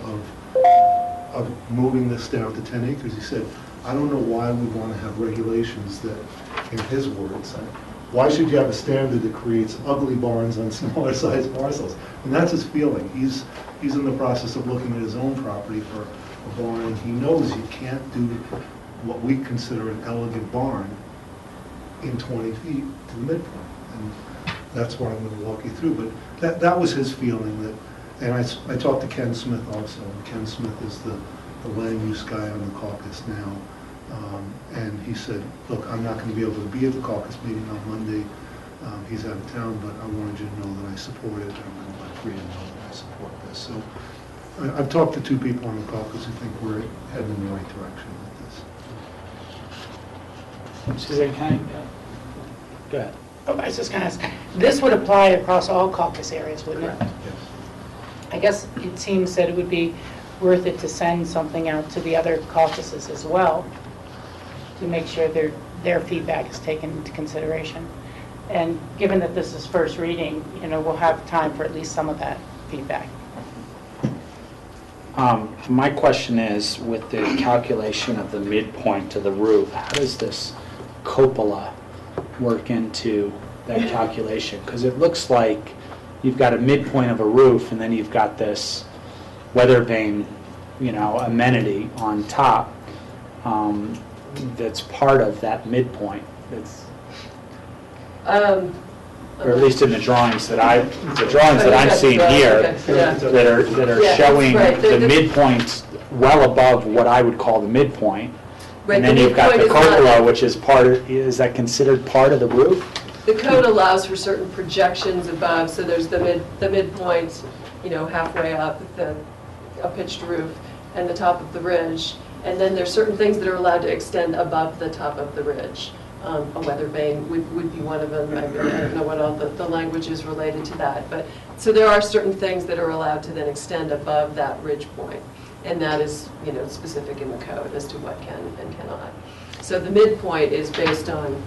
of moving this down to 10 acres, he said, I don't know why we want to have regulations that, in his words, why should you have a standard that creates ugly barns on smaller sized parcels? And that's his feeling. He's in the process of looking at his own property for a barn, and he knows you can't do what we consider an elegant barn in 20 feet to the midpoint. And that's what I'm going to walk you through. But that was his feeling. And I talked to Ken Smith also. And Ken Smith is the land use guy on the caucus now. And he said, look, I'm not going to be able to be at the caucus meeting on Monday. He's out of town, but I wanted you to know that I support it. I'm going to let Frida know that I support this. So I've talked to two people on the caucus who think we're heading in the right direction with this. Suzanne, go ahead. Oh, I was just going to ask, this would apply across all caucus areas, wouldn't it? Yes. I guess it seems that it would be worth it to send something out to the other caucuses as well to make sure their feedback is taken into consideration. And given that this is first reading, we'll have time for at least some of that feedback. My question is, with the calculation of the midpoint to the roof, how does this cupola work into that calculation? Because it looks like you've got a midpoint of a roof, and then you've got this weather vane, amenity on top that's part of that midpoint. Or at least in the drawings that I'm seeing here, that are showing the midpoint well above what I would call the midpoint. And then you've got the cupola, which is is that considered part of the roof? The code allows for certain projections above, so there's the midpoint, halfway up, a pitched roof, and the top of the ridge. And then there's certain things that are allowed to extend above the top of the ridge. A weather vane would be one of them. I don't know what all the language is related to that. But so there are certain things that are allowed to then extend above that ridge point. And that is, specific in the code as to what can and cannot. So the midpoint is based on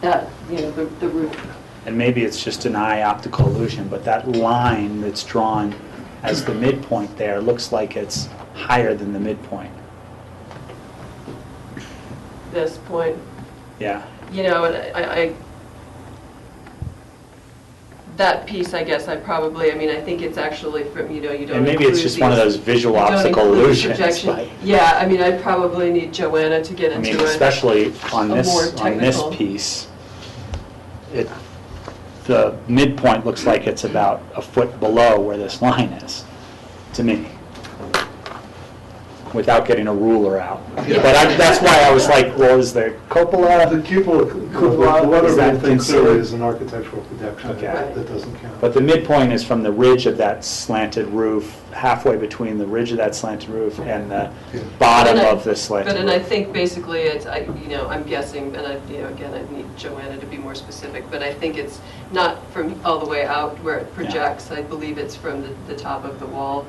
that, the roof. And maybe it's just an eye optical illusion, but that line that's drawn as the midpoint there looks like it's higher than the midpoint. This point. Yeah. And I that piece, I guess, I think it's actually from, you don't and maybe it's just one of those visual optical illusions. Yeah, I probably need Joanna to get into it. Especially on this piece, the midpoint looks like it's about a foot below where this line is, to me. without getting a rular out. But that's why I was like, well, is the cupola? The cupola, Is whatever that we think considered? clearly is an architectural protection, Okay. that doesn't count. But the midpoint is from the ridge of that slanted roof, halfway between the ridge of that slanted roof and the bottom of the slanted But, roof. and I think basically it's, I'm guessing, and again, I need Joanna to be more specific, but I think it's not from all the way out where it projects. I believe it's from the top of the wall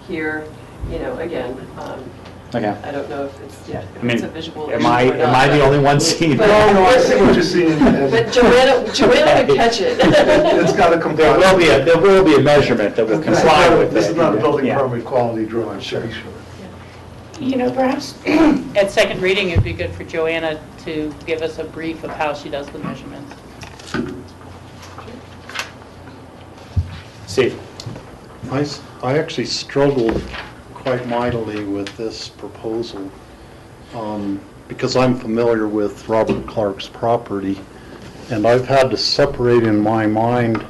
here, again. Okay. I don't know if it's, I mean, it's a visual am issue I or not, the but- only one seeing but- that? No, I see what you're seeing. But Joanna would catch it. It's got to comply. There will be a measurement that will comply with it. This is not a building Yeah. permit quality drawing, should be sure. Perhaps at second reading, it'd be good for Joanna to give us a brief of how she does the measurements. Steve? I actually struggled quite mightily with this proposal because I'm familiar with Robert Clark's property, and I've had to separate in my mind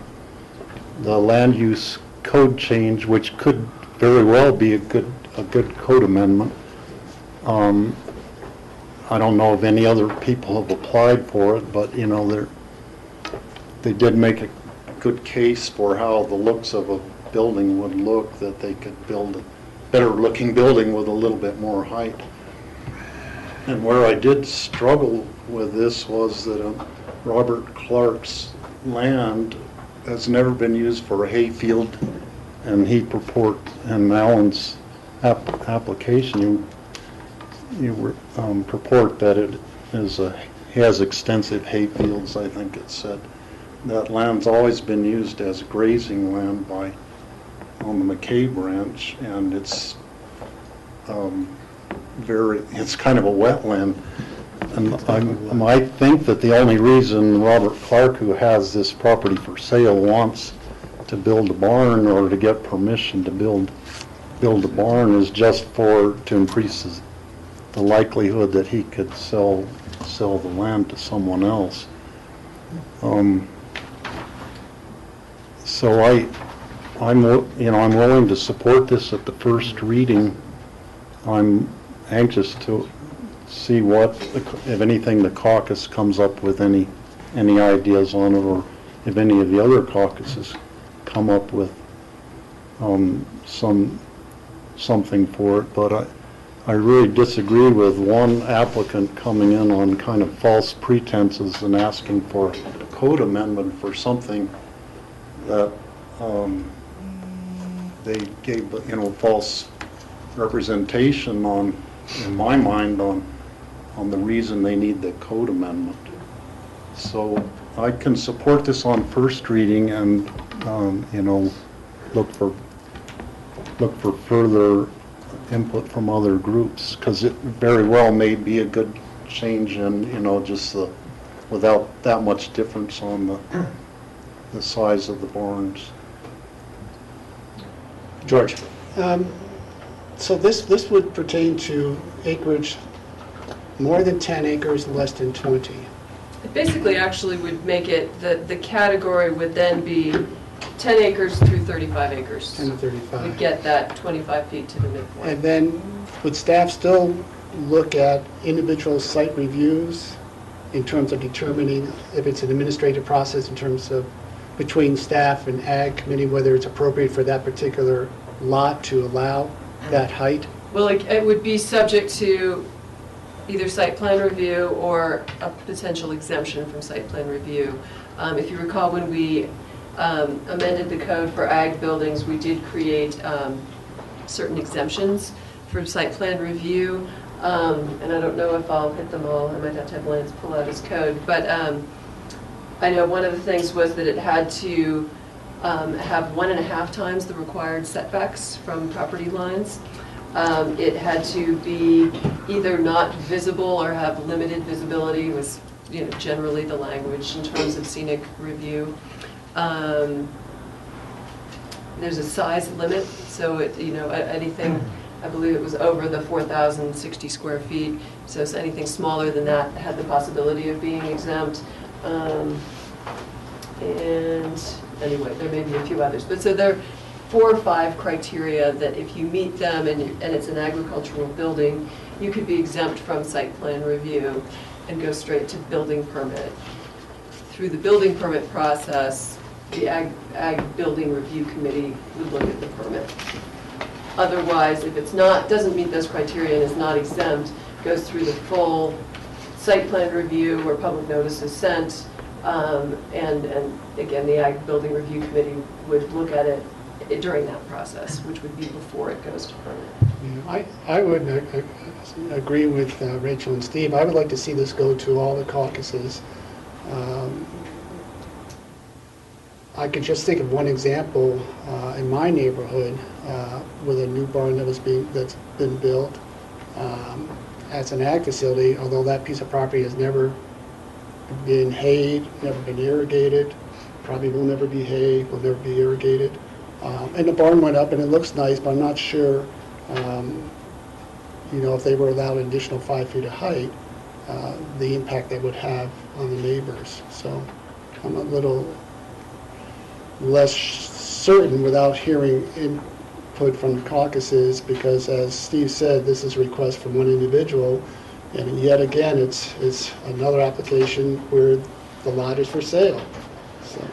the land use code change, which could very well be a good code amendment. I don't know if any other people have applied for it, but they did make a good case for how the looks of a building would look, that they could build a better looking building with a little bit more height. And where I did struggle with this was that Robert Clark's land has never been used for a hayfield, and he in Alan's application, you purport that it has extensive hayfields, I think it said. That land's always been used as grazing land on the McCabe Ranch, and it's it's kind of a wetland. And I think that the only reason Robert Clark, who has this property for sale, wants to build a barn or to get permission to build a barn is just to increase the likelihood that he could sell the land to someone else. So I'm willing to support this at the first reading. I'm anxious to see if anything, the caucus comes up with any ideas on it, or if any of the other caucuses come up with something for it. But I really disagree with one applicant coming in on kind of false pretenses and asking for a code amendment for something that they gave false representation on, in my mind, on the reason they need the code amendment. So I can support this on first reading and look for further input from other groups, because it very well may be a good change in just without that much difference on the size of the barns. George? So this would pertain to acreage more than 10 acres, less than 20. It basically actually would make it, the category would then be 10 acres through 35 acres. 10 to 35. We'd get that 25 feet to the midpoint. And then would staff still look at individual site reviews in terms of determining if it's an administrative process in terms of between staff and ag committee, whether it's appropriate for that particular lot to allow that height? Well, it would be subject to either site plan review or a potential exemption from site plan review. If you recall, when we amended the code for ag buildings, we did create certain exemptions for site plan review. And I don't know if I'll hit them all. I might have to have Lance pull out his code. But I know one of the things was that it had to have 1.5 times the required setbacks from property lines. It had to be either not visible or have limited visibility, was generally the language in terms of scenic review. There's a size limit, so anything, I believe it was over the 4,060 square feet, so anything smaller than that had the possibility of being exempt. And anyway, there may be a few others, but so there, 4 or 5 criteria that if you meet them and it's an agricultural building, you could be exempt from site plan review and go straight to building permit. Through the building permit process, the Ag Building Review Committee would look at the permit. Otherwise, if it's not, doesn't meet those criteria and is not exempt, goes through the full site plan review where public notice is sent, and again, the Ag Building Review Committee would look at it during that process, which would be before it goes to permit. Yeah, I would agree with Rachel and Steve. I would like to see this go to all the caucuses. I could just think of one example in my neighborhood with a new barn that's been built as an ag facility, although that piece of property has never been hayed, never been irrigated, probably will never be hayed, will never be irrigated. And the barn went up and it looks nice, but I'm not sure, if they were allowed an additional 5 feet of height, the impact they would have on the neighbors. So I'm a little less certain without hearing input from the caucuses, because as Steve said, this is a request from one individual, and yet again, it's another application where the lot is for sale. So,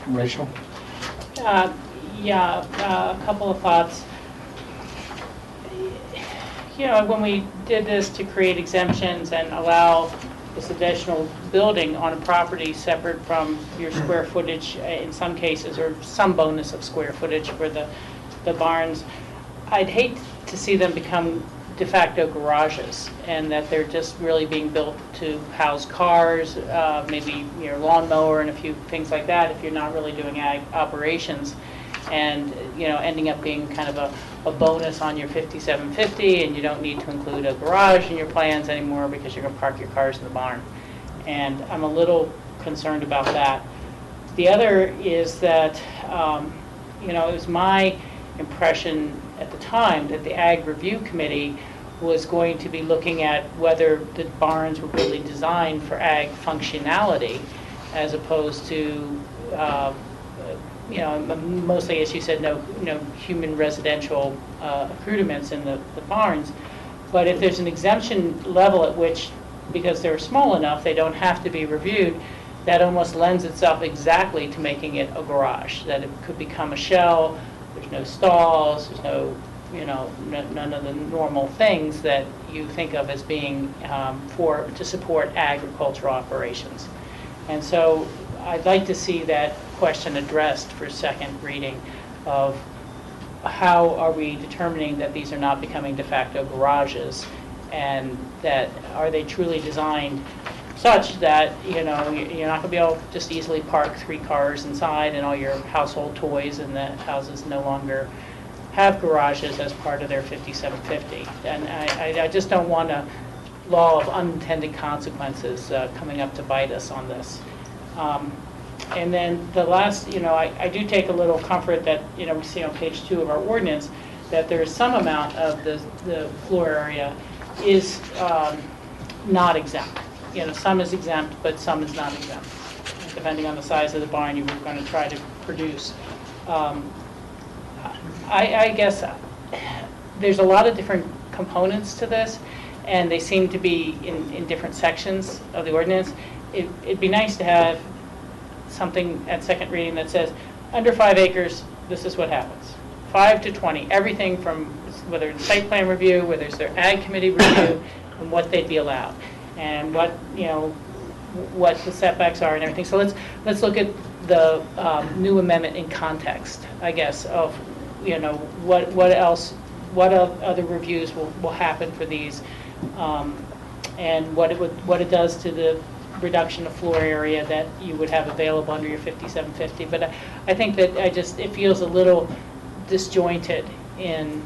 Rachel? Yeah, a couple of thoughts. When we did this to create exemptions and allow this additional building on a property separate from your square footage in some cases, or some bonus of square footage for the barns, I'd hate to see them become de facto garages, and that they're just really being built to house cars, maybe your lawnmower and a few things like that if you're not really doing ag operations, and ending up being kind of a bonus on your 5750, and you don't need to include a garage in your plans anymore because you're going to park your cars in the barn. And I'm a little concerned about that. The other is that it was my impression at the time that the Ag Review Committee was going to be looking at whether the barns were really designed for ag functionality, as opposed to, mostly, as you said, no human residential accoutrements in the barns. But if there's an exemption level at which, because they're small enough, they don't have to be reviewed, that almost lends itself exactly to making it a garage, that it could become a shell. There's no stalls, there's no, none of the normal things that you think of as being to support agricultural operations. And so I'd like to see that question addressed for second reading of how are we determining that these are not becoming de facto garages, and that are they truly designed such that you're not going to be able to just easily park 3 cars inside and all your household toys, and the houses no longer have garages as part of their 5750. And I just don't want a law of unintended consequences coming up to bite us on this. And then the last, I do take a little comfort that, we see on page 2 of our ordinance that there is some amount of the floor area is not exempt. Some is exempt, but some is not exempt, depending on the size of the barn you were going to try to produce. I guess there's a lot of different components to this, and they seem to be in different sections of the ordinance. It'd be nice to have something at second reading that says, under 5 acres, this is what happens. 5 to 20, everything from whether it's site plan review, whether it's their ag committee review, and what they'd be allowed, and what the setbacks are and everything. So let's look at the new amendment in context, I guess, of what else, what other reviews will happen for these, and what it does to the reduction of floor area that you would have available under your 5750. But I think that it feels a little disjointed in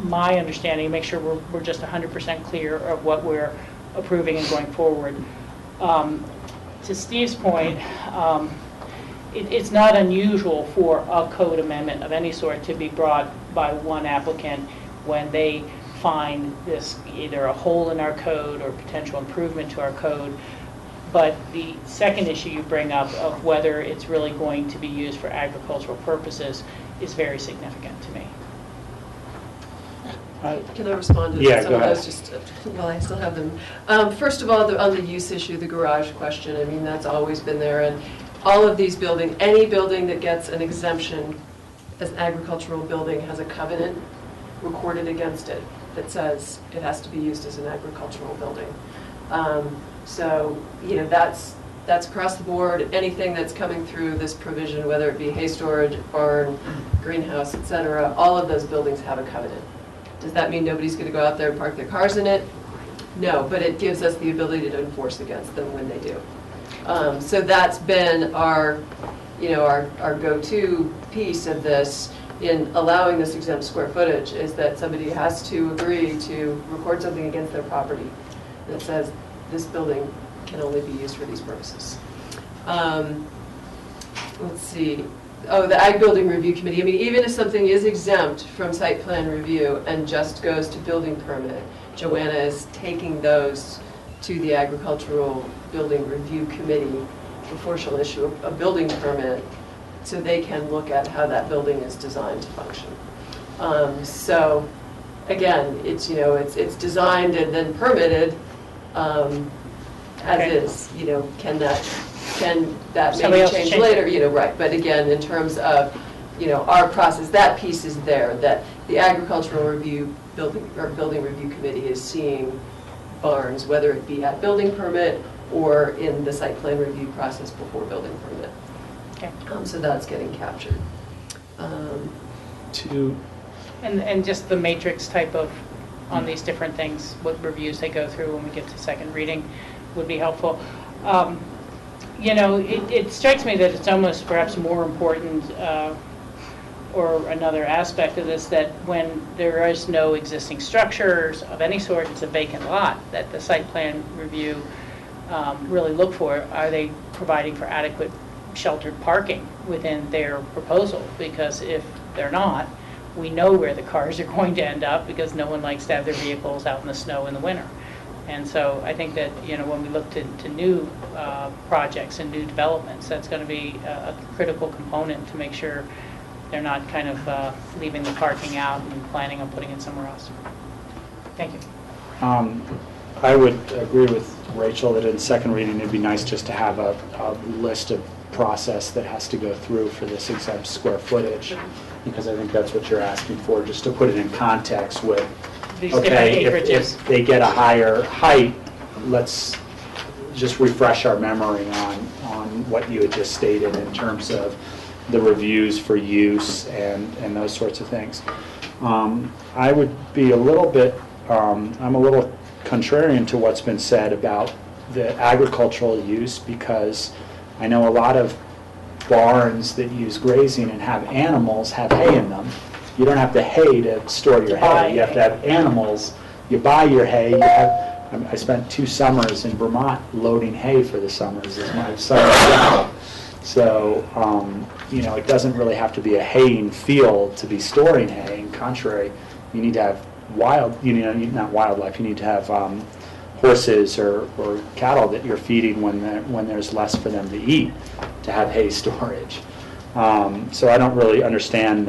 my understanding. Make sure we're just 100% clear of what we're approving and going forward. To Steve's point, it's not unusual for a code amendment of any sort to be brought by one applicant when they find this either a hole in our code or potential improvement to our code. But the second issue you bring up of whether it's really going to be used for agricultural purposes is very significant to me. Can I respond to Yeah, some go of ahead. those just while I still have them? First of all, on the use issue, the garage question, I mean, that's always been there. And all of these buildings, any building that gets an exemption as an agricultural building has a covenant recorded against it that says it has to be used as an agricultural building. So, you know, that's across the board. Anything that's coming through this provision, whether it be hay storage, barn, greenhouse, et cetera, all of those buildings have a covenant. Does that mean nobody's going to go out there and park their cars in it? No, but it gives us the ability to enforce against them when they do. So that's been our, you know, our go-to piece of this in allowing this exempt square footage is that somebody has to agree to record something against their property that says this building can only be used for these purposes. Let's see. Oh, the Ag Building Review Committee. I mean, even if something is exempt from site plan review and just goes to building permit, Joanna is taking those to the Agricultural Building Review Committee before she'll issue a building permit so they can look at how that building is designed to function. So again, it's, you know, it's designed and then permitted as is. You know, can that maybe change later? You know, right. But again, in terms of, you know, our process, that piece is there. That the Agricultural Review Building Review Committee is seeing barns, whether it be at building permit or in the site plan review process before building permit. Okay. So that's getting captured. And just the matrix type of, on these different things, what reviews they go through when we get to second reading would be helpful. You know, it strikes me that it's almost perhaps more important, or another aspect of this, that when there is no existing structures of any sort, it's a vacant lot, that the site plan review really look for, are they providing for adequate sheltered parking within their proposal? Because if they're not, we know where the cars are going to end up because no one likes to have their vehicles out in the snow in the winter. And so I think that, you know, when we look to new projects and new developments, that's going to be a critical component to make sure they're not kind of leaving the parking out and planning on putting it somewhere else. Thank you. I would agree with Rachel that in second reading it'd be nice just to have a list of process that has to go through for this exempt square footage, because I think that's what you're asking for, just to put it in context with, These okay, different acreages. if they get a higher height, let's just refresh our memory on what you had just stated in terms of the reviews for use and those sorts of things. I would be a little bit, I'm a little contrarian to what's been said about the agricultural use, because I know a lot of barns that use grazing and have animals have hay in them. You don't have the hay to store your hay. You have to have animals. You buy your hay. You have, I spent 2 summers in Vermont loading hay for the summers as my summer job. So, you know, it doesn't really have to be a haying field to be storing hay. In contrary, you need to have not wildlife, you need to have horses or cattle that you're feeding when there's less for them to eat to have hay storage. So I don't really understand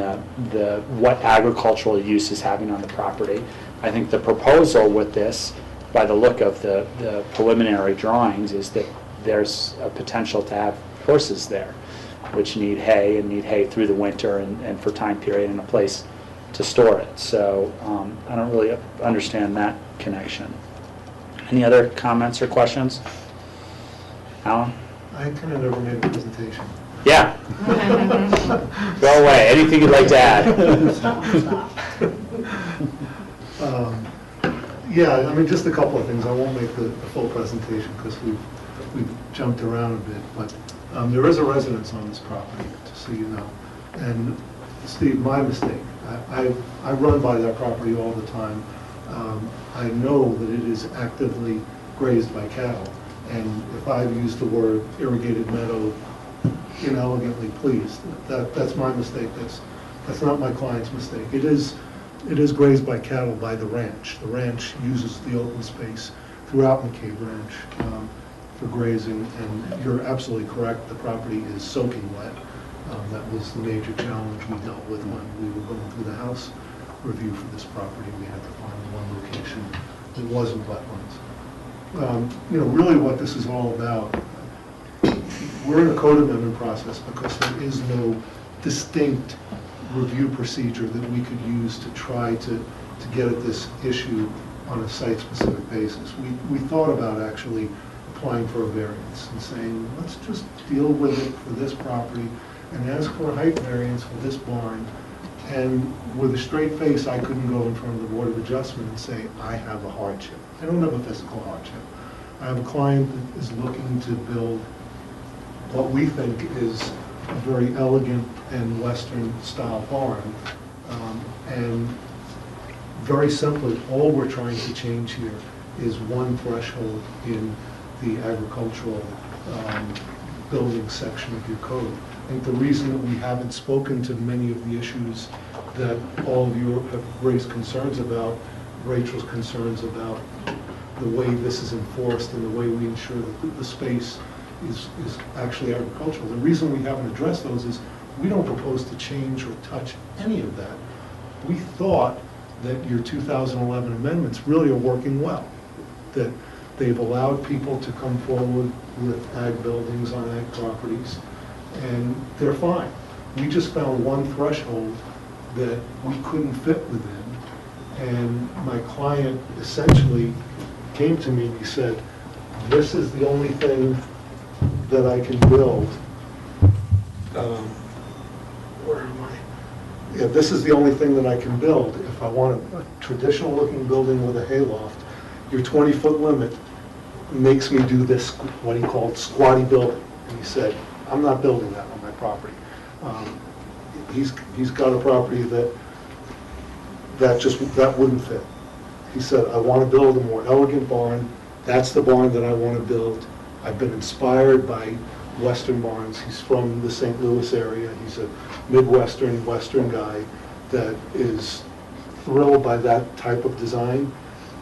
what agricultural use is having on the property. I think the proposal with this, by the look of the preliminary drawings, is that there's a potential to have horses there, which need hay through the winter and for time period and a place to store it. So I don't really understand that connection. Any other comments or questions? Alan? I kind of never made a presentation. Yeah. Go away. Anything you'd like to add? Yeah, I mean, just a couple of things. I won't make the full presentation because we've jumped around a bit, but there is a residence on this property, just so you know. And Steve, my mistake. I run by that property all the time. I know that it is actively grazed by cattle, and if I've used the word irrigated meadow inelegantly, please, that's my mistake. That's not my client's mistake. It is grazed by cattle by the ranch. The ranch uses the open space throughout McCabe Ranch for grazing, and you're absolutely correct, the property is soaking wet. That was the major challenge we dealt with when we were going through the house review for this property. We had to find one location that wasn't wetlands. Really what this is all about, we're in a code amendment process because there is no distinct review procedure that we could use to try to get at this issue on a site-specific basis. We thought about actually applying for a variance and saying, let's just deal with it for this property and ask for a height variance for this barn. And with a straight face, I couldn't go in front of the Board of Adjustment and say, I have a hardship. I don't have a physical hardship. I have a client that is looking to build what we think is a very elegant and Western-style barn. And very simply, all we're trying to change here is one threshold in the agricultural building section of your code. I think the reason that we haven't spoken to many of the issues that all of you have raised concerns about, Rachel's concerns about the way this is enforced and the way we ensure that the space is actually agricultural. The reason we haven't addressed those is we don't propose to change or touch any of that. We thought that your 2011 amendments really are working well, that they've allowed people to come forward with ag buildings on ag properties, and they're fine. We just found one threshold that we couldn't fit within, and my client essentially came to me and he said, this is the only thing that I can build. Where am I? Yeah, this is the only thing that I can build if I want a traditional looking building with a hayloft. Your 20-foot limit makes me do this, what he called squatty building. And he said, I'm not building that on my property. He's got a property that wouldn't fit. He said, I want to build a more elegant barn. That's the barn that I want to build. I've been inspired by Western barns. He's from the St. Louis area. He's a Midwestern, Western guy that is thrilled by that type of design.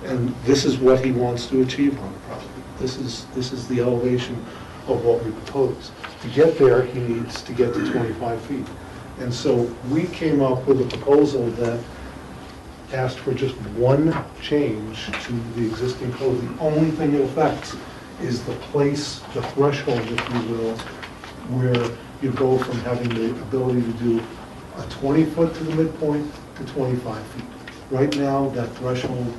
And this is what he wants to achieve on the property. This is the elevation of what we propose. To get there, he needs to get to 25 feet. And so we came up with a proposal that asked for just one change to the existing code. The only thing it affects is the place, the threshold, if you will, where you go from having the ability to do a 20-foot to the midpoint to 25 feet. Right now, that threshold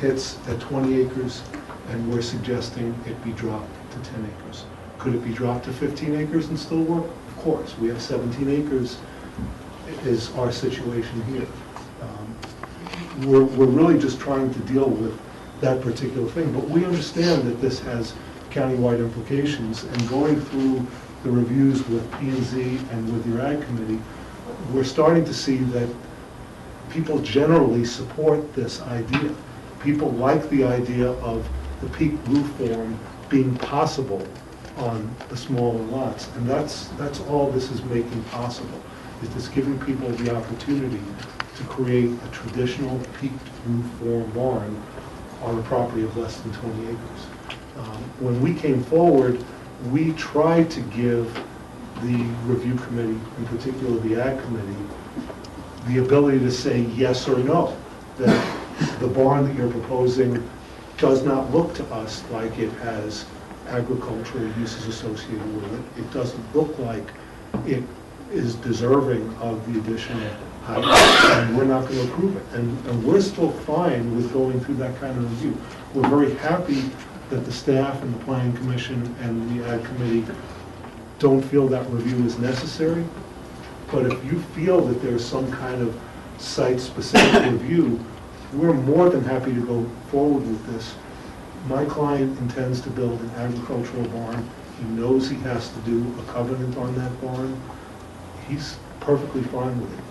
hits at 20 acres, and we're suggesting it be dropped to 10 acres. Could it be dropped to 15 acres and still work? Of course. We have 17 acres is our situation here. We're really just trying to deal with that particular thing, but we understand that this has countywide implications, and going through the reviews with P&Z and with your Ag Committee, we're starting to see that people generally support this idea. People like the idea of the peak roof form being possible on the smaller lots, and that's all this is making possible, is just giving people the opportunity to create a traditional peaked roof form barn on a property of less than 20 acres. When we came forward, we tried to give the review committee, in particular the Ag Committee, the ability to say yes or no, that the barn that you're proposing does not look to us like it has agricultural uses associated with it. It doesn't look like it is deserving of the additional height, and we're not going to approve it. And we're still fine with going through that kind of review. We're very happy that the staff and the Planning Commission and the Ag Committee don't feel that review is necessary. But if you feel that there's some kind of site-specific review, we're more than happy to go forward with this. My client intends to build an agricultural barn. He knows he has to do a covenant on that barn. He's perfectly fine with it.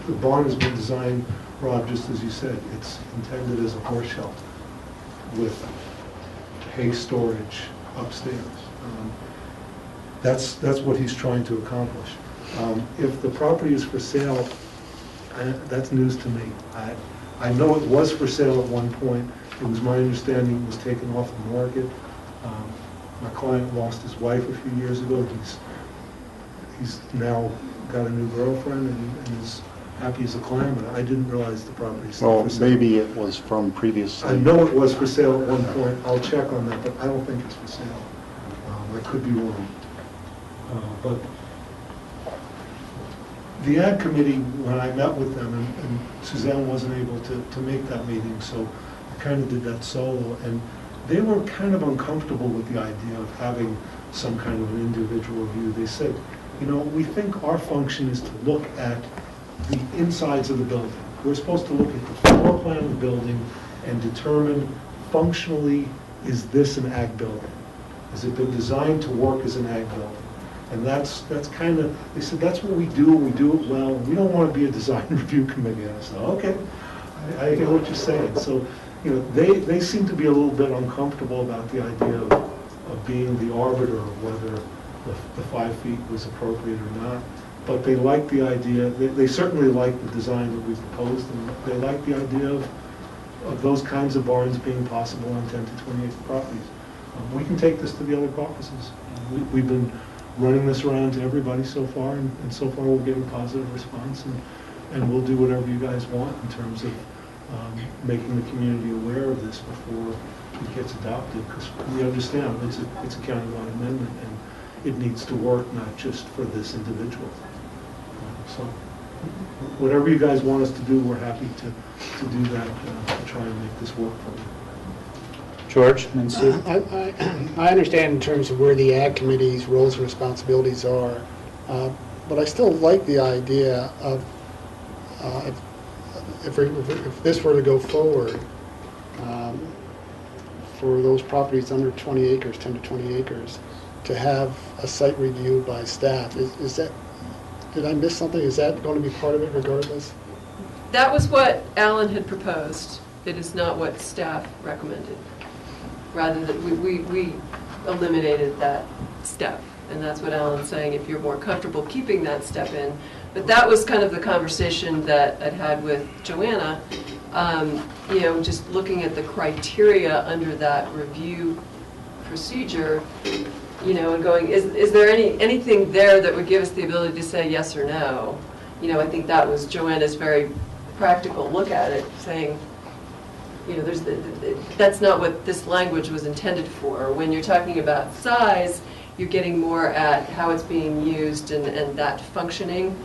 The barn has been designed, Rob, just as you said, it's intended as a horse shelter with hay storage upstairs. That's what he's trying to accomplish. If the property is for sale, that's news to me. I know it was for sale at one point. It was my understanding it was taken off the market. My client lost his wife a few years ago. He's now got a new girlfriend and is happy as a clam, but I didn't realize the property still Well, for sale. maybe it was from previously. I know it was for sale at one point. I'll check on that, but I don't think it's for sale. I could be wrong. But the ad committee, when I met with them, and Suzanne wasn't able to make that meeting, so I kind of did that solo, and they were kind of uncomfortable with the idea of having some kind of an individual view. They said, you know, we think our function is to look at the insides of the building. We're supposed to look at the floor plan of the building and determine functionally, is this an ag building? Has it been designed to work as an ag building? And that's kind of, they said, that's what we do, and we do it well. We don't want to be a design review committee. And I said, okay, I hear what you're saying. So, you know, they seem to be a little bit uncomfortable about the idea of being the arbiter of whether the 5 feet was appropriate or not. But they like the idea, they certainly like the design that we proposed, and they like the idea of those kinds of barns being possible on 10 to 20 acre properties. We can take this to the other caucuses. We've been running this around to everybody so far, and so far we're getting positive response, and we'll do whatever you guys want in terms of making the community aware of this before it gets adopted, because we understand it's a countywide amendment, and it needs to work not just for this individual. So whatever you guys want us to do, we're happy to do that, to try and make this work for you. George, and then Sue. I understand in terms of where the ag committee's roles and responsibilities are, but I still like the idea of if this were to go forward, for those properties under 20 acres, 10 to 20 acres, to have a site review by staff. Is that, did I miss something? Is that going to be part of it regardless? That was what Alan had proposed. It is not what staff recommended. Rather than, we eliminated that step. And that's what Alan's saying, if you're more comfortable keeping that step in. But that was kind of the conversation that I'd had with Joanna, you know, just looking at the criteria under that review procedure, you know, and going, is there anything there that would give us the ability to say yes or no? You know, I think that was Joanna's very practical look at it, saying, you know, that's not what this language was intended for. When you're talking about size, you're getting more at how it's being used and that functioning.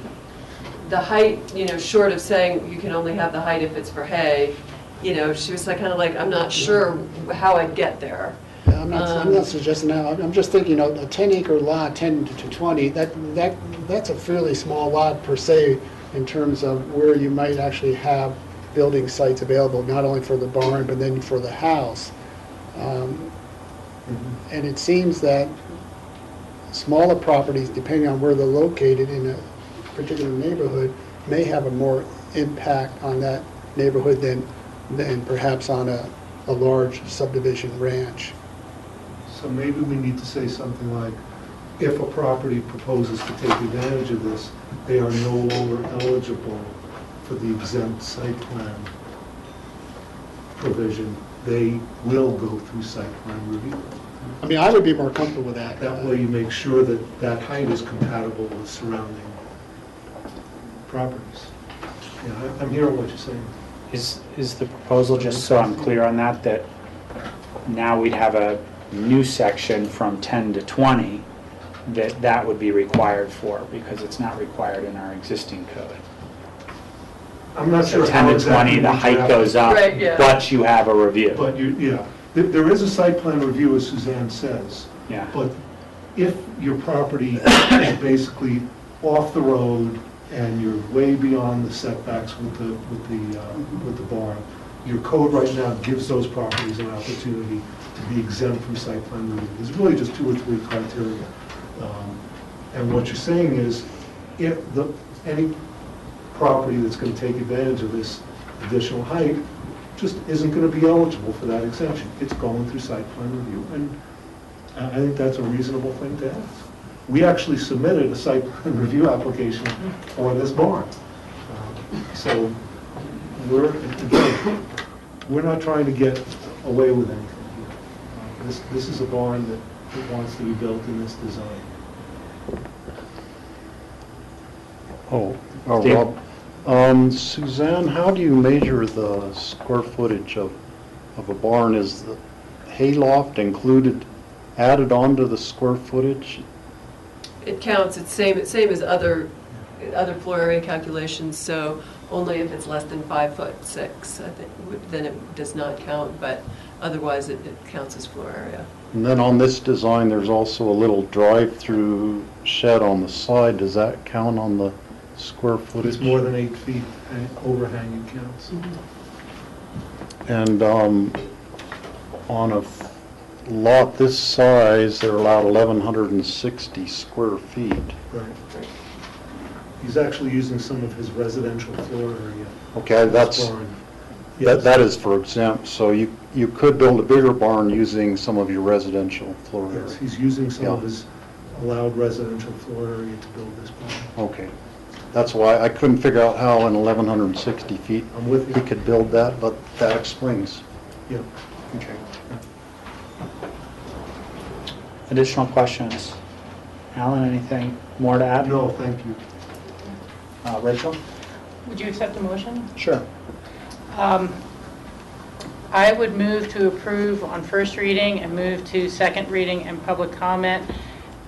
The height, you know, short of saying you can only have the height if it's for hay, you know, she was like, kind of like, I'm not sure how I'd get there. Yeah, I'm not suggesting that. I'm just thinking, you know, a 10-acre lot, 10 to 20, that's a fairly small lot per se in terms of where you might actually have building sites available, not only for the barn, but then for the house. And it seems that smaller properties, depending on where they're located in a particular neighborhood, may have a more impact on that neighborhood than perhaps on a large subdivision ranch. So maybe we need to say something like, if a property proposes to take advantage of this, they are no longer eligible for the exempt site plan provision. They will go through site plan review. I mean, I would be more comfortable with that. That way you make sure that that height is compatible with surrounding properties. Yeah, I'm hearing what you're saying. Is the proposal, just so I'm clear on that, that now we'd have a new section from 10 to 20 that would be required for, because it's not required in our existing code? I'm not So sure 10 how to exactly 20, the we height draft goes it. up, Right, yeah. but you have a review. But yeah, there is a site plan review, as Suzanne says. Yeah. But if your property is basically off the road and you're way beyond the setbacks with the barn, your code right now gives those properties an opportunity to be exempt from site plan review. There's really just 2 or 3 criteria. And what you're saying is, if any property that's going to take advantage of this additional height just isn't going to be eligible for that exemption. It's going through site plan review, and I think that's a reasonable thing to ask. We actually submitted a site plan review application for this barn. So we're not trying to get away with anything here. This is a barn that that wants to be built in this design. Rob. Suzanne, how do you measure the square footage of a barn? Is the hayloft added onto the square footage? It counts, it's same as other floor area calculations, so only if it's less than 5'6", I think, then it does not count, but otherwise it counts as floor area. And then on this design, there's also a little drive-through shed on the side. Does that count on the square footage? It's more than 8 feet overhang, it counts. And on a lot this size, they're allowed 1,160 square feet. Right. He's actually using some of his residential floor area. Okay, that is for exempt, so you could build a bigger barn using some of your residential floor area. Yes, he's using some of his allowed residential floor area to build this barn. Okay. That's why I couldn't figure out how in 1,160 feet I'm with you. he could build that, but that explains. Yeah. Okay. Additional questions? Alan, anything more to add? No, thank you. Rachel? Would you accept the motion? Sure. I would move to approve on first reading and move to second reading and public comment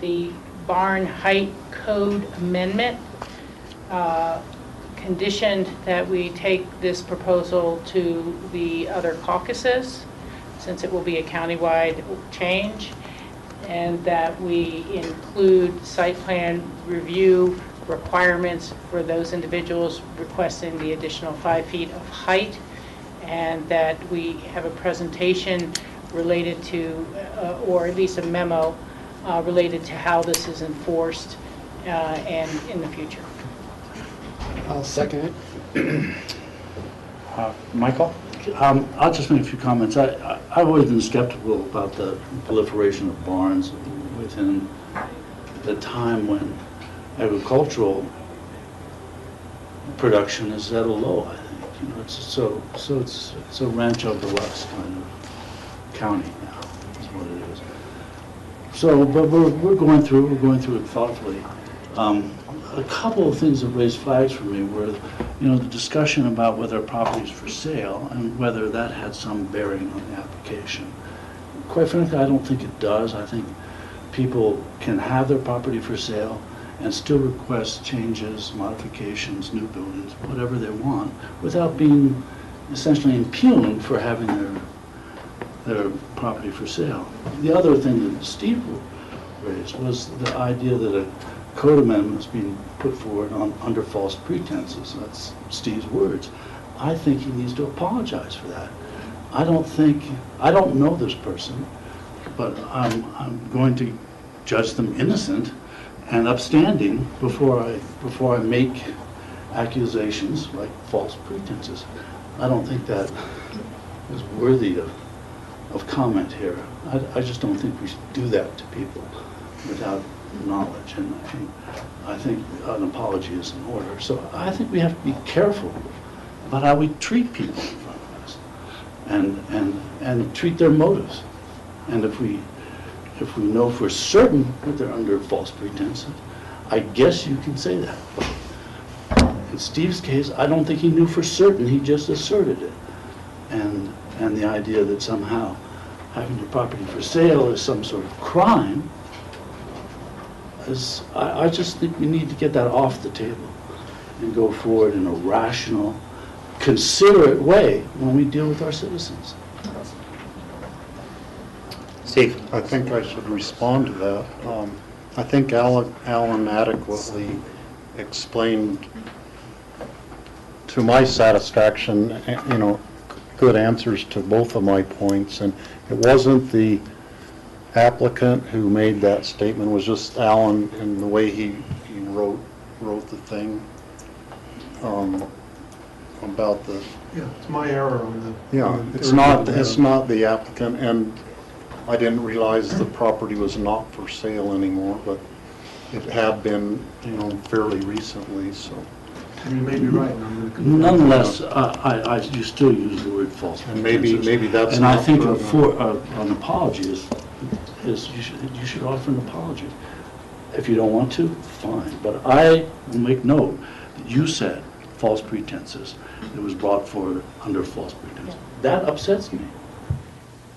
the barn height code amendment, conditioned that we take this proposal to the other caucuses, since it will be a countywide change, and that we include site plan review requirements for those individuals requesting the additional 5 feet of height, and that we have a presentation related to, or at least a memo related to how this is enforced and in the future. I'll second it. Michael? I'll just make a few comments. I've always been skeptical about the proliferation of barns within the time when agricultural production is at a low, I think. You know, it's a rancho deluxe kind of county now, is what it is. So, but we're going through it thoughtfully. A couple of things that raised flags for me were, you know, the discussion about whether a property is for sale and whether that had some bearing on the application. Quite frankly, I don't think it does. I think people can have their property for sale and still request changes, modifications, new buildings, whatever they want, without being essentially impugned for having their property for sale. The other thing that Steve raised was the idea that a code amendment is being put forward under false pretenses. That's Steve's words. I think he needs to apologize for that. I don't know this person, but I'm going to judge them innocent and upstanding before I make accusations like false pretenses. I don't think that is worthy of comment here. I just don't think we should do that to people without knowledge, and I think an apology is in order. So I think we have to be careful about how we treat people in front of us, and treat their motives. And if we know for certain that they're under false pretenses, I guess you can say that. In Steve's case, I don't think he knew for certain, he just asserted it. And the idea that somehow having your property for sale is some sort of crime, I just think we need to get that off the table and go forward in a rational, considerate way when we deal with our citizens. Steve? I think I should respond to that. I think Alan adequately explained to my satisfaction, you know, good answers to both of my points, and it wasn't the applicant who made that statement, it was just Alan and the way he wrote the thing about the. Yeah, it's my error on the. Yeah, it's not the applicant, and I didn't realize the property was not for sale anymore, but it had been, you know, fairly recently, so. And you may be right. Nonetheless, you still use the word false And pretenses. maybe that's And I not think true. an apology is you should offer an apology. If you don't want to, fine. But I will make note that you said false pretenses. It was brought forward under false pretenses. That upsets me.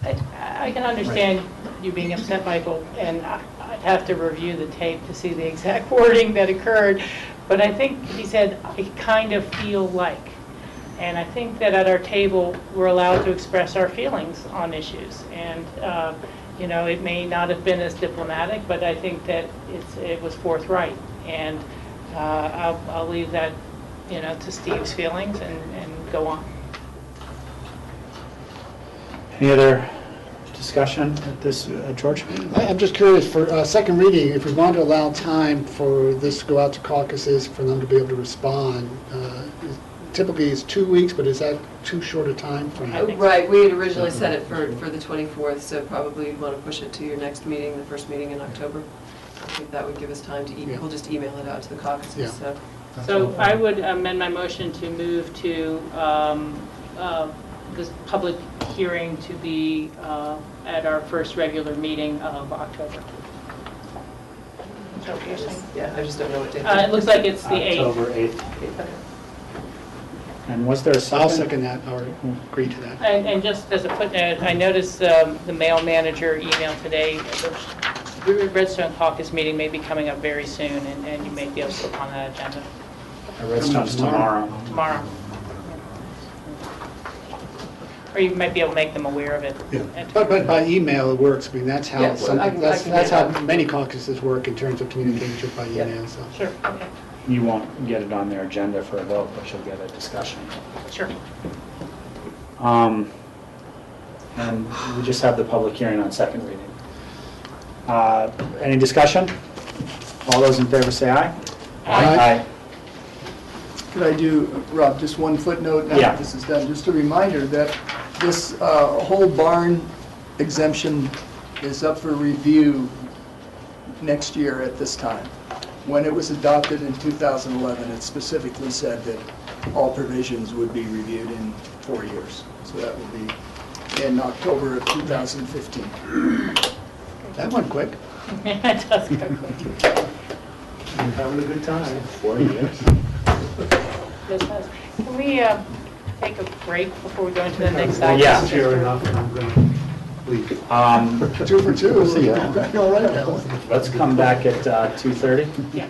I can understand you being upset, Michael, and I'd have to review the tape to see the exact wording that occurred. But I think he said, I kind of feel like. And I think that at our table, we're allowed to express our feelings on issues. And, you know, it may not have been as diplomatic, but I think that it was forthright. And I'll leave that, you know, to Steve's feelings and go on. Any other discussion at this, George? I'm just curious, for second reading, if we want to allow time for this to go out to caucuses, for them to be able to respond, typically it's 2 weeks, but is that too short a time from? Right, we had originally set it for the 24th, so probably you'd want to push it to your next meeting, the first meeting in October. I think that would give us time to we'll just email it out to the caucuses, So I would amend my motion to move to this public hearing to be at our first regular meeting of October. Is that what you're saying? Yeah, I just don't know what date. It looks like it's the 8th. October 8th. And was there a second? I'll second that, or agree to that. And just as a footnote, I noticed the mail manager email today, the Redstone Caucus meeting may be coming up very soon, and you may be able to look on that agenda. Redstone's tomorrow. Tomorrow. Or you might be able to make them aware of it. Yeah. But by email it works. I mean, that's how that's how many caucuses work in terms of communication by email. So. Sure. Okay. You won't get it on their agenda for a vote, but you'll get a discussion. Sure. And we just have the public hearing on second reading. Any discussion? All those in favor say aye. Aye. Could I do, Rob, just one footnote now that this is done? Just a reminder that this whole barn exemption is up for review next year at this time. When it was adopted in 2011, it specifically said that all provisions would be reviewed in 4 years. So that will be in October of 2015. That went quick. It does go quick. I'm having a good time. 4 years. Can we take a break before we go into the next item? Yeah. Fair enough, and I'm going to leave. 2 for 2. See ya. All right now. Let's come back at 2:30. Yeah.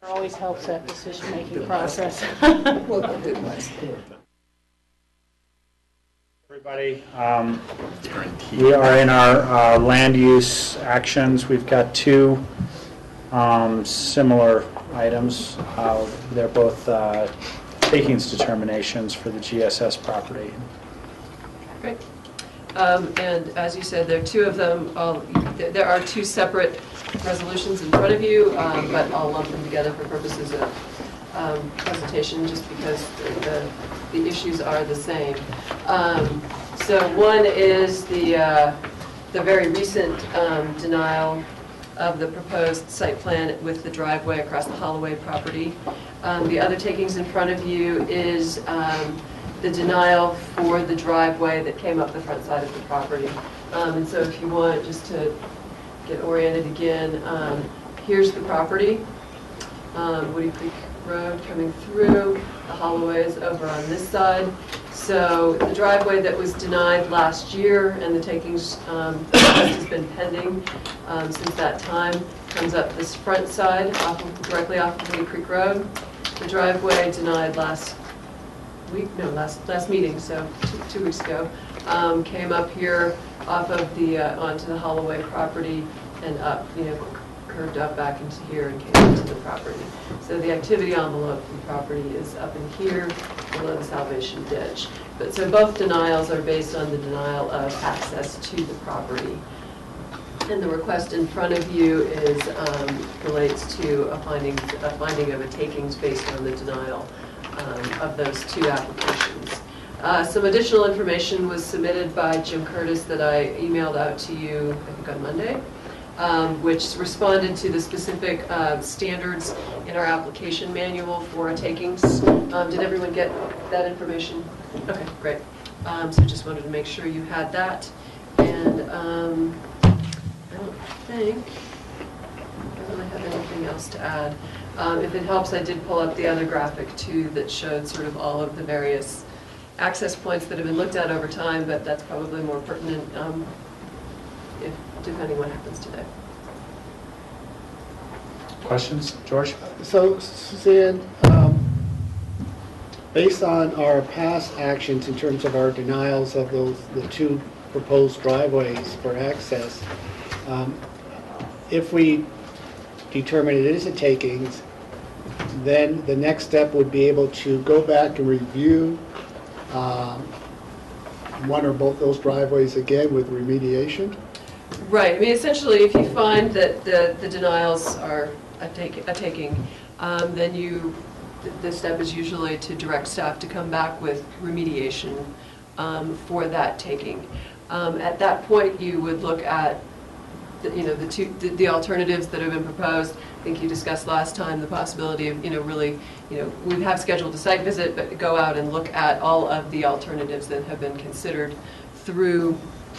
It always helps that decision-making process. Well, it did last. Everybody, we are in our land use actions. We've got two similar items. They're both takings determinations for the GSS property. Great. And as you said, there are two of them. There are two separate resolutions in front of you, but I'll lump them together for purposes of presentation just because the issues are the same. So one is the very recent denial of the proposed site plan with the driveway across the Holloway property. The other takings in front of you is the denial for the driveway that came up the front side of the property. And so if you want just to get oriented again, here's the property, Woody Creek Road coming through, the Holloway is over on this side. So the driveway that was denied last year and the takings has been pending since that time comes up this front side, directly off of Woody Creek Road. The driveway denied last meeting, so two weeks ago, came up here off of the onto the Holloway property and up, curved up back into here and came into the property. So the activity envelope for the property is up in here below the Salvation Ditch. But so both denials are based on the denial of access to the property. And the request in front of you is relates to a finding of a takings based on the denial of those two applications. Some additional information was submitted by Jim Curtis that I emailed out to you, I think on Monday, which responded to the specific standards in our application manual for takings. Did everyone get that information? Okay, great. So just wanted to make sure you had that. And I don't think I really have anything else to add. If it helps, I did pull up the other graphic too that showed sort of all of the various access points that have been looked at over time, but that's probably more pertinent depending what happens today. Questions, George? So, Suzanne, based on our past actions in terms of our denials of the two proposed driveways for access, if we determine it is a takings, then the next step would be able to go back and review one or both those driveways again with remediation? Right. I mean, essentially, if you find that the denials are a taking, then the step is usually to direct staff to come back with remediation for that taking. At that point, you would look at the alternatives that have been proposed. I think you discussed last time the possibility of we have scheduled a site visit, but go out and look at all of the alternatives that have been considered through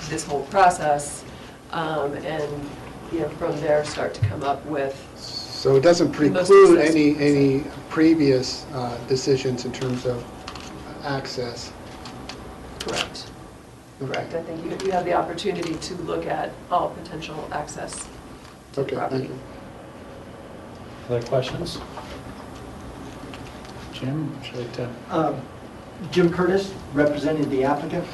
this whole process, and from there start to come up with. So it doesn't preclude any previous decisions in terms of access. Correct. Correct. I think you have the opportunity to look at all potential access to the property. Thank you. Other questions? Jim, would you like to? Jim Curtis, representing the applicant.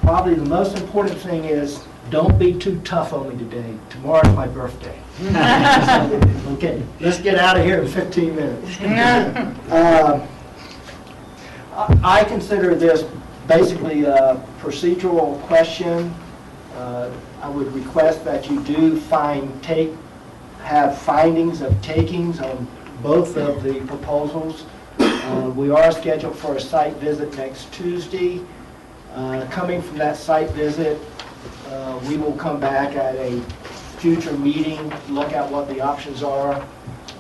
Probably the most important thing is don't be too tough on me today. Tomorrow's my birthday. Okay, let's get out of here in 15 minutes. I consider this basically a procedural question. I would request that you do have findings of takings on both of the proposals. We are scheduled for a site visit next Tuesday. Coming from that site visit, we will come back at a future meeting, look at what the options are,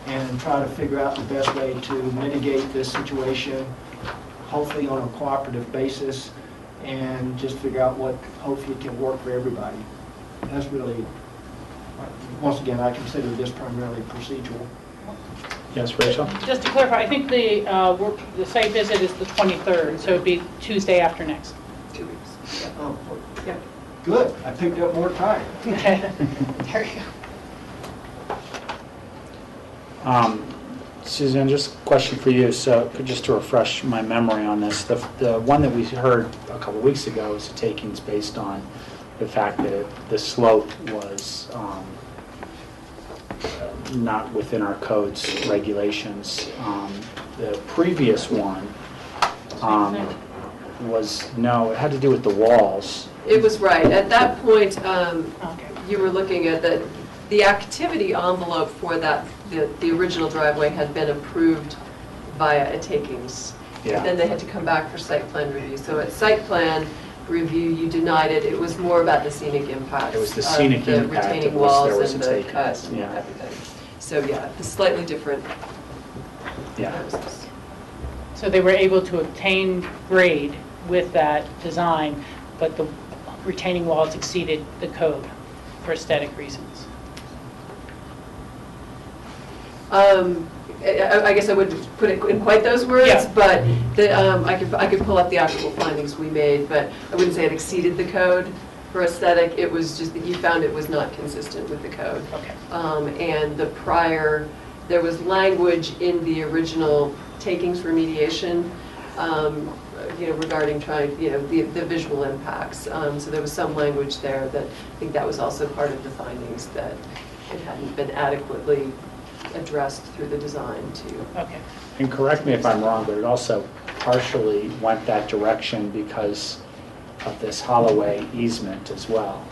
and try to figure out the best way to mitigate this situation, hopefully on a cooperative basis, and just figure out what hopefully can work for everybody. That's really, once again, I consider this primarily procedural. Yes, Rachel? Just to clarify, I think the site visit is the 23rd, so it'd be Tuesday after next. 2 weeks. Yeah. Oh, yeah. Good. I picked up more time. Okay. There you go. Suzanne, just a question for you. So just to refresh my memory on this, the one that we heard a couple of weeks ago was a takings based on the fact that the slope was not within our code's regulations. The previous one it had to do with the walls. It was right. At that point, you were looking at the activity envelope for that, the original driveway had been approved via a takings. Yeah. Then they had to come back for site plan review. So at site plan review, you denied it. It was more about the scenic impacts. It was the scenic the impact retaining of which walls there was and a the takings. cut and Yeah. everything. So yeah, it's slightly different. Yeah. So they were able to obtain grade with that design, but the retaining walls exceeded the code for aesthetic reasons. I guess I wouldn't put it in quite those words, Yeah. but I could pull up the actual findings we made, but I wouldn't say it exceeded the code for aesthetic. It was just that you found it was not consistent with the code. Okay. And there was language in the original takings remediation, regarding the visual impacts. So there was some language there that I think that was also part of the findings, that it hadn't been adequately addressed through the design too. Okay. And correct me if I'm wrong, but it also partially went that direction because of this Holloway easement as well.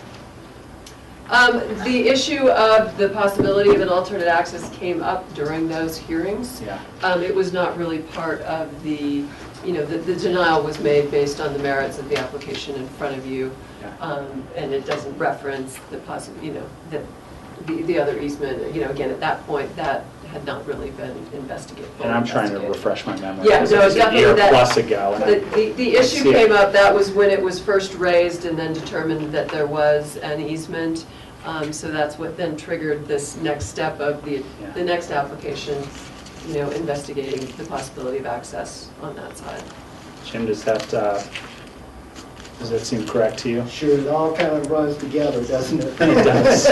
The issue of the possibility of an alternate access came up during those hearings. Yeah. It was not really part of the denial was made based on the merits of the application in front of you. Yeah. And it doesn't reference the other easement. Again, at that point, that had not really been investigated. And I'm trying to refresh my memory. Yeah, because no, it was a definitely year that. plus ago. And The issue came up, that was when it was first raised and then determined that there was an easement. So that's what then triggered this next step of the next application, investigating the possibility of access on that side. Jim, does that seem correct to you? Sure, it all kind of runs together, doesn't it? It does.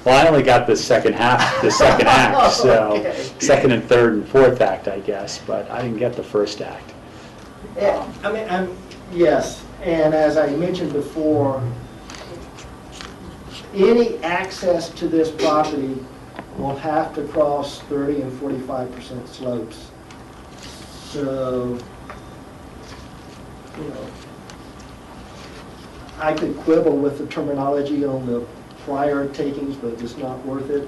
Well, I only got the second act, so Okay. second and third and fourth act, I guess, but I didn't get the first act. Yeah, yes, and as I mentioned before, any access to this property will have to cross 30 and 45% slopes. So, I could quibble with the terminology on the prior takings, but it's not worth it.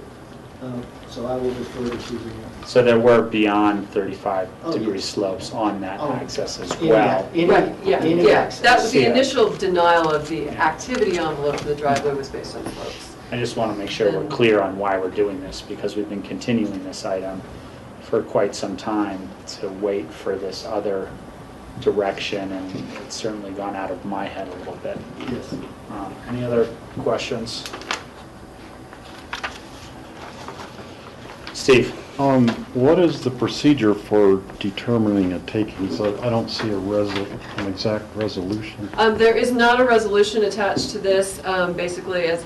So I will refer to Suzanne. So there were beyond 35 Oh, degree yes. slopes on that access as Any- well. Right, yeah, any yeah. access. That was the Yeah. initial denial of the activity envelope of the driveway was based on slopes. I just want to make sure we're clear on why we're doing this, because we've been continuing this item for quite some time to wait for this other direction, and it's certainly gone out of my head a little bit. Yes. Any other questions? Steve? What is the procedure for determining a takings? I don't see an exact resolution. There is not a resolution attached to this. Basically, as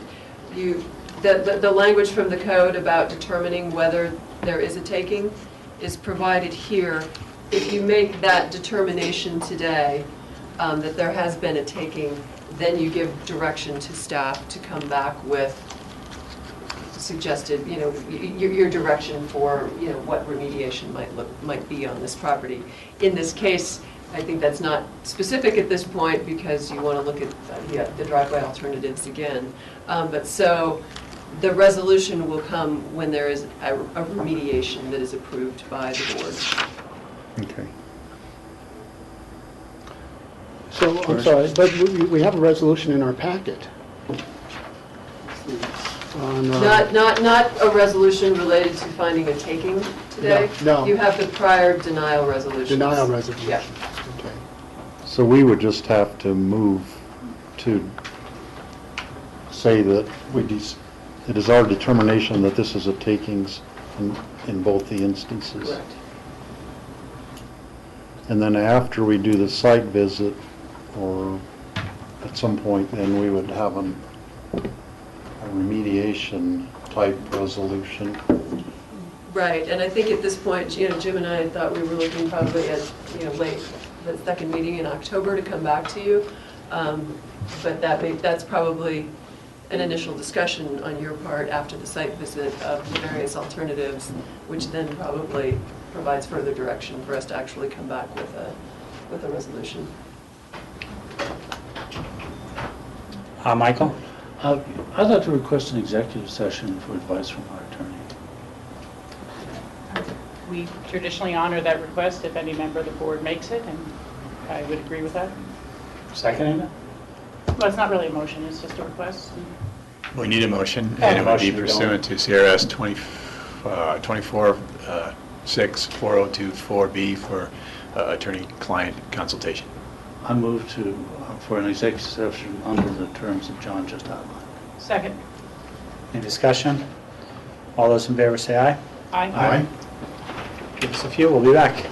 the language from the code about determining whether there is a taking is provided here. If you make that determination today, that there has been a taking, then you give direction to staff to come back with suggested, your direction for, what remediation might be on this property. In this case, I think that's not specific at this point because you want to look at the driveway alternatives again. But so the resolution will come when there is a remediation that is approved by the board. Okay. So, I'm sorry, but we have a resolution in our packet. Not a resolution related to finding a taking today? No. You have the prior denial resolution. Denial resolution. Yeah. Okay. So we would just have to move to say that it is our determination that this is a takings in both the instances. Correct. And then after we do the site visit, or at some point, then we would have a remediation type resolution. Right, and I think at this point, Jim and I thought we were looking probably at, late, the second meeting in October to come back to you. But that's probably an initial discussion on your part after the site visit of the various alternatives, which then probably provides further direction for us to actually come back with a resolution. Michael? I'd like to request an executive session for advice from our attorney. We traditionally honor that request if any member of the board makes it, and I would agree with that. Seconding it? Well, it's not really a motion, it's just a request. We need a motion, Yeah, and it would be motion to go. pursuant to CRS 24-64024B for attorney-client consultation. I move for an executive session under the terms that John just outlined. Second. Any discussion? All those in favor say aye. Aye. Give us a few, we'll be back.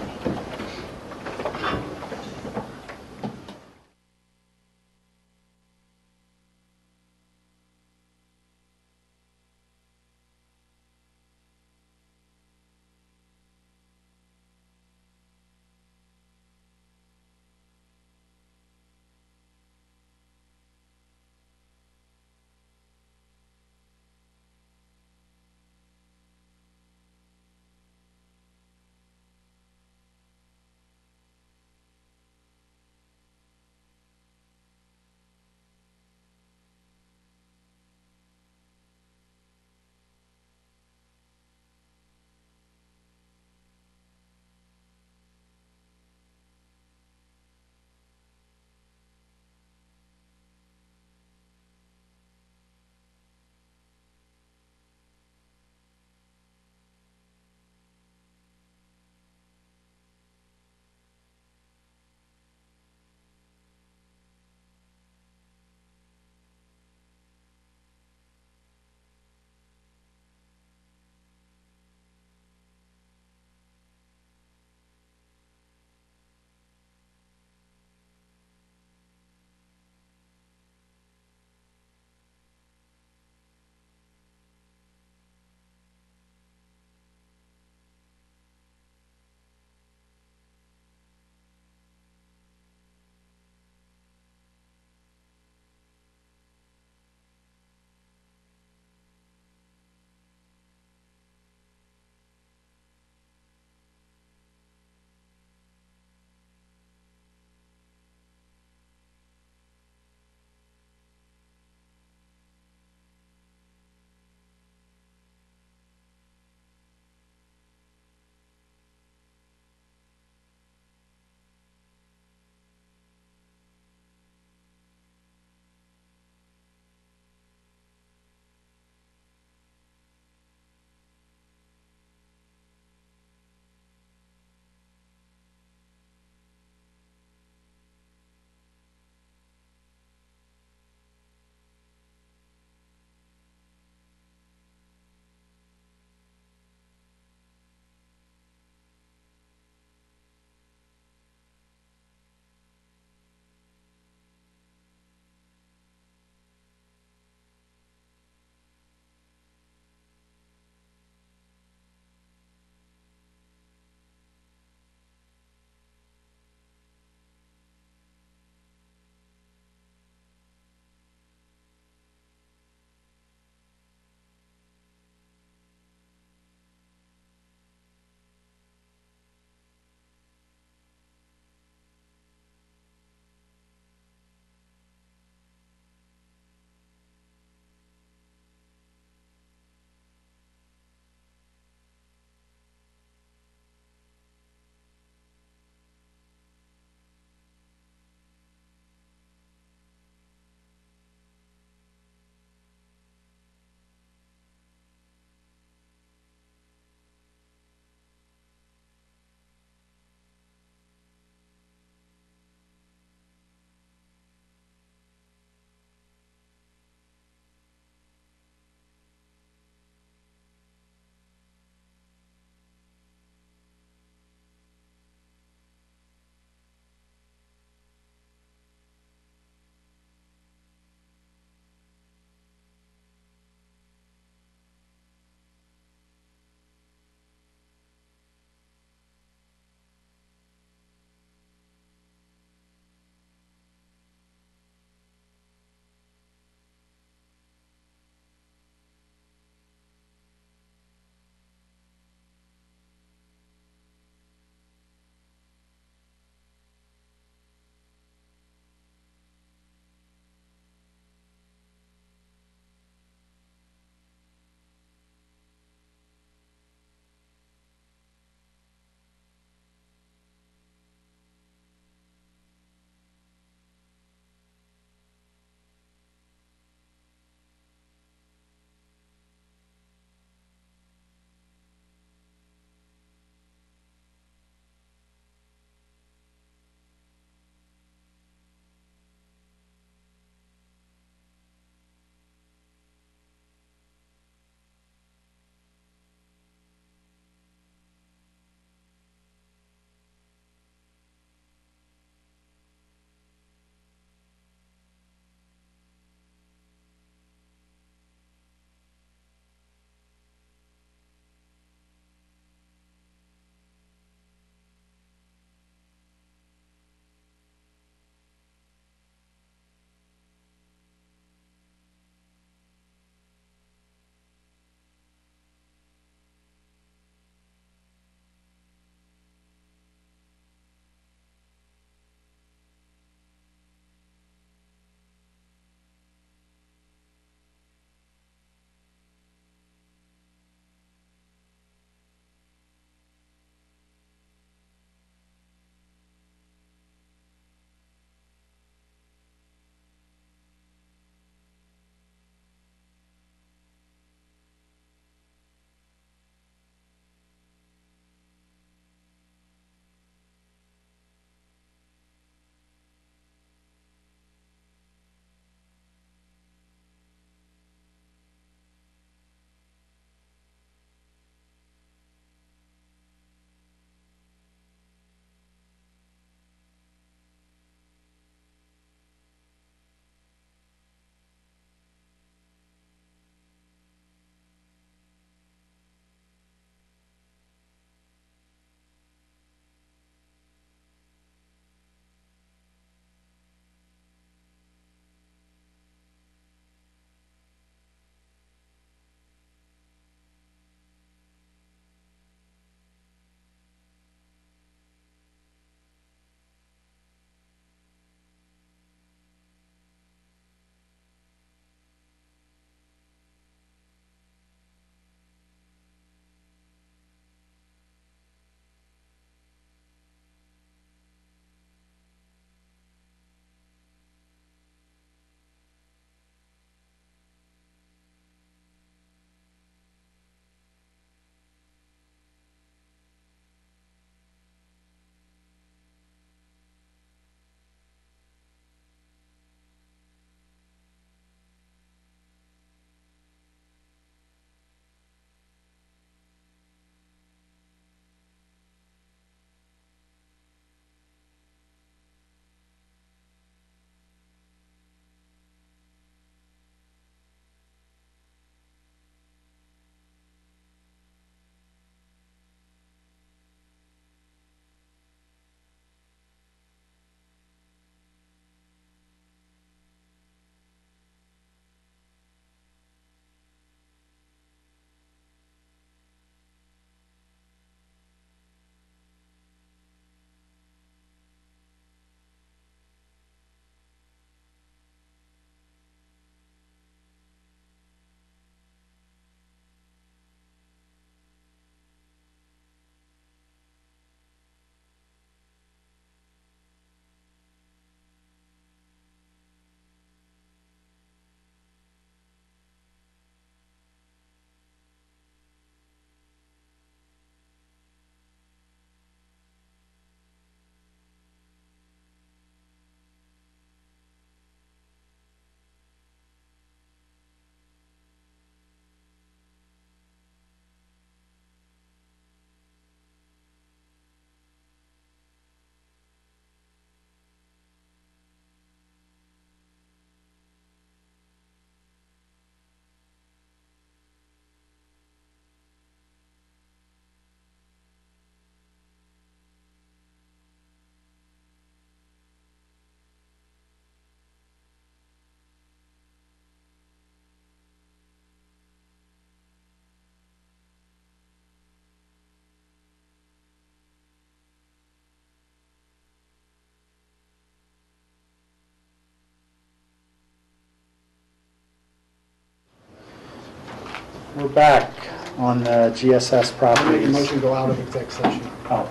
We're back on the GSS I make a properties. motion to go out of exec session. Oh,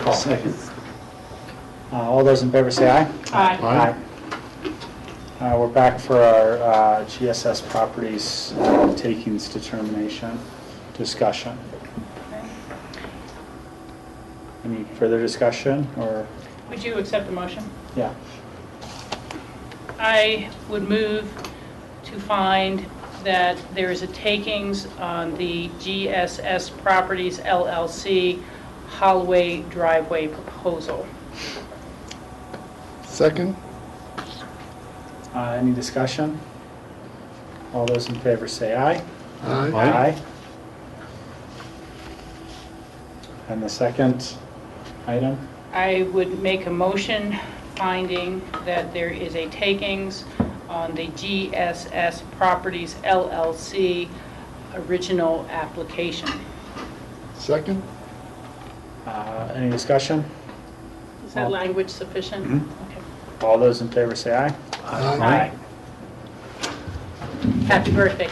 call. Second. All those in favor say aye. Aye. We're back for our GSS properties takings determination discussion. Any further discussion, or? Would you accept the motion? Yeah. I would move to find that there is a takings on the GSS Properties LLC Holloway driveway proposal. Second? Any discussion? All those in favor say aye. Aye. Aye. And the second item? I would make a motion finding that there is a takings on the GSS Properties LLC original application. Second? Any discussion? Is that language sufficient? Mhm. Okay. All those in favor say aye. Aye. Happy birthday.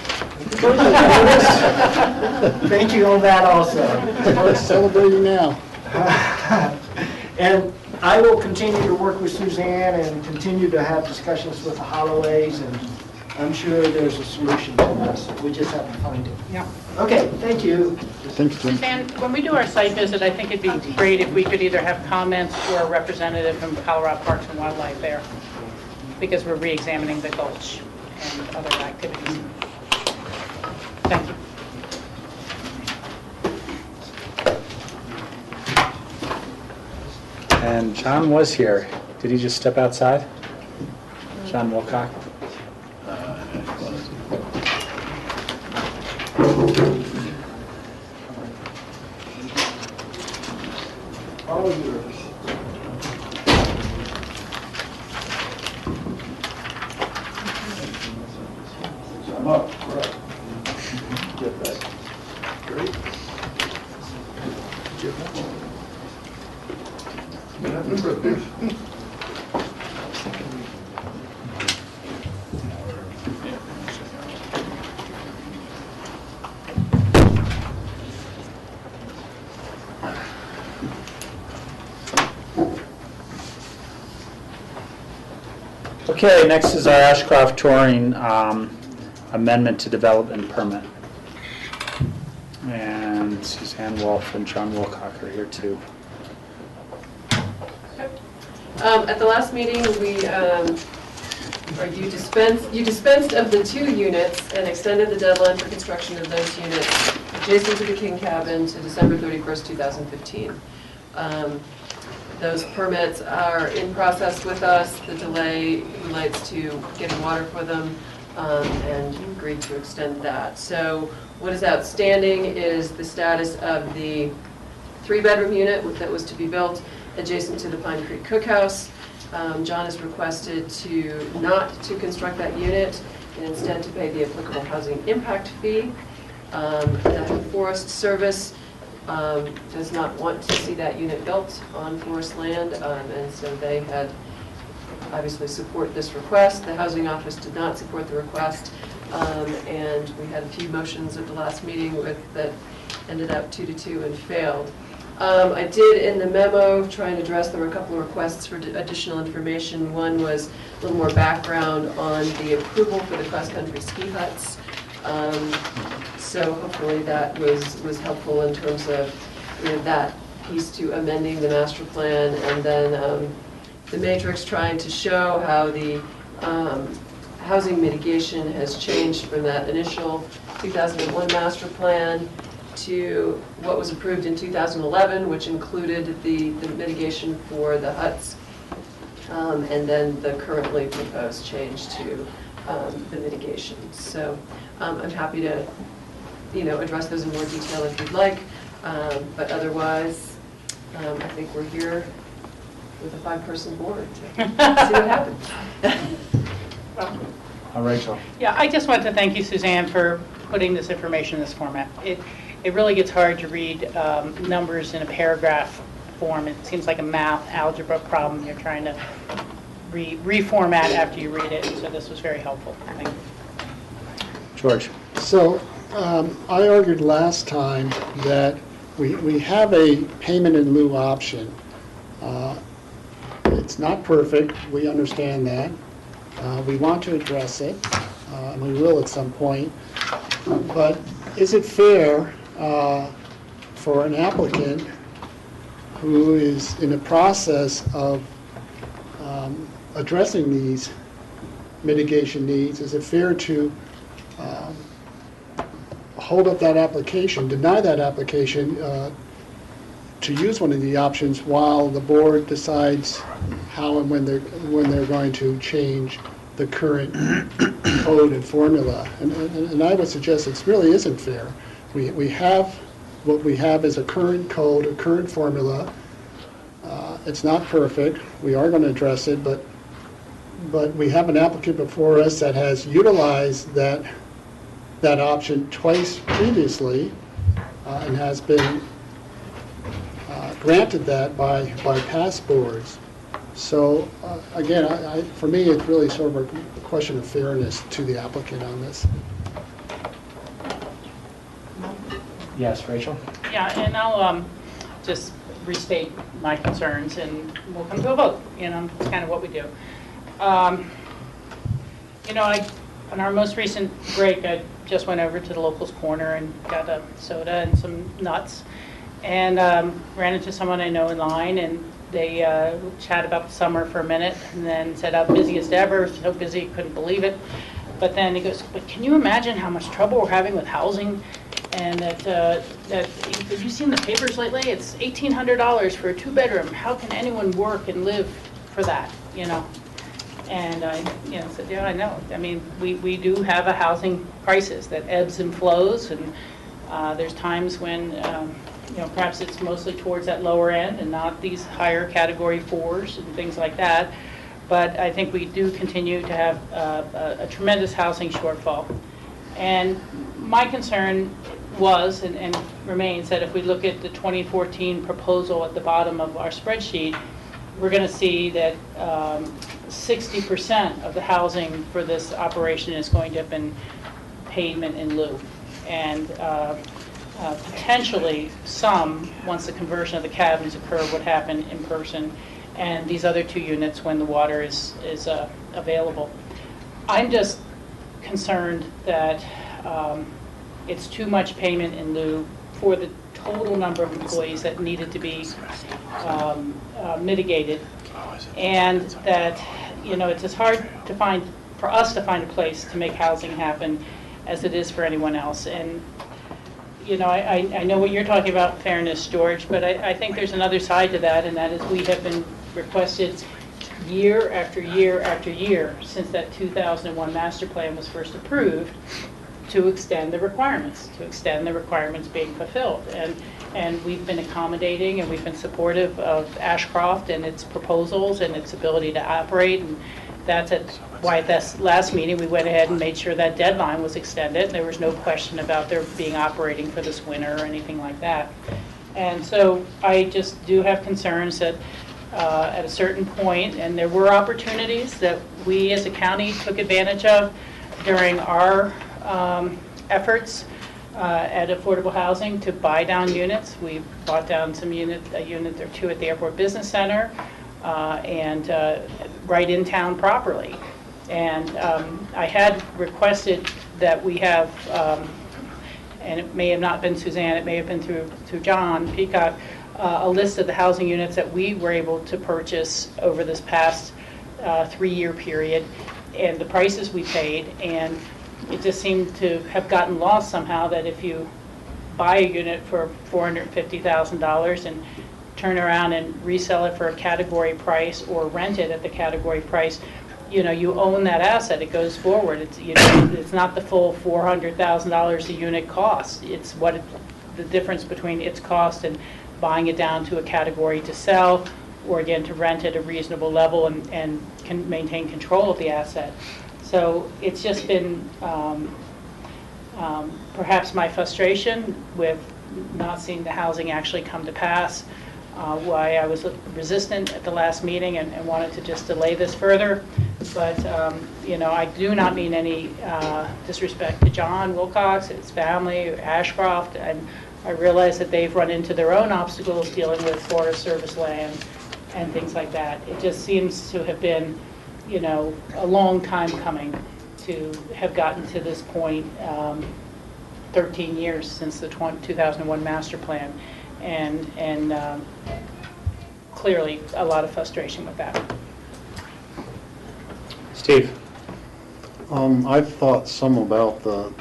Thank you on that also. We're celebrating now. And I will continue to work with Suzanne and continue to have discussions with the Holloways, and I'm sure there's a solution to this. We just have to find it. Yeah. Okay, thank you. Thanks, Jim. Suzanne, when we do our site visit, I think it'd be great if we could either have comments or a representative from Colorado Parks and Wildlife there, because we're re-examining the gulch and other activities. Thank you. And John was here. Did he just step outside? John Wilcock? All yours. I'm up, right. Get that. Great. Okay, next is our Ashcroft Touring amendment to development permit. And Suzanne Wolf and John Wilcock are here too. At the last meeting, you dispensed of the 2 units and extended the deadline for construction of those units adjacent to the King Cabin to December 31st, 2015. Those permits are in process with us. The delay relates to getting water for them, and you agreed to extend that. So what is outstanding is the status of the 3-bedroom unit that was to be built adjacent to the Pine Creek Cookhouse. John has requested not to construct that unit and instead to pay the applicable housing impact fee. The Forest Service does not want to see that unit built on forest land, and so they had obviously support this request. The Housing Office did not support the request, and we had a few motions at the last meeting that ended up 2-2 and failed. I did in the memo try and address, there were a couple of requests for additional information. One was a little more background on the approval for the cross-country ski huts. So hopefully that was helpful in terms of that piece to amending the master plan, and then the matrix trying to show how the housing mitigation has changed from that initial 2001 master plan to what was approved in 2011, which included the mitigation for the huts, and then the currently proposed change to the mitigation. So I'm happy to address those in more detail if you'd like, but otherwise I think we're here with a 5-person board to see what happens. Rachel. Yeah, I just want to thank you, Suzanne, for putting this information in this format. It really gets hard to read numbers in a paragraph form. It seems like a math algebra problem you're trying to reformat after you read it, so this was very helpful. Thank you. George. So I argued last time that we have a payment in lieu option. It's not perfect, we understand that. We want to address it, and we will at some point. But is it fair for an applicant who is in the process of addressing these mitigation needs, is it fair to hold up that application, deny that application to use one of the options while the board decides how and when they're going to change the current code and formula? And I would suggest it really isn't fair. We have, what we have is a current code, a current formula. It's not perfect. We are going to address it, but we have an applicant before us that has utilized that option twice previously and has been granted that by past boards. So again, for me, it's really sort of a question of fairness to the applicant on this. Yes, Rachel? Yeah, and I'll just restate my concerns, and we'll come to a vote. You know, it's kind of what we do. You know, on our most recent break, I just went over to the Locals Corner and got a soda and some nuts, and ran into someone I know in line, and they chatted about the summer for a minute, and then said how busiest ever, so busy, couldn't believe it. But then he goes, but can you imagine how much trouble we're having with housing? And that have you seen the papers lately? It's $1,800 for a 2-bedroom. How can anyone work and live for that, you know? And I said, yeah, I know. I mean, we do have a housing crisis that ebbs and flows, and there's times when, perhaps it's mostly towards that lower end and not these higher category 4s and things like that. But I think we do continue to have a tremendous housing shortfall. And my concern was and remains that if we look at the 2014 proposal at the bottom of our spreadsheet, we're going to see that 60% of the housing for this operation is going to have been payment in lieu. And potentially some, once the conversion of the cabins occur, would happen in person, and these other 2 units when the water is available. I'm just concerned that it's too much payment in lieu for the total number of employees that needed to be mitigated, and that it's as hard to find for us to find a place to make housing happen as it is for anyone else. And I know what you're talking about, fairness, George, but I think there's another side to that, and that is we have been requested year after year after year since that 2001 master plan was first approved to extend the requirements being fulfilled. And we've been accommodating, and we've been supportive of Ashcroft and its proposals and its ability to operate. And that's why at this last meeting we went ahead and made sure that deadline was extended. There was no question about their being operating for this winter or anything like that. And so I just do have concerns that at a certain point, and there were opportunities that we as a county took advantage of during our efforts at affordable housing to buy down units. We bought down a unit or 2 at the Airport Business Center and right in town properly. And I had requested that we have, and it may have not been Suzanne, it may have been through John Peacock, a list of the housing units that we were able to purchase over this past 3-year period and the prices we paid. And it just seemed to have gotten lost somehow that if you buy a unit for $450,000 and turn around and resell it for a category price or rent it at the category price, you own that asset. It goes forward. It's it's not the full $400,000 a unit cost. It's the difference between its cost and buying it down to a category to sell, or again to rent at a reasonable level and can maintain control of the asset. So it's just been perhaps my frustration with not seeing the housing actually come to pass, why I was resistant at the last meeting and wanted to just delay this further. But, I do not mean any disrespect to John Wilcox, his family, Ashcroft, and I realize that they've run into their own obstacles dealing with Forest Service land and things like that. It just seems to have been, a long time coming to have gotten to this point, 13 years since the 2001 master plan, and clearly a lot of frustration with that. Steve? I've thought some about the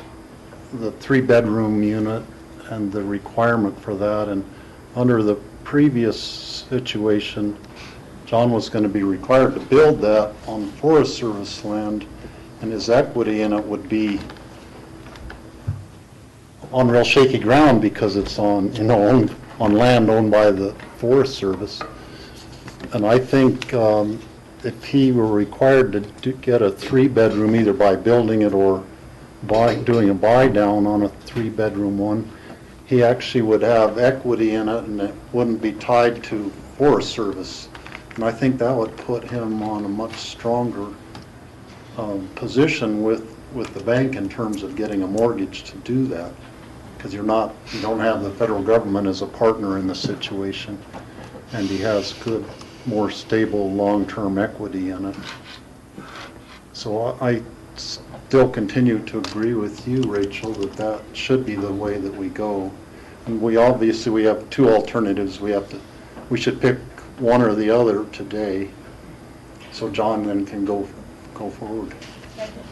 3-bedroom unit and the requirement for that, and under the previous situation, John was going to be required to build that on Forest Service land, and his equity in it would be on real shaky ground because it's on land owned by the Forest Service. And I think if he were required to get a 3-bedroom, either by building it or doing a buy down on a 3-bedroom one, he actually would have equity in it and it wouldn't be tied to Forest Service. And I think that would put him on a much stronger position with the bank in terms of getting a mortgage to do that. Because you don't have the federal government as a partner in the situation, and he has good, more stable, long-term equity in it. So I still continue to agree with you, Rachel, that should be the way that we go. And we have two alternatives. We should pick one or the other today, so John then can go forward.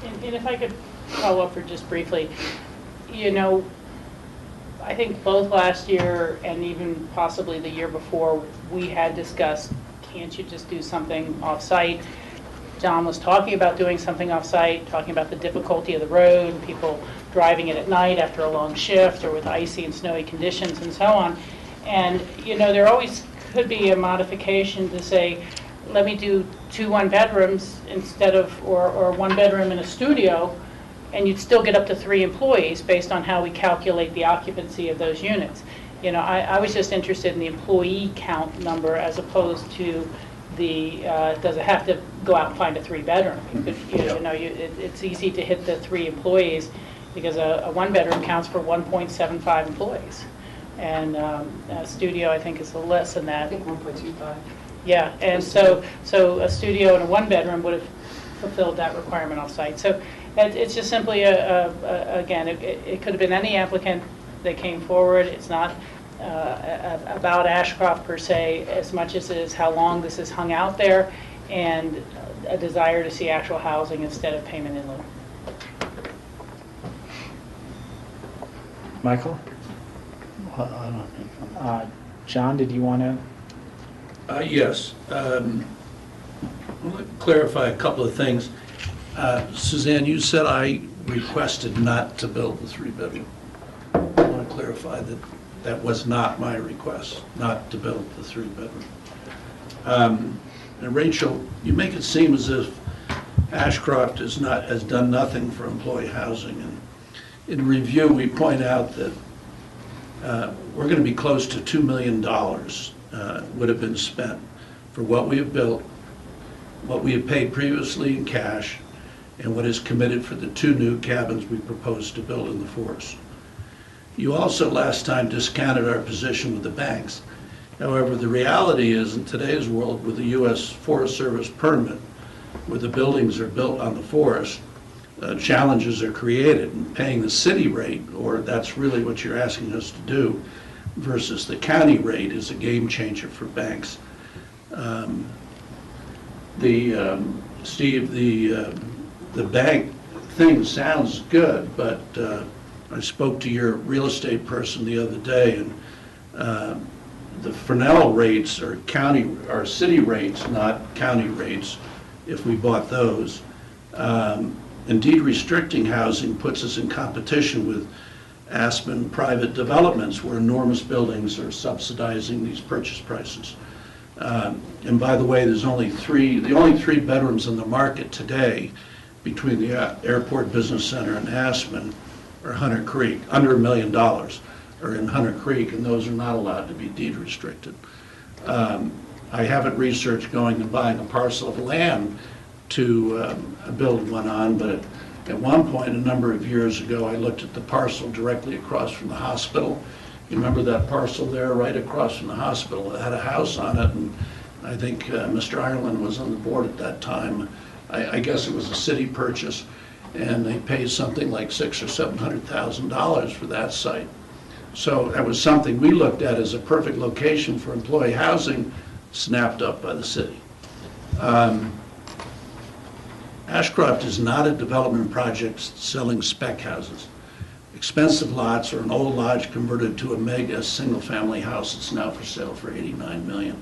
And if I could follow up for just briefly, I think both last year and even possibly the year before, we had discussed, can't you just do something off-site? John was talking about doing something off-site, talking about the difficulty of the road, people driving it at night after a long shift or with icy and snowy conditions and so on. And, there always could be a modification to say, let me do 2 1-bedrooms instead of, or 1 bedroom in a studio, and you'd still get up to 3 employees based on how we calculate the occupancy of those units. I was just interested in the employee count number as opposed to the, does it have to go out and find a 3-bedroom? It's easy to hit the 3 employees because a 1-bedroom counts for 1.75 employees. And a studio, I think, is a less than that. I think 1.25. Yeah, and so a studio and a 1-bedroom would have fulfilled that requirement off-site. So it's just simply, again, it could have been any applicant that came forward. It's not about Ashcroft per se, as much as it is how long this has hung out there and a desire to see actual housing instead of payment in lieu. Michael? John, did you want to? Yes. I want to clarify a couple of things. Suzanne, you said I requested not to build the 3-bedroom. I want to clarify that that was not my request, not to build the 3-bedroom. And Rachel, you make it seem as if Ashcroft has done nothing for employee housing. And in review, we point out that we're going to be close to $2 million would have been spent for what we have built, what we have paid previously in cash, and what is committed for the 2 new cabins we propose to build in the forest. You also last time discounted our position with the banks. However, the reality is in today's world with the U.S. Forest Service permit, where the buildings are built on the forest, challenges are created, and paying the city rate, or that's really what you're asking us to do, versus the county rate is a game changer for banks. Steve, the bank thing sounds good, but I spoke to your real estate person the other day, and the Fresnel rates are city rates, not county rates, if we bought those. Indeed, restricting housing puts us in competition with Aspen private developments where enormous buildings are subsidizing these purchase prices. And by the way, the only 3 bedrooms in the market today between the Airport Business Center and Aspen are Hunter Creek, under $1 million are in Hunter Creek, and those are not allowed to be deed restricted. I haven't researched going and buying a parcel of land to build one on, but at one point, a number of years ago, I looked at the parcel directly across from the hospital. You remember that parcel there, right across from the hospital? It had a house on it, and I think Mr. Ireland was on the board at that time. I guess it was a city purchase, and they paid something like $600,000 or $700,000 for that site. So that was something we looked at as a perfect location for employee housing, snapped up by the city. Ashcroft is not a development project selling spec houses. Expensive lots or an old lodge converted to a mega single-family house that's now for sale for $89 million.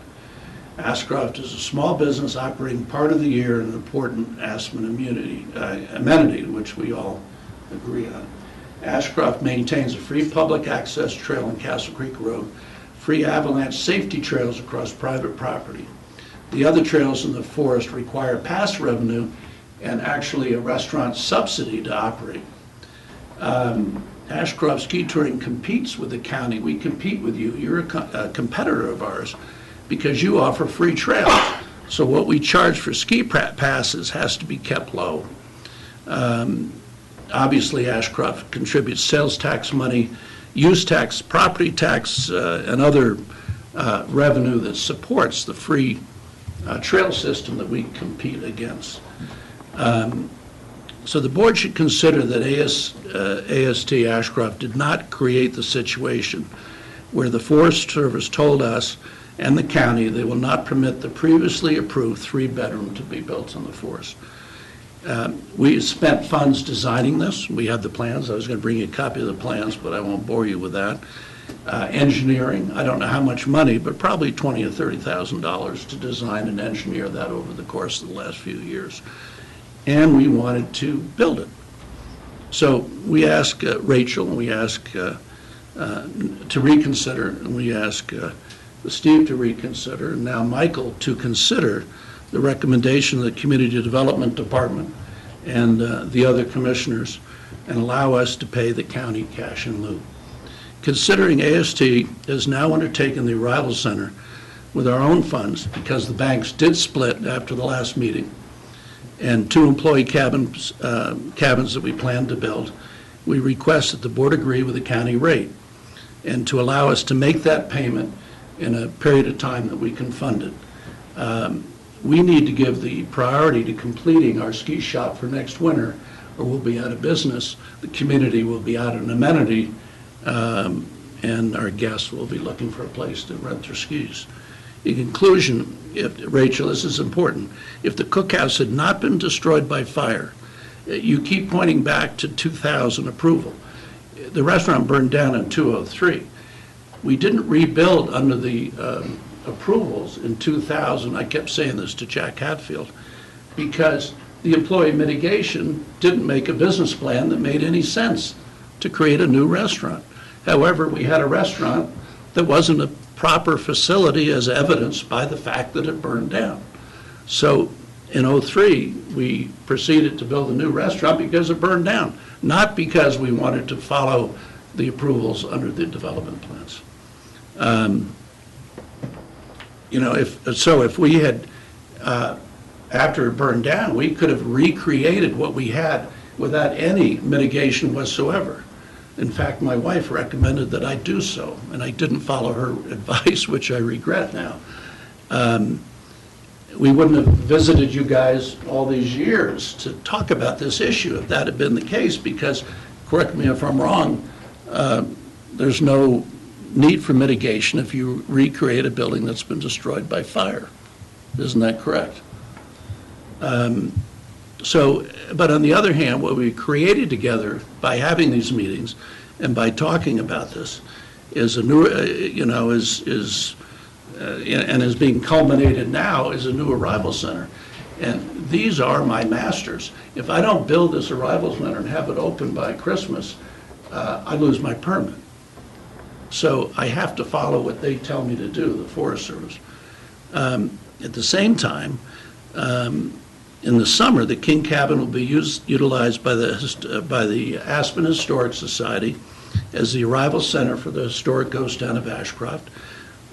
Ashcroft is a small business operating part of the year in an important Aspen amenity, which we all agree on. Ashcroft maintains a free public access trail on Castle Creek Road, free avalanche safety trails across private property. The other trails in the forest require pass revenue and actually a restaurant subsidy to operate. Ashcroft Ski Touring competes with the county. We compete with you. You're a competitor of ours because you offer free trails. So what we charge for ski passes has to be kept low. Obviously, Ashcroft contributes sales tax money, use tax, property tax, and other revenue that supports the free trail system that we compete against. So the board should consider that AST Ashcroft did not create the situation where the Forest Service told us and the county they will not permit the previously approved 3-bedroom to be built in the forest. We spent funds designing this. We had the plans. I was going to bring you a copy of the plans, but I won't bore you with that. Engineering, I don't know how much money, but probably $20,000 or $30,000 to design and engineer that over the course of the last few years. And we wanted to build it. So we asked Rachel, and we asked to reconsider, and we asked Steve to reconsider, and now Michael to consider the recommendation of the Community Development Department and the other commissioners and allow us to pay the county cash in lieu. Considering AST has now undertaken the Arrival Center with our own funds because the banks did split after the last meeting, and 2 employee cabins that we plan to build, we request that the board agree with the county rate and to allow us to make that payment in a period of time that we can fund it. We need to give the priority to completing our ski shop for next winter, or we'll be out of business. The community will be out of an amenity, and our guests will be looking for a place to rent their skis. In conclusion, Rachel, this is important. If the cookhouse had not been destroyed by fire, you keep pointing back to 2000 approval. The restaurant burned down in 2003. We didn't rebuild under the approvals in 2000. I kept saying this to Jack Hatfield because the employee mitigation didn't make a business plan that made any sense to create a new restaurant. However, we had a restaurant that wasn't a proper facility as evidenced by the fact that it burned down. So in 2003, we proceeded to build a new restaurant because it burned down, not because we wanted to follow the approvals under the development plans. If we had, after it burned down, we could have recreated what we had without any mitigation whatsoever. In fact, my wife recommended that I do so, and I didn't follow her advice, which I regret now. We wouldn't have visited you guys all these years to talk about this issue if that had been the case, because, correct me if I'm wrong, there's no need for mitigation if you recreate a building that's been destroyed by fire. Isn't that correct? But on the other hand, what we created together by having these meetings and by talking about this is a new, and is being culminated now is a new arrival center. And these are my masters. If I don't build this arrival center and have it open by Christmas, I lose my permit. So I have to follow what they tell me to do, the Forest Service. At the same time, in the summer, the King Cabin will be utilized by the Aspen Historic Society as the arrival center for the historic ghost town of Ashcroft,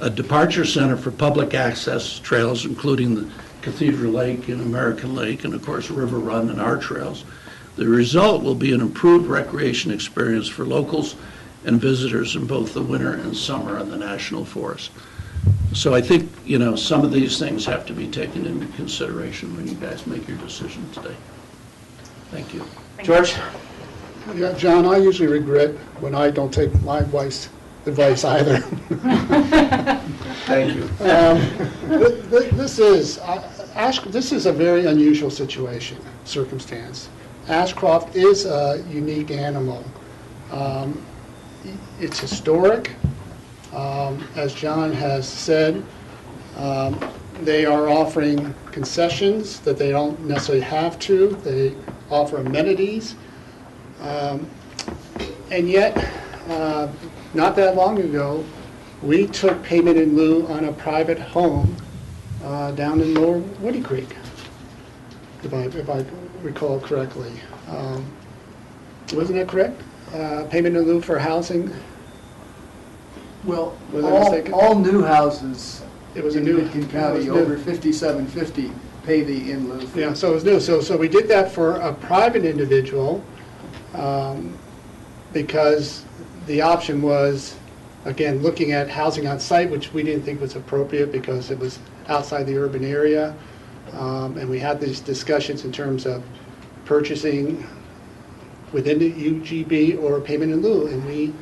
a departure center for public access trails, including the Cathedral Lake and American Lake, and of course River Run and our trails. The result will be an improved recreation experience for locals and visitors in both the winter and summer on the National Forest. So I think, you know, some of these things have to be taken into consideration when you guys make your decision today. Thank you. George? Yeah, John, I usually regret when I don't take my wife's advice either. Thank you. This is a very unusual circumstance. Ashcroft is a unique animal. It's historic. As John has said, they are offering concessions that they don't necessarily have to. They offer amenities. And yet, not that long ago, we took payment in lieu on a private home down in Lower Woody Creek, if I recall correctly. Wasn't that correct? Payment in lieu for housing? Well, Was I mistaken? all new houses It was a in new Pitkin County it was new. over 5750 pay the in lieu fee. Yeah, so it was new. So we did that for a private individual because the option was, again, looking at housing on site, which we didn't think was appropriate because it was outside the urban area. And we had these discussions in terms of purchasing within the UGB or payment in lieu, and we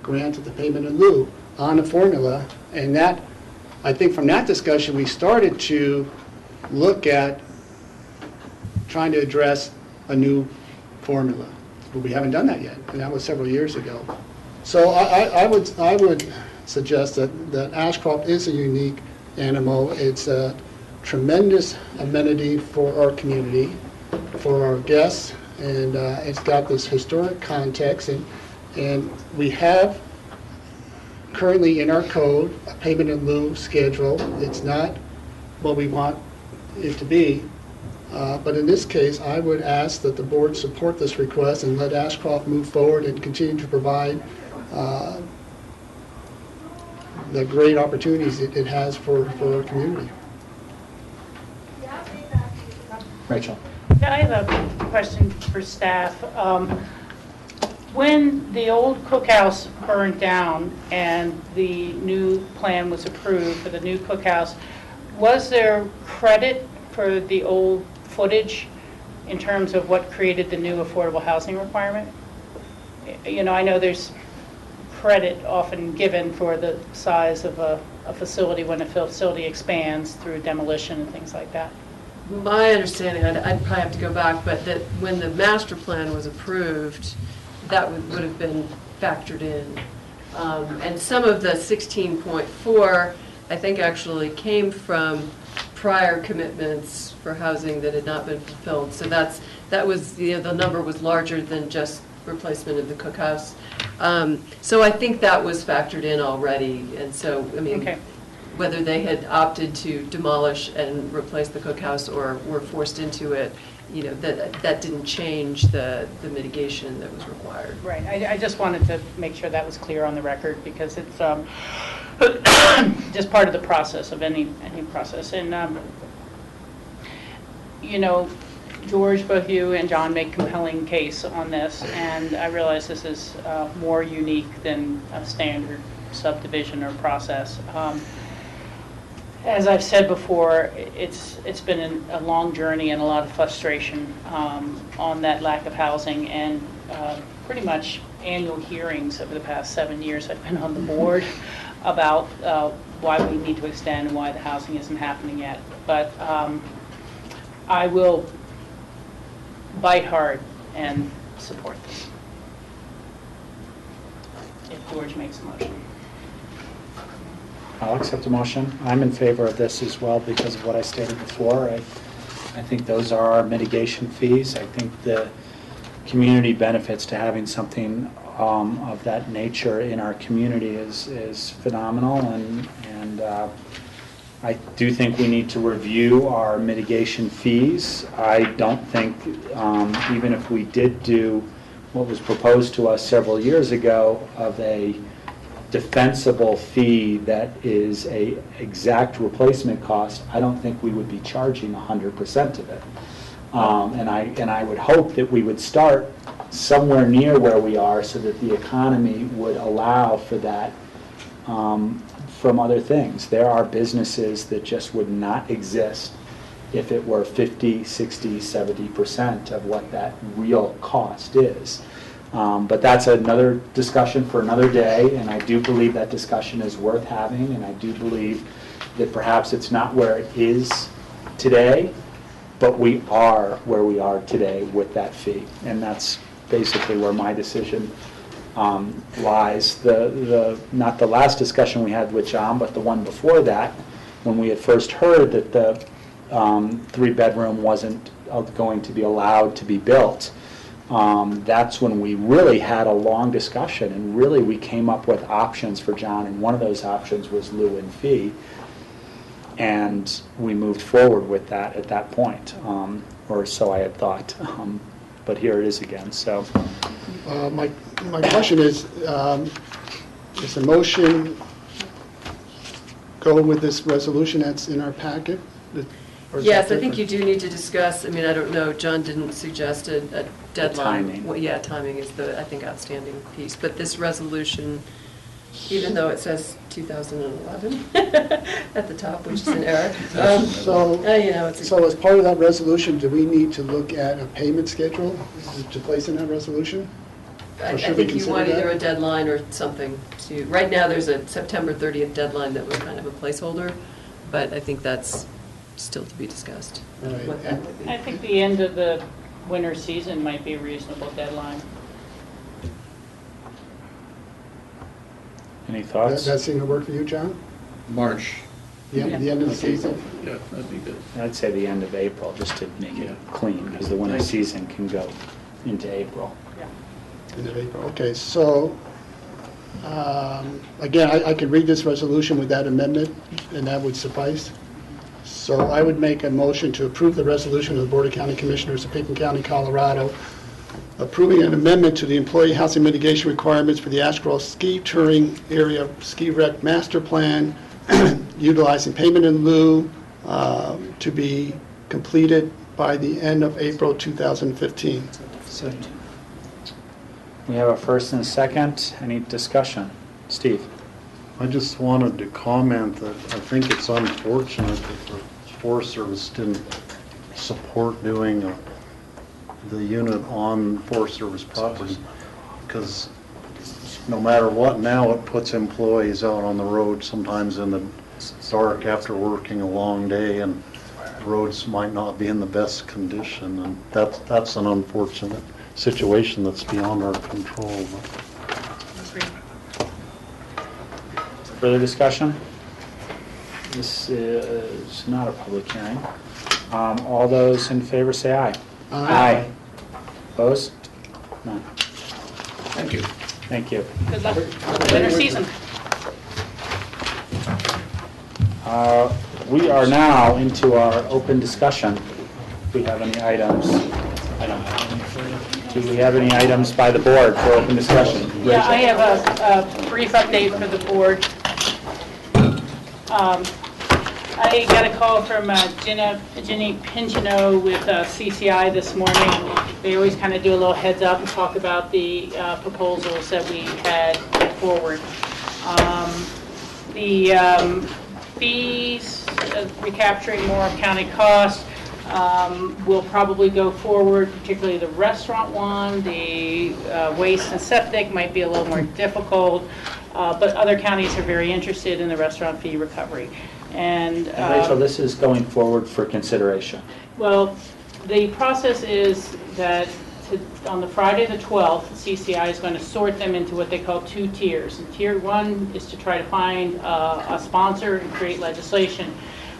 granted the payment in lieu on a formula. And that, I think from that discussion, we started to look at trying to address a new formula. But we haven't done that yet, and that was several years ago. So I would suggest that Ashcroft is a unique animal. It's a tremendous amenity for our community, for our guests, and it's got this historic context. And we have currently in our code a payment in lieu schedule. It's not what we want it to be, but in this case, I would ask that the board support this request and let Ashcroft move forward and continue to provide the great opportunities it has for our community. Rachel? Yeah, I have a question for staff. When the old cookhouse burned down and the new plan was approved for the new cookhouse, was there credit for the old footage in terms of what created the new affordable housing requirement? You know, I know there's credit often given for the size of a facility when a facility expands through demolition and things like that. My understanding, I'd probably have to go back, but that when the master plan was approved, that would have been factored in. And some of the 16.4, I think, actually came from prior commitments for housing that had not been fulfilled. So that was, you know, the number was larger than just replacement of the cookhouse. So I think that was factored in already. And so, I mean, Okay. whether they had opted to demolish and replace the cookhouse or were forced into it, you know, that didn't change the mitigation that was required. Right. I just wanted to make sure that was clear on the record because it's just part of the process of any process. And, you know, George, both you and John make compelling case on this, and I realize this is more unique than a standard subdivision or process. As I've said before, it's been a long journey and a lot of frustration on that lack of housing, and pretty much annual hearings over the past 7 years I've been on the board about why we need to extend and why the housing isn't happening yet. But I will bite hard and support this if George makes a motion. I'll accept the motion. I'm in favor of this as well because of what I stated before. I think those are our mitigation fees. I think the community benefits to having something of that nature in our community is phenomenal, and I do think we need to review our mitigation fees. I don't think, even if we did do what was proposed to us several years ago of a defensible fee that is a exact replacement cost, I don't think we would be charging 100% of it. And I would hope that we would start somewhere near where we are so that the economy would allow for that from other things. There are businesses that just would not exist if it were 50, 60, 70% of what that real cost is. But that's another discussion for another day, and I do believe that discussion is worth having, and I do believe that perhaps it's not where it is today, but we are where we are today with that fee. And that's basically where my decision lies. Not the last discussion we had with John, but the one before that, when we had first heard that the 3-bedroom wasn't going to be allowed to be built, that's when we really had a long discussion, and really we came up with options for John, and one of those options was lieu and fee, and we moved forward with that at that point, or so I had thought, but here it is again. So my question is the motion go with this resolution that's in our packet? Or is Yes, that I think different? you do need to discuss, I mean, I don't know, John didn't suggest a deadline. timing. Well, yeah, timing is the, I think, outstanding piece. But this resolution, even though it says 2011 at the top, which is an error, you know, it's So as part of that resolution, do we need to look at a payment schedule to place in that resolution? I Or should we think you consider want that? either a deadline or something to, right now, there's a September 30th deadline that was kind of a placeholder, but I think that's still to be discussed, Right. what that would be. I think the end of the winter season might be a reasonable deadline. any thoughts? That seem to work for you, John? March. The end of the season? Yeah, that'd be good. I'd say the end of April, just to make it clean, because the winter season can go into April. End of April, okay, so, again, I could read this resolution with that amendment, and that would suffice. So I would make a motion to approve the resolution of the Board of County Commissioners of Pickens County, Colorado, approving an amendment to the employee housing mitigation requirements for the Ashgrove Ski Touring Area Ski Rec Master Plan, utilizing payment in lieu to be completed by the end of April 2015. Second. We have a first and a second. Any discussion? Steve? I just wanted to comment that I think it's unfortunate that the Forest Service didn't support doing the unit on Forest Service property, because no matter what now, it puts employees out on the road sometimes in the dark after working a long day, and roads might not be in the best condition, and that's an unfortunate situation that's beyond our control. Further discussion? This is not a public hearing. All those in favor say aye. Aye. Opposed? None. Thank you. Thank you. Good luck with the winter season. We are now into our open discussion. Do we have any items? Do we have any items by the board for open discussion? Yeah, I have a brief update for the board. I got a call from Ginny Pinchino with CCI this morning. They always kind of do a little heads up and talk about the proposals that we had put forward. The fees, recapturing more of county costs, will probably go forward, particularly the restaurant one. The waste and septic might be a little more difficult, but other counties are very interested in the restaurant fee recovery. And Rachel, this is going forward for consideration. well, the process is that on the Friday the 12th, CCI is going to sort them into what they call 2 tiers. And tier 1 is to try to find a sponsor and create legislation.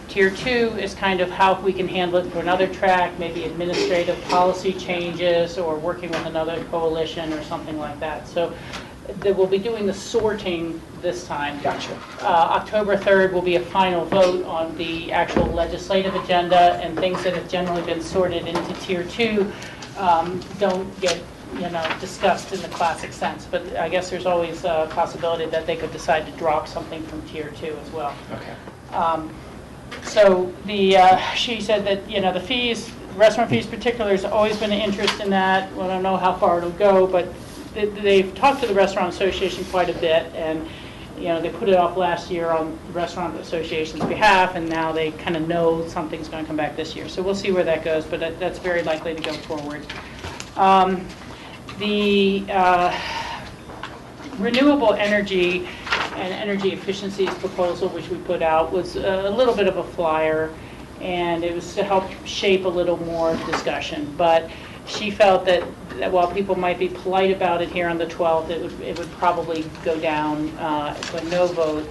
Tier 2 is kind of how we can handle it for another track, maybe administrative policy changes or working with another coalition or something like that. So we'll be doing the sorting this time. Gotcha. October 3rd will be a final vote on the actual legislative agenda, and things that have generally been sorted into Tier 2 don't get discussed in the classic sense, but I guess there's always a possibility that they could decide to drop something from tier 2 as well. Okay. So she said that, the fees, restaurant fees particularly, has always been an interest in that. Well, I don't know how far it'll go, but they've talked to the Restaurant Association quite a bit, and, they put it off last year on the Restaurant Association's behalf, and now they kind of know something's going to come back this year. So we'll see where that goes, but that's very likely to go forward. The renewable energy and energy efficiencies proposal, which we put out, was a little bit of a flyer, and it was to help shape a little more discussion. But she felt that while people might be polite about it here on the 12th, it would probably go down to a no vote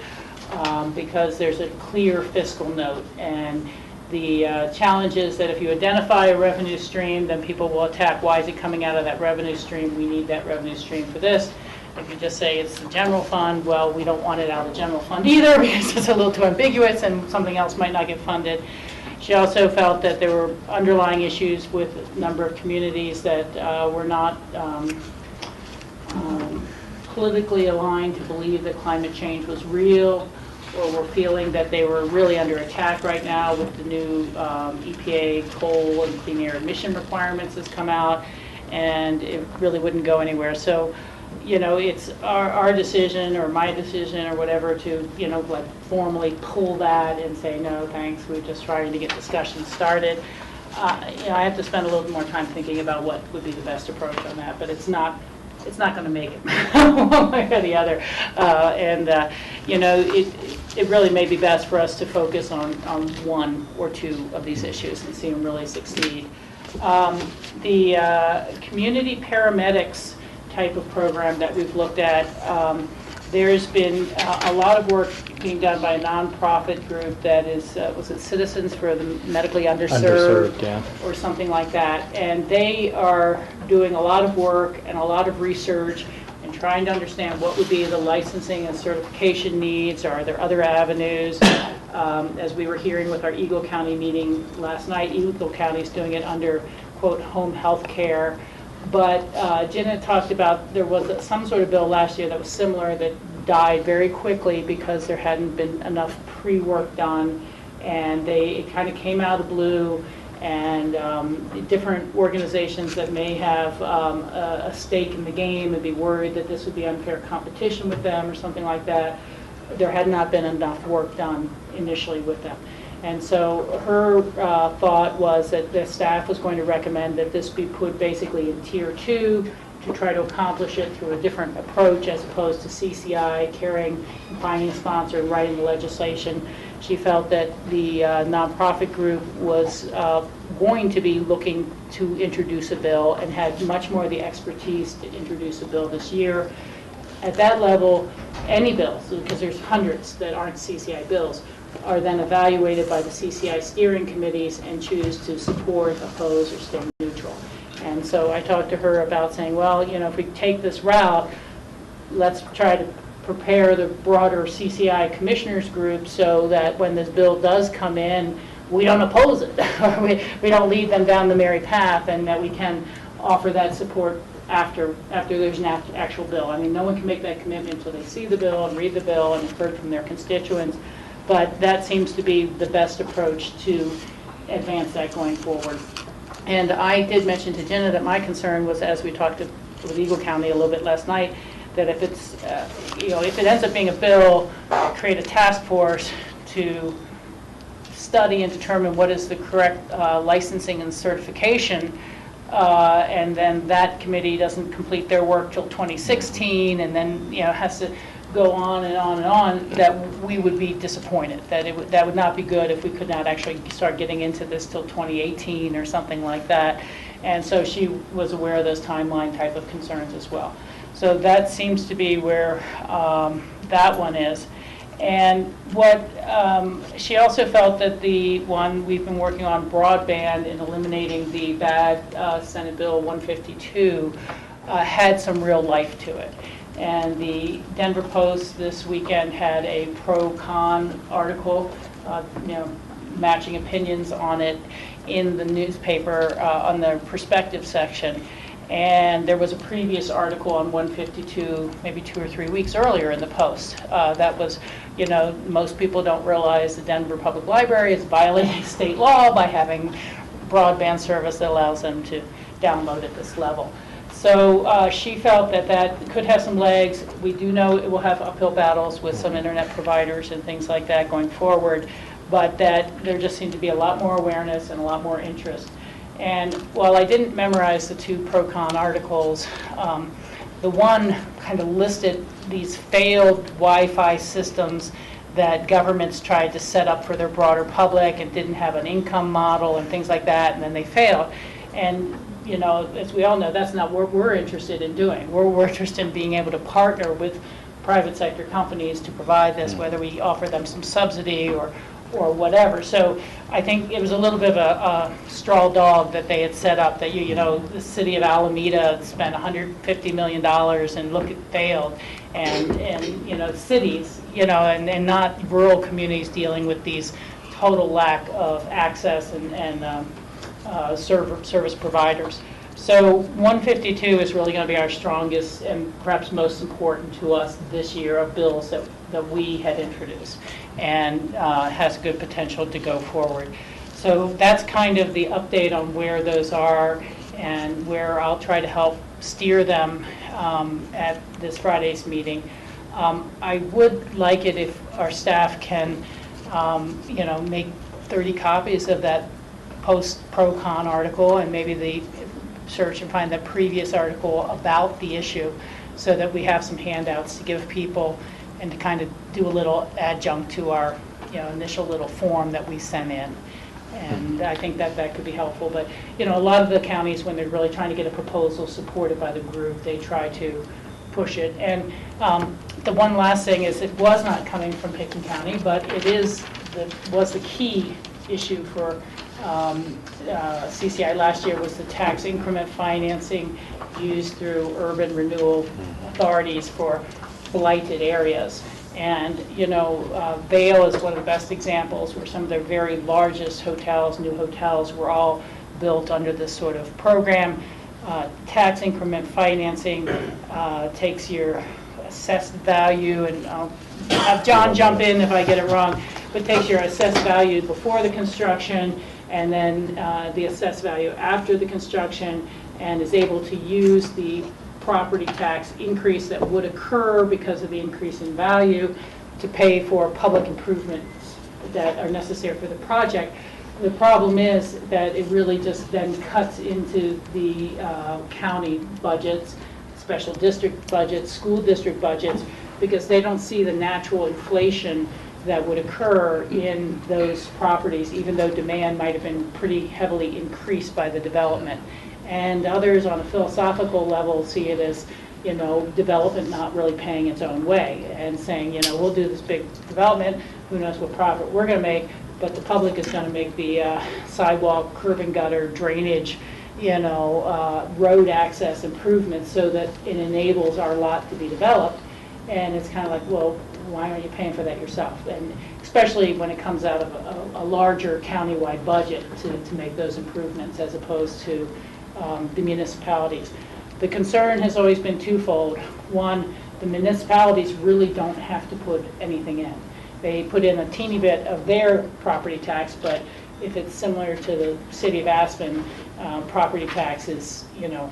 because there's a clear fiscal note. And the challenge is that if you identify a revenue stream, then people will attack, why is it coming out of that revenue stream? We need that revenue stream for this. If you just say it's the general fund, well, we don't want it out of the general fund either because it's a little too ambiguous and something else might not get funded. She also felt that there were underlying issues with a number of communities that were not politically aligned to believe that climate change was real, or were feeling that they were really under attack right now with the new EPA coal and clean air emission requirements that's come out, and it really wouldn't go anywhere. So, it's our decision or my decision or whatever to, formally pull that and say, no, thanks, we're just trying to get discussions started. I have to spend a little more time thinking about what would be the best approach on that, but it's not going to make it one way or the other. It really may be best for us to focus on one or two of these issues and see them really succeed. The community paramedics type of program that we've looked at, there's been a lot of work being done by a nonprofit group that is, was it Citizens for the Medically Underserved, yeah, or something like that. And they are doing a lot of work and a lot of research and trying to understand what would be the licensing and certification needs. Are there other avenues? As we were hearing with our Eagle County meeting last night, Eagle County is doing it under, quote, home health care. But Jenna talked about there was some sort of bill last year that was similar that died very quickly because there hadn't been enough pre-work done, and it kind of came out of the blue, and different organizations that may have a stake in the game would be worried that this would be unfair competition with them or something like that. There had not been enough work done initially with them. And so her thought was that the staff was going to recommend that this be put basically in tier 2 to try to accomplish it through a different approach as opposed to CCI carrying, finding a sponsor, and writing the legislation. She felt that the nonprofit group was going to be looking to introduce a bill and had much more of the expertise to introduce a bill this year. At that level, any bills, because there's hundreds that aren't CCI bills, are then evaluated by the CCI steering committees and choose to support, oppose, or stay neutral. And so I talked to her about saying, well, if we take this route, let's try to prepare the broader CCI commissioners group so that when this bill does come in, we don't oppose it, or we don't lead them down the merry path, and that we can offer that support after there's an actual bill. I mean, no one can make that commitment until they see the bill and read the bill and have heard from their constituents. But that seems to be the best approach to advance that going forward. And I did mention to Jenna that my concern was, as we talked with Eagle County a little bit last night, that if it's, if it ends up being a bill, create a task force to study and determine what is the correct licensing and certification, and then that committee doesn't complete their work till 2016, and then has to go on and on and on, that we would be disappointed. That would not be good if we could not actually start getting into this till 2018 or something like that. And so she was aware of those timeline type of concerns as well. So that seems to be where that one is. And what she also felt that the one we've been working on, broadband, and eliminating the bad Senate Bill 152, had some real life to it. And the Denver Post this weekend had a pro-con article, matching opinions on it in the newspaper on the perspective section. And there was a previous article on 152, maybe 2 or 3 weeks earlier in the Post. That was, you know, most people don't realize the Denver Public Library is violating state law by having broadband service that allows them to download at this level. So she felt that that could have some legs. We do know it will have uphill battles with some internet providers and things like that going forward, but that there just seemed to be a lot more awareness and a lot more interest. And while I didn't memorize the 2 pro-con articles, the one kind of listed these failed Wi-Fi systems that governments tried to set up for their broader public and didn't have an income model and things like that, and then they failed. And you know, as we all know, that's not what we're interested in doing. We're interested in being able to partner with private sector companies to provide this, whether we offer them some subsidy or whatever. So I think it was a little bit of a straw dog that they had set up, that you know, the city of Alameda spent $150 million and look, it failed. And you know, cities, you know, and not rural communities dealing with these total lack of access and service providers. So 152 is really going to be our strongest and perhaps most important to us this year of bills that we had introduced, and has good potential to go forward. So that's kind of the update on where those are and where I'll try to help steer them at this Friday's meeting. I would like it if our staff can, you know, make 30 copies of that post-pro-con article, and maybe the search and find the previous article about the issue, so that we have some handouts to give people and to kind of do a little adjunct to our, you know, initial little form that we sent in. And I think that that could be helpful. But you know, a lot of the counties, when they're really trying to get a proposal supported by the group, they try to push it. And the one last thing is, it was not coming from Pickens County, but it was the key issue for CCI last year, was the tax increment financing used through urban renewal authorities for blighted areas. And you know, Vail is one of the best examples, where some of their very largest hotels, new hotels, were all built under this sort of program. Tax increment financing takes your assessed value, and I'll have John jump in if I get it wrong, but takes your assessed value before the construction, and then the assessed value after the construction, and is able to use the property tax increase that would occur because of the increase in value to pay for public improvements that are necessary for the project. The problem is that it really just then cuts into the county budgets, special district budgets, school district budgets, because they don't see the natural inflation that would occur in those properties, even though demand might have been pretty heavily increased by the development. And others, on a philosophical level, see it as, you know, development not really paying its own way, and saying, you know, we'll do this big development, who knows what profit we're going to make, but the public is going to make the sidewalk, curb and gutter, drainage, you know, road access improvements, so that it enables our lot to be developed. And it's kind of like, well, why aren't you paying for that yourself? And especially when it comes out of a larger countywide budget to make those improvements, as opposed to the municipalities. The concern has always been twofold. One, the municipalities really don't have to put anything in. They put in a teeny bit of their property tax, but if it's similar to the city of Aspen, property tax is, you know,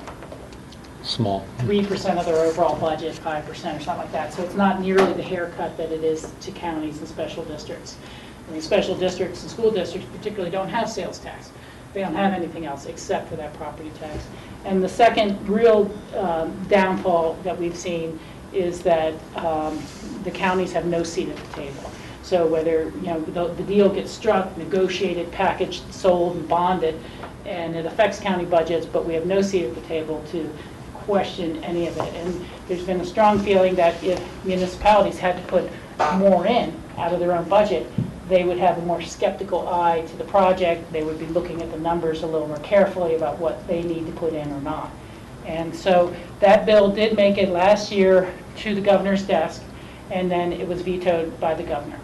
small. 3% of their overall budget, 5% or something like that. So it's not nearly the haircut that it is to counties and special districts. And the special districts and school districts particularly don't have sales tax. They don't have anything else except for that property tax. And the second real downfall that we've seen is that the counties have no seat at the table. So whether, you know, the deal gets struck, negotiated, packaged, sold, and bonded, and it affects county budgets, but we have no seat at the table to question any of it. And there's been a strong feeling that if municipalities had to put more in out of their own budget, they would have a more skeptical eye to the project. They would be looking at the numbers a little more carefully about what they need to put in or not. And so that bill did make it last year to the governor's desk, and then it was vetoed by the governor.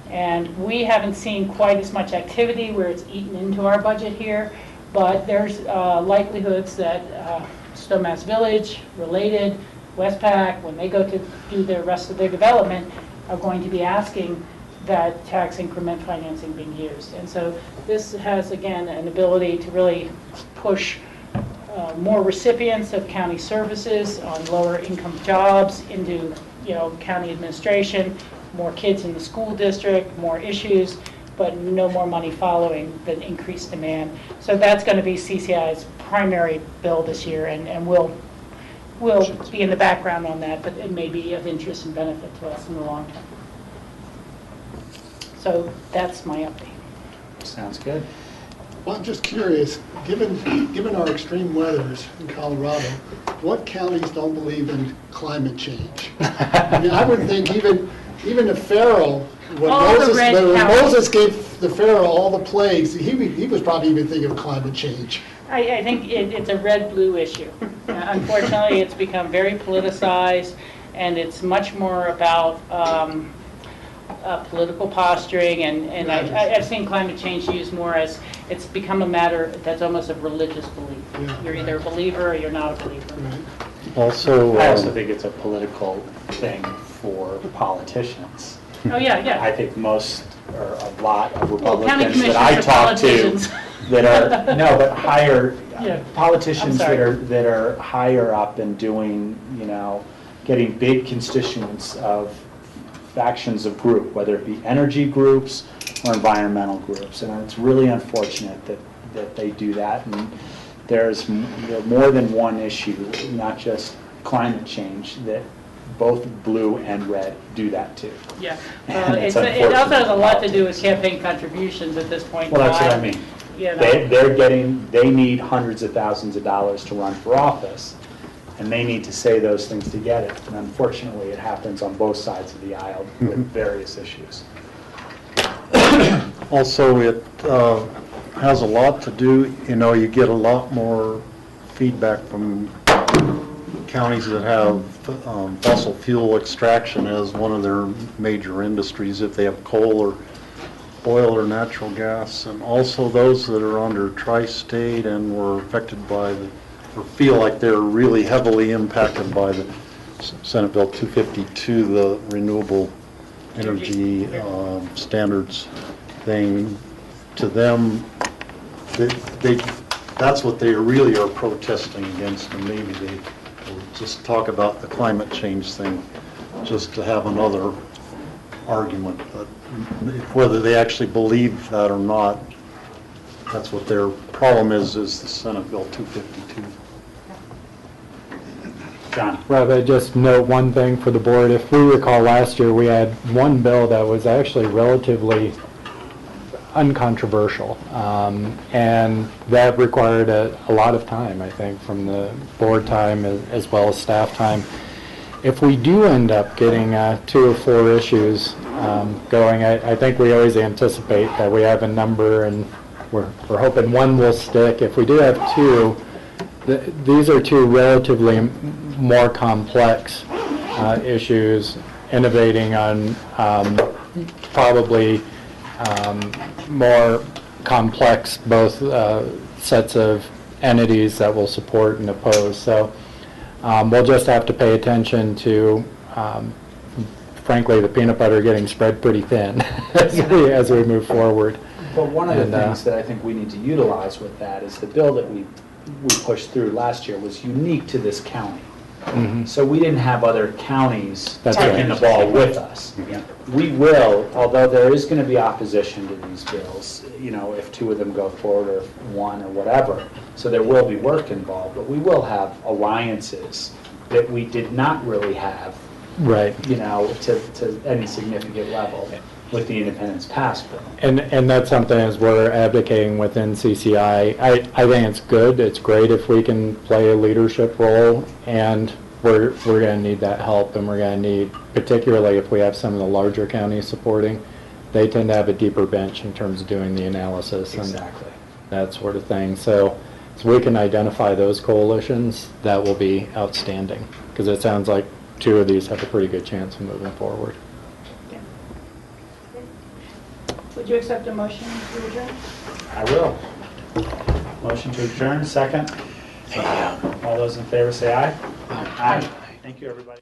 And we haven't seen quite as much activity where it's eaten into our budget here, but there's likelihoods that Snowmass Village, Related, Westpac, when they go to do the rest of their development, are going to be asking that tax increment financing being used. And so this has, again, an ability to really push more recipients of county services on lower income jobs into, county administration, more kids in the school district, more issues, but no more money following the increased demand. So that's going to be CCI's primary bill this year, and we'll be in the background on that, but it may be of interest and benefit to us in the long term. So that's my update. Sounds good. Well, I'm just curious, given our extreme weathers in Colorado, what counties don't believe in climate change? I mean, I would think even the Pharaoh, when Moses gave the Pharaoh all the plagues, he was probably even thinking of climate change. I think it's a red-blue issue. Unfortunately, it's become very politicized, and it's much more about political posturing, and I've seen climate change used more as it's become a matter that's almost of religious belief. Yeah, you're either a believer or you're not a believer. Right. Also, I also think it's a political thing for politicians. Oh, yeah. I think most, or a lot of Republicans that I talk to that are, no, but higher, politicians that are higher up and doing, getting big constituents of factions of group, whether it be energy groups or environmental groups. And it's really unfortunate that they do that. And there's more than one issue, not just climate change, that both blue and red do that too. Yeah, it also has a lot to do with campaign contributions at this point. Well, that's what I mean. They need hundreds of thousands of dollars to run for office, and they need to say those things to get it. And unfortunately, it happens on both sides of the aisle with various issues. Also, it has a lot to do, you get a lot more feedback from counties that have fossil fuel extraction as one of their major industries, if they have coal or oil or natural gas, and also those that are under tri-state and were affected by or feel like they're really heavily impacted by the Senate Bill 252, the renewable energy standards thing. To them, that's what they really are protesting against, and maybe they will just talk about the climate change thing just to have another argument. But whether they actually believe that or not, that's what their problem is the Senate Bill 252. John. Rob, I just note one thing for the board. If we recall last year, we had one bill that was actually relatively uncontroversial, and that required a lot of time, I think, from the board time as well as staff time. If we do end up getting 2 or 4 issues going, I think we always anticipate that we have a number, and we're hoping one will stick. If we do have 2, these are 2 relatively more complex issues, innovating on probably more complex both sets of entities that will support and oppose. So we'll just have to pay attention to, frankly, the peanut butter getting spread pretty thin as we move forward. But one of the things that I think we need to utilize with that is the bill that we pushed through last year was unique to this county. Mm-hmm. So we didn't have other counties taking the ball with us. Mm-hmm. We will, although there is going to be opposition to these bills, if 2 of them go forward or 1 or whatever. So there will be work involved, but we will have alliances that we did not really have, right? To any significant level with the Independence Pass bill. And that's something as we're advocating within CCI. I think it's good. It's great if we can play a leadership role, and we're going to need that help, and we're going to need, particularly if we have some of the larger counties supporting, they tend to have a deeper bench in terms of doing the analysis and that sort of thing. So we can identify those coalitions, that will be outstanding, because it sounds like 2 of these have a pretty good chance of moving forward. Would you accept a motion to adjourn? I will. Motion to adjourn, second. All those in favor say aye. Aye. Thank you, everybody.